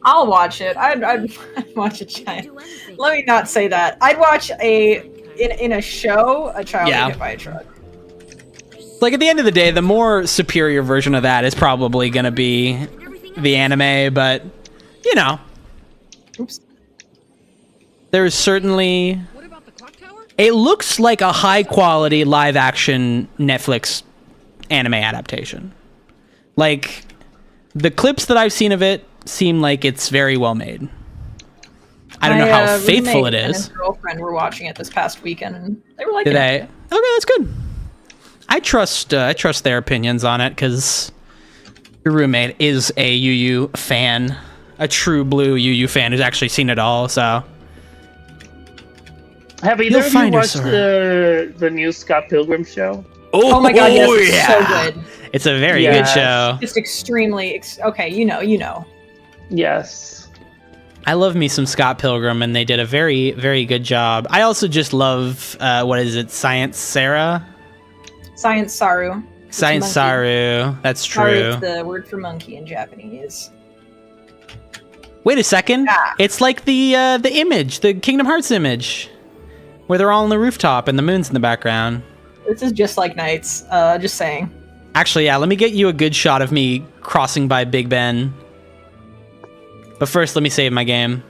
I'll watch it. I'd watch a child. Let me not say that. I'd watch in a show a child get hit by a truck. Like at the end of the day, the more superior version of that is probably going to be the anime, but you know. Oops. There's certainly... It looks like a high-quality live-action Netflix anime adaptation. Like, the clips that I've seen of it seem like it's very well made. I don't know how faithful it is. And his girlfriend were watching it this past weekend, and they were like, Did they? Okay, that's good. I trust their opinions on it, because your roommate is a Yu Yu fan. A true blue Yu Yu fan who's actually seen it all, so... Have either of you watched the new Scott Pilgrim show? Oh my god, yes, it's so good. It's a very good show. Just extremely... okay, you know. Yes. I love me some Scott Pilgrim, and they did a very, very good job. I also just love, what is it, Science Sarah? Science Saru. Science Saru, that's true. Saru is the word for monkey in Japanese. Wait a second. It's like the image, the Kingdom Hearts image, where they're all on the rooftop and the moon's in the background. This is just like Knights, just saying. Actually, yeah, let me get you a good shot of me crossing by Big Ben. But first, let me save my game.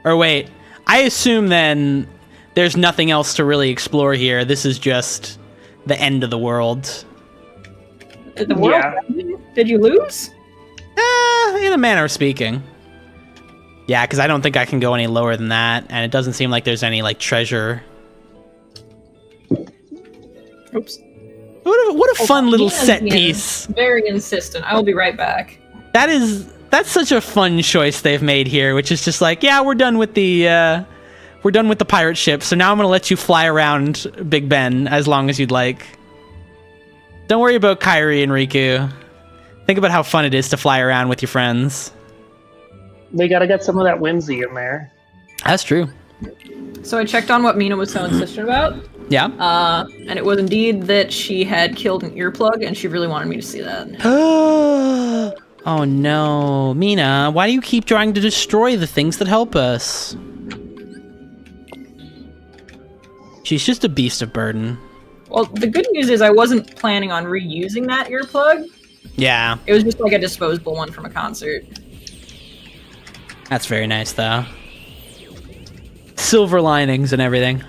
Or wait, I assume then there's nothing else to really explore here. This is just the end of the world. The world? Yeah. Did you lose? In a manner of speaking. Yeah, because I don't think I can go any lower than that, and it doesn't seem like there's any, like, treasure. Oops. What a fun little set piece. Very insistent. I will be right back. That's such a fun choice they've made here, which is just like, yeah, we're done with the pirate ship, so now I'm gonna let you fly around Big Ben as long as you'd like. Don't worry about Kairi and Riku. Think about how fun it is to fly around with your friends. They gotta get some of that whimsy in there. That's true. So I checked on what Mina was so insistent about. Yeah. And it was indeed that she had killed an earplug, and she really wanted me to see that. Oh no, Mina, why do you keep trying to destroy the things that help us? She's just a beast of burden. Well, the good news is I wasn't planning on reusing that earplug. Yeah. It was just like a disposable one from a concert. That's very nice, though. Silver linings and everything.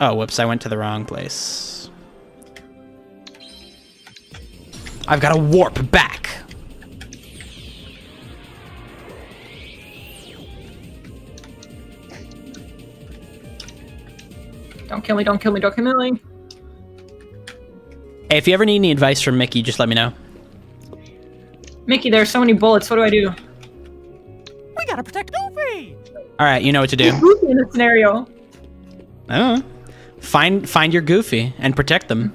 Oh, whoops, I went to the wrong place. I've got to warp back. Don't kill me, don't kill me, don't kill me. Hey, if you ever need any advice from Mickey, just let me know. Mickey, there are so many bullets. What do I do? We gotta protect Goofy! Alright, you know what to do. Goofy in this scenario. I don't know. Find your Goofy and protect them.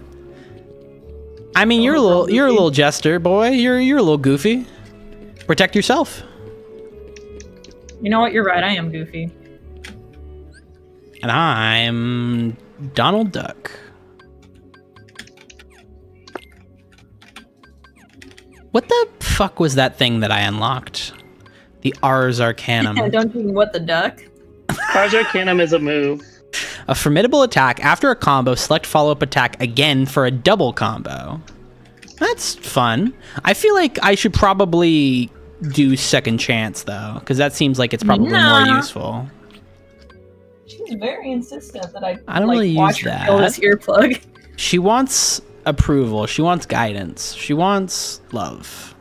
I mean, you're a little jester, boy. You're a little goofy. Protect yourself. You know what? You're right. I am Goofy. And I'm Donald Duck. What the fuck was that thing that I unlocked? The Ars Arcanum. Don't you what the duck? Ars Arcanum is a move. A formidable attack. After a combo, select follow-up attack again for a double combo. That's fun. I feel like I should probably do second chance, though, because that seems like it's probably more useful. She's very insistent that I don't really use watch her that. kill this earplug. She wants approval. She wants guidance. She wants love.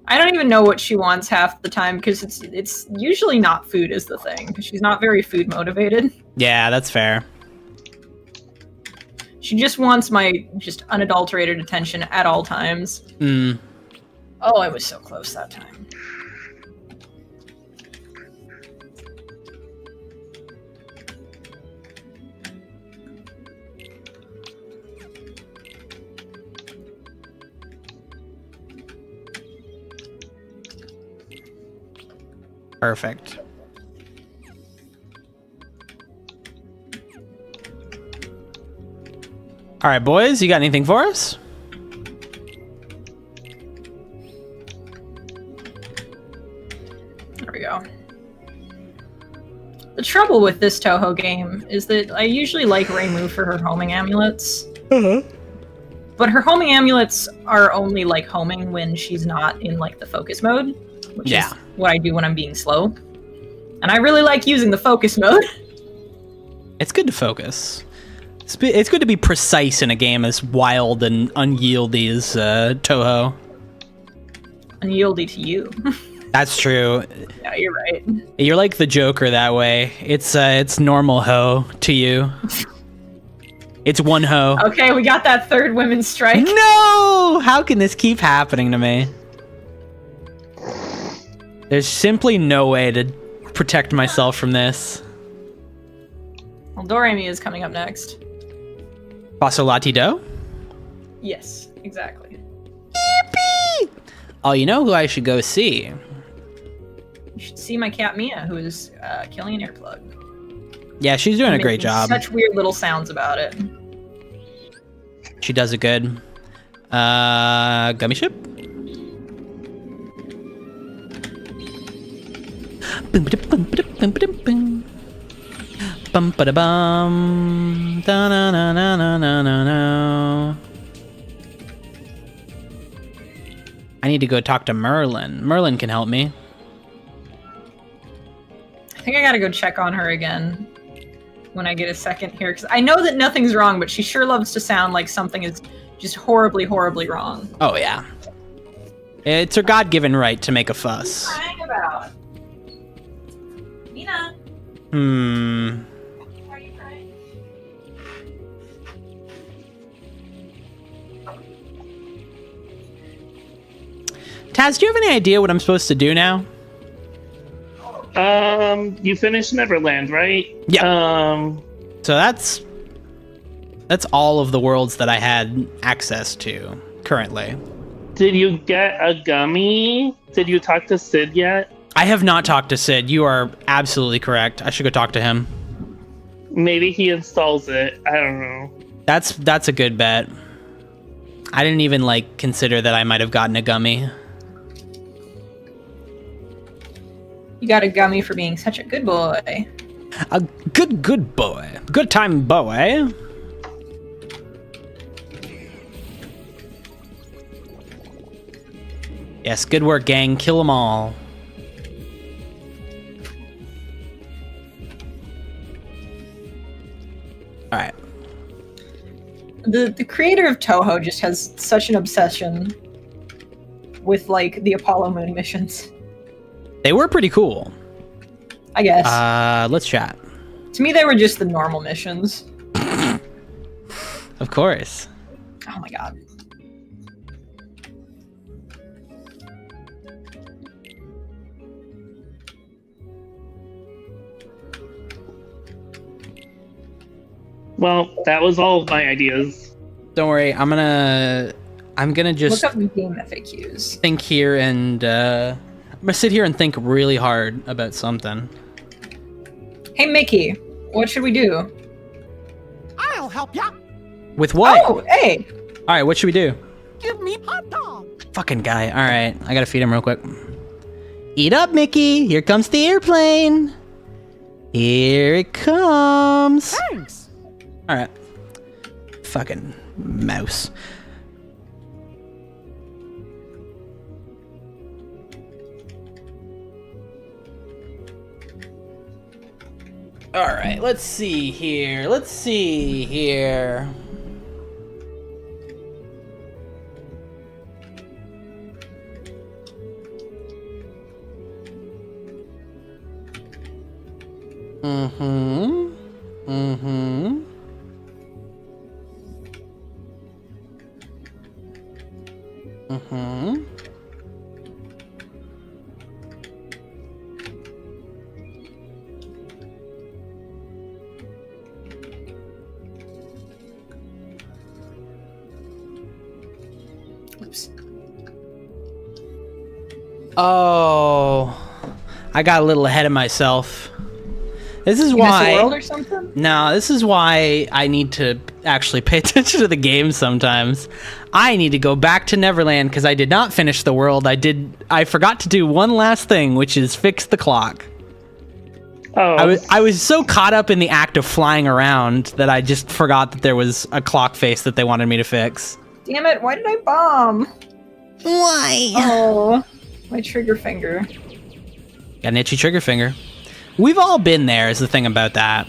I don't even know what she wants half the time because it's usually not food is the thing. She's not very food motivated. Yeah, that's fair. She just wants my just unadulterated attention at all times. Mm. Oh, I was so close that time. Perfect. All right, boys, you got anything for us? There we go. The trouble with this Toho game is that I usually like Reimu for her homing amulets. But her homing amulets are only like homing when she's not in like the focus mode, which is what I do when I'm being slow. And I really like using the focus mode. It's good to focus. It's good to be precise in a game as wild and unyieldy as Toho. Unyieldy to you. That's true. Yeah, you're right. You're like the Joker that way. It's normal ho to you. It's one ho. Okay, we got that third women's strike. No! How can this keep happening to me? There's simply no way to protect myself from this. Well, Doremi is coming up next. Basolati Do? Yes, exactly. Yippee! Oh, you know who I should go see? You should see my cat Mia, who is killing an earplug. Yeah, she's doing a great job. Such weird little sounds about it. She does it good. Gummy ship? Bum ba da bum. Da na na na na na na na. I need to go talk to Merlin. Merlin can help me. I think I gotta go check on her again when I get a second here, because I know that nothing's wrong, but she sure loves to sound like something is just horribly, horribly wrong. Oh, yeah. It's her God-given right to make a fuss. What are you crying about? Mina? Why are you crying? Taz, do you have any idea what I'm supposed to do now? You finished Neverland, right? Yeah. So that's all of the worlds that I had access to currently. Did you get a gummy? Did you talk to Sid yet? I have not talked to Sid. You are absolutely correct. I should go talk to him. Maybe he installs it. I don't know. That's a good bet. I didn't even like consider that I might have gotten a gummy. You got a gummy for being such a good boy. A good boy. Good time boy. Yes, good work, gang. Kill them all. All right. The creator of Toho just has such an obsession with like the Apollo moon missions. They were pretty cool. I guess. Let's chat. To me, they were just the normal missions. Of course. Oh my god. Well, that was all of my ideas. Don't worry. I'm gonna just look up the game FAQs. Think here and I'm gonna sit here and think really hard about something. Hey Mickey, what should we do? I'll help ya. With what? Oh, hey. All right, what should we do? Give me hot dog. Fucking guy. All right, I gotta feed him real quick. Eat up, Mickey. Here comes the airplane. Here it comes. Thanks. All right. Fucking mouse. All right, let's see here. Mm-hmm. Mm-hmm. Mm-hmm. Oops. Oh, I got a little ahead of myself. This is You why. miss a world or something? No, this is why I need to actually pay attention to the game sometimes. I need to go back to Neverland because I did not finish the world. I forgot to do one last thing, which is fix the clock. Oh. I was so caught up in the act of flying around that I just forgot that there was a clock face that they wanted me to fix. Damn it, why did I bomb? Why? Oh, my trigger finger. Got an itchy trigger finger. We've all been there is the thing about that.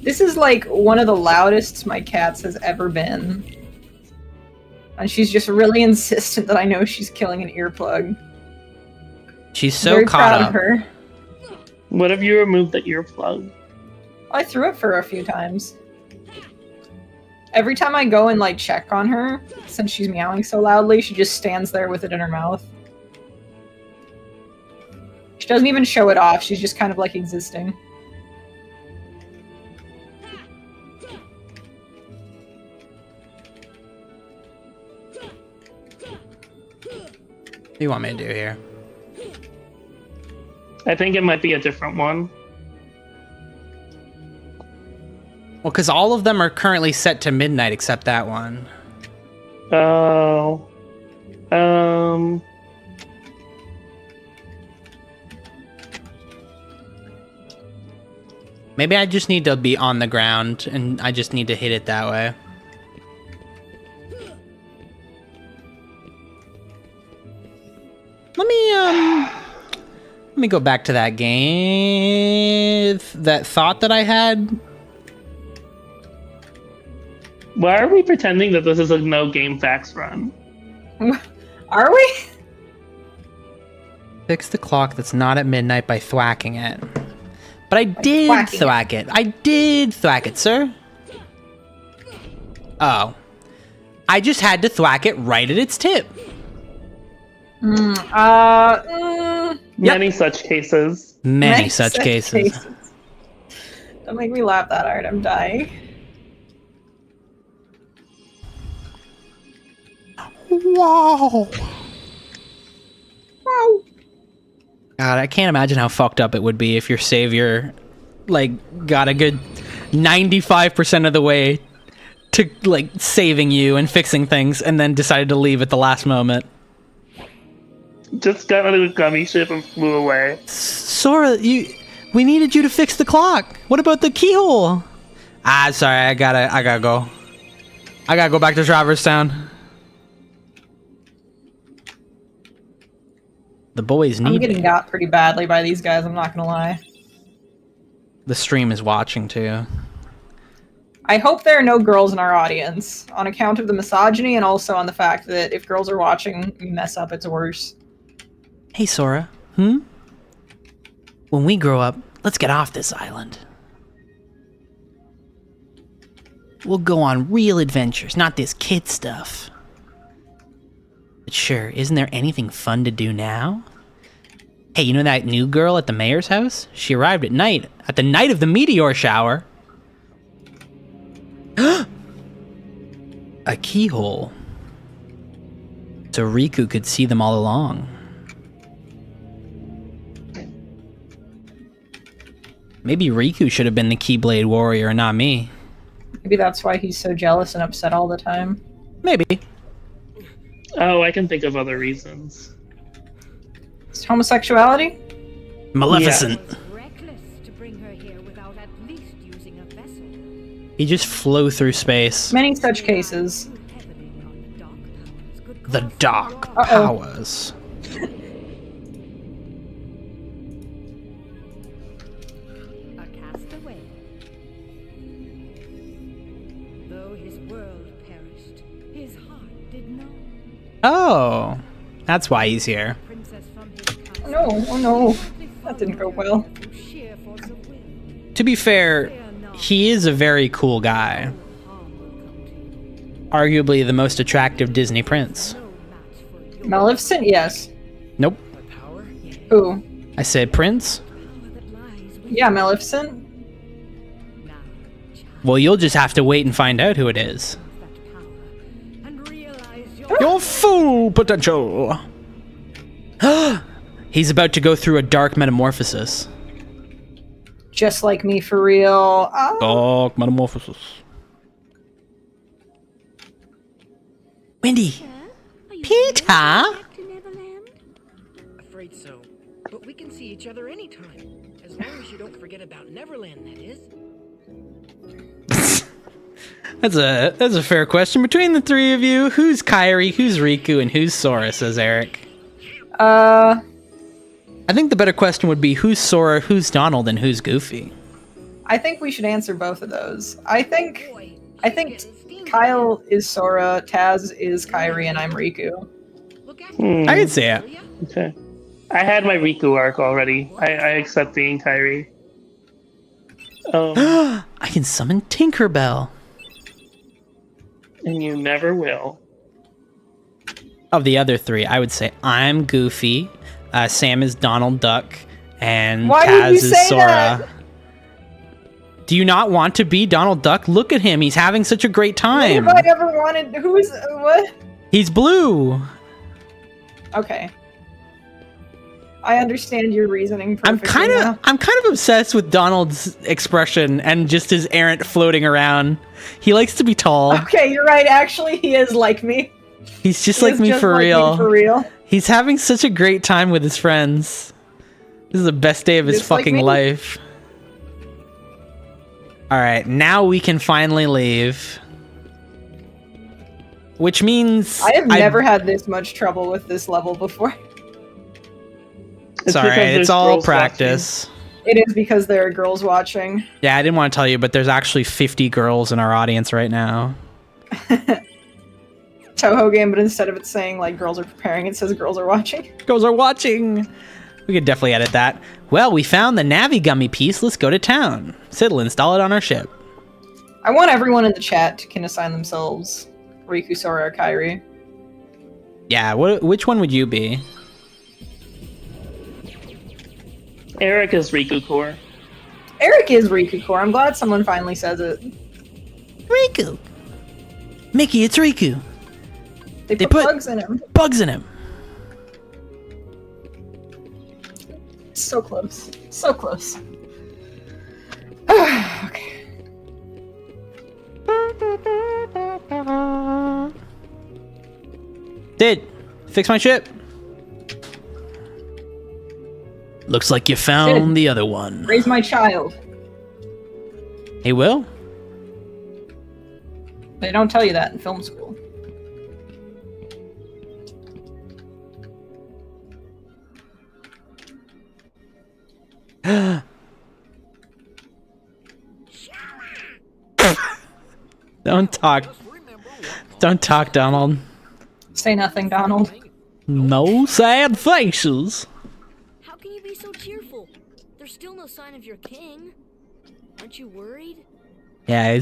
This is like one of the loudest my cat's has ever been. And she's just really insistent that I know she's killing an earplug. She's so Very caught proud up. of her. What if you removed the earplug? I threw it for her a few times. Every time I go and like check on her, since she's meowing so loudly, she just stands there with it in her mouth. She doesn't even show it off, she's just kind of like existing. What do you want me to do here? I think it might be a different one. Well, because all of them are currently set to midnight except that one. Oh. Maybe I just need to be on the ground and I just need to hit it that way. Let me go back to that game. That thought that I had. Why are we pretending that this is a no game facts run? Are we? Fix the clock that's not at midnight by thwacking it. But I did thwacking thwack it. I did thwack it, sir. Oh. I just had to thwack it right at its tip. Many such cases. Many such cases. Don't make me laugh that hard, I'm dying. Wow. Wow. God, I can't imagine how fucked up it would be if your savior, like, got a good 95% of the way to, like, saving you and fixing things and then decided to leave at the last moment. Just got on a gummy ship and flew away. Sora, we needed you to fix the clock. What about the keyhole? Ah, sorry, I gotta go. I gotta go back to Traverse Town. The boys need I'm getting me. got pretty badly by these guys, I'm not gonna lie. The stream is watching too. I hope there are no girls in our audience, on account of the misogyny and also on the fact that if girls are watching, you mess up, it's worse. Hey, Sora. When we grow up, let's get off this island. We'll go on real adventures, not this kid stuff. But sure, isn't there anything fun to do now? Hey, you know that new girl at the mayor's house? She arrived at night, at the night of the meteor shower. A keyhole. So Riku could see them all along. Maybe Riku should have been the Keyblade warrior and not me. Maybe that's why he's so jealous and upset all the time. Maybe. Oh, I can think of other reasons. It's homosexuality? Maleficent. It was reckless to bring her here without at least using a vessel. He just flew through space. Many such cases. The dark Uh-oh. powers. A castaway. Though his world perished, his heart did not. Oh, that's why he's here. Princess from his castle. No, oh no. That didn't go well. Through sheer force of will. To be fair, he is a very cool guy. Arguably the most attractive Disney prince. Maleficent? Yes. Nope. Who? I said prince? Yeah, Maleficent. Well, you'll just have to wait and find out who it is. Your full potential! He's about to go through a dark metamorphosis. Just like me for real. Dark metamorphosis. Wendy! Peter! Afraid so. But we can see each other anytime. As long as you don't forget about Neverland, that is. That's a fair question. Between the three of you, who's Kairi, who's Riku, and who's Sora, says Eric. I think the better question would be who's Sora, who's Donald, and who's Goofy. I think we should answer both of those. I think Kyle is Sora, Taz is Kairi, and I'm Riku. I can see it. Okay. I had my Riku arc already. I accept being Kairi. I can summon Tinkerbell. And you never will. Of the other three, I would say I'm Goofy, Sam is Donald Duck, and Why Taz would you is say Sora. that? Do you not want to be Donald Duck? Look at him. He's having such a great time. When have I ever wanted... Who's... What? He's blue. Okay. I understand your reasoning I'm perfectly now. kind of obsessed with Donald's expression and just his errant floating around. He likes to be tall. Okay, you're right. Actually, he is like me. He's just He like is me just for like me real. for real. He's having such a great time with his friends. This is the best day of his Just like fucking me. life. All right, now we can finally leave. Which means I have never had this much trouble with this level before. It's alright, it's all practice. It is because there are girls watching. Yeah, I didn't want to tell you, but there's actually 50 girls in our audience right now. Toho game, but instead of it saying like girls are preparing, it says girls are watching. Girls are watching! We could definitely edit that. Well, we found the Navi gummy piece. Let's go to town. Sid will install it on our ship. I want everyone in the chat to can assign themselves Riku, Sora, or Kairi. Yeah, which one would you be? Eric is Riku Core. Eric is Riku Core. I'm glad someone finally says it. Riku! Mickey, it's Riku. They put bugs in him. Bugs in him. So close. So close. Okay. Did fix my ship. Looks like you found Did. the other one. Raise my child. He will? They don't tell you that in film school. Don't talk. Don't talk, Donald. Say nothing, Donald. No sad faces. How can you be so cheerful? There's still no sign of your king. Aren't you worried? Yeah,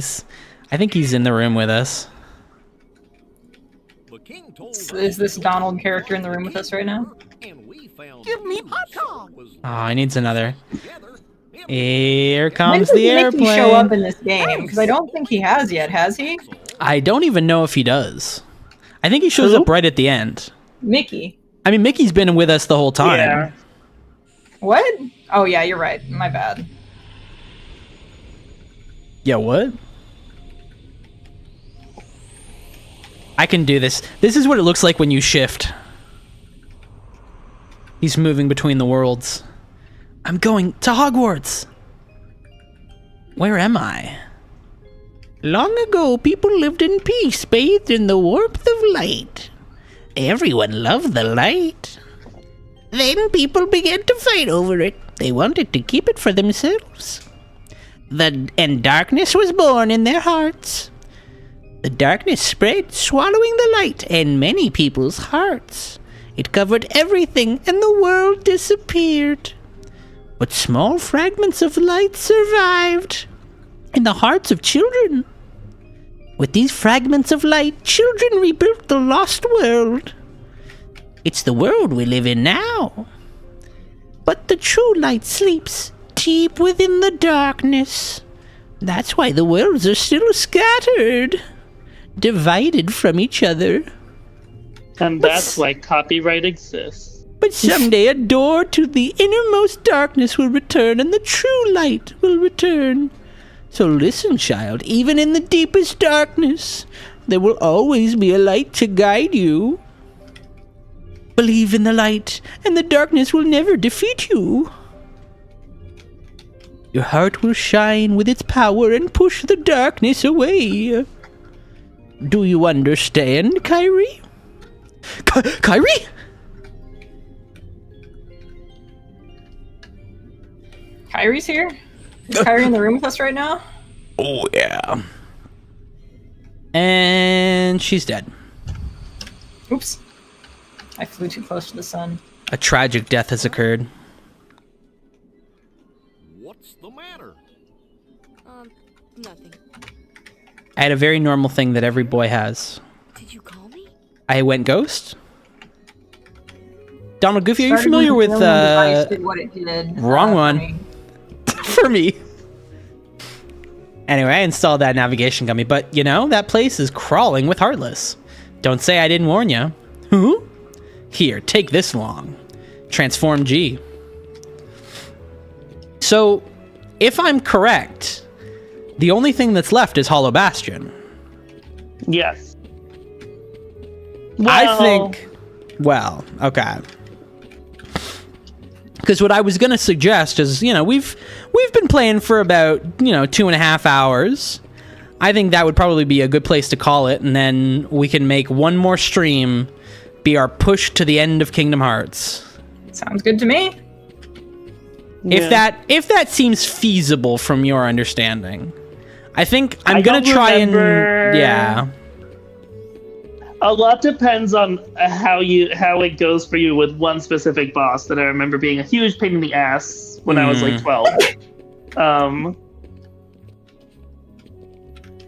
I think he's in the room with us. Is this Donald character in the room with us right now? Give me popcorn. Oh, he needs another. Here comes When the does Mickey airplane. show up in this game? Because I don't think he has yet, has he? I don't even know if he does. I think he shows up right at the end. Mickey. I mean, Mickey's been with us the whole time. Yeah. What? Oh yeah, you're right. My bad. Yeah, what? I can do this. This is what it looks like when you shift. He's moving between the worlds. I'm going to Hogwarts. Where am I? Long ago, people lived in peace, bathed in the warmth of light. Everyone loved the light. Then people began to fight over it. They wanted to keep it for themselves. And darkness was born in their hearts. The darkness spread, swallowing the light and many people's hearts. It covered everything, and the world disappeared. But small fragments of light survived in the hearts of children. With these fragments of light, children rebuilt the lost world. It's the world we live in now. But the true light sleeps deep within the darkness. That's why the worlds are still scattered, divided from each other. And that's why copyright exists. But someday a door to the innermost darkness will return, and the true light will return. So listen, child, even in the deepest darkness, there will always be a light to guide you. Believe in the light, and the darkness will never defeat you. Your heart will shine with its power and push the darkness away. Do you understand, Kyrie? Kyrie? Kyrie's here? Is Kyrie in the room with us right now? Oh, yeah. And she's dead. Oops. I flew too close to the sun. A tragic death has occurred. What's the matter? Nothing. I had a very normal thing that every boy has. Did you call me? I went ghost. Donald Goofy, are you familiar with what it did, wrong one. For me. Anyway, I installed that navigation gummy, but you know, that place is crawling with Heartless. Don't say I didn't warn you. Who? Here, take this long. Transform G. So, if I'm correct, the only thing that's left is Hollow Bastion. Yes. I think... Well, okay. Because what I was going to suggest is, you know, we've been playing for about, 2.5 hours. I think that would probably be a good place to call it, and then we can make one more stream be our push to the end of Kingdom Hearts. Sounds good to me. Yeah. If that seems feasible from your understanding. I think I'm going to try and... Yeah. A lot depends on how it goes for you with one specific boss that I remember being a huge pain in the ass when I was like 12.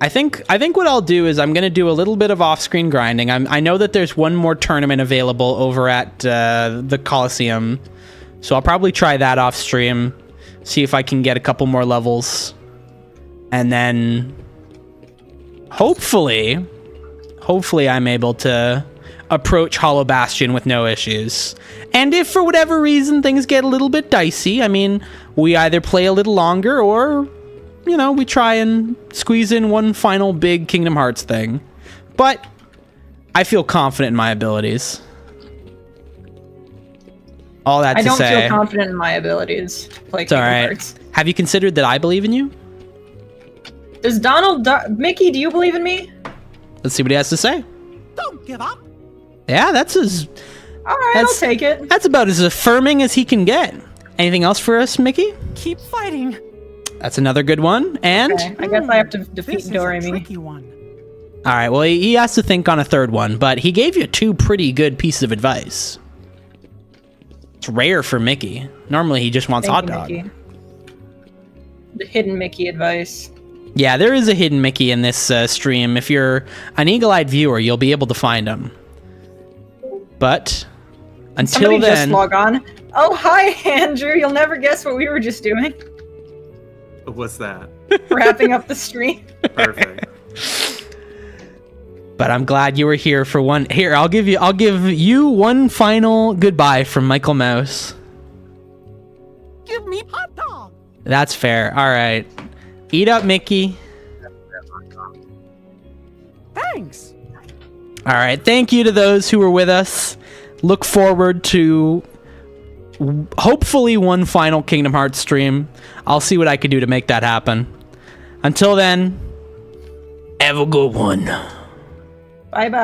I think what I'll do is I'm going to do a little bit of off-screen grinding. I know that there's one more tournament available over at the Coliseum, so I'll probably try that off-stream, see if I can get a couple more levels, and then hopefully I'm able to approach Hollow Bastion with no issues. And if for whatever reason things get a little bit dicey, I mean, we either play a little longer or, we try and squeeze in one final big Kingdom Hearts thing. But I feel confident in my abilities. All that to say... I don't feel confident in my abilities to play Kingdom Hearts. Have you considered that I believe in you? Does Mickey, do you believe in me? Let's see what he has to say. Don't give up. Yeah, that's as... Alright, I'll take it. That's about as affirming as he can get. Anything else for us, Mickey? Keep fighting. That's another good one. And... Okay, I guess I have to defeat Doremi. This is a tricky one. Alright, well, he has to think on a third one, but he gave you 2 pretty good pieces of advice. It's rare for Mickey. Normally, he just wants hot dog. Mickey. The hidden Mickey advice. Yeah, there is a hidden Mickey in this stream. If you're an eagle-eyed viewer, you'll be able to find him. But until Somebody then... just log on. Oh, hi, Andrew. You'll never guess what we were just doing. What's that? Wrapping up the stream. Perfect. But I'm glad you were here for one. Here, I'll give you one final goodbye from Michael Mouse. Give me hot dog. That's fair. All right. Eat up, Mickey. Thanks. All right. Thank you to those who were with us. Look forward to hopefully one final Kingdom Hearts stream. I'll see what I can do to make that happen. Until then, have a good one. Bye-bye.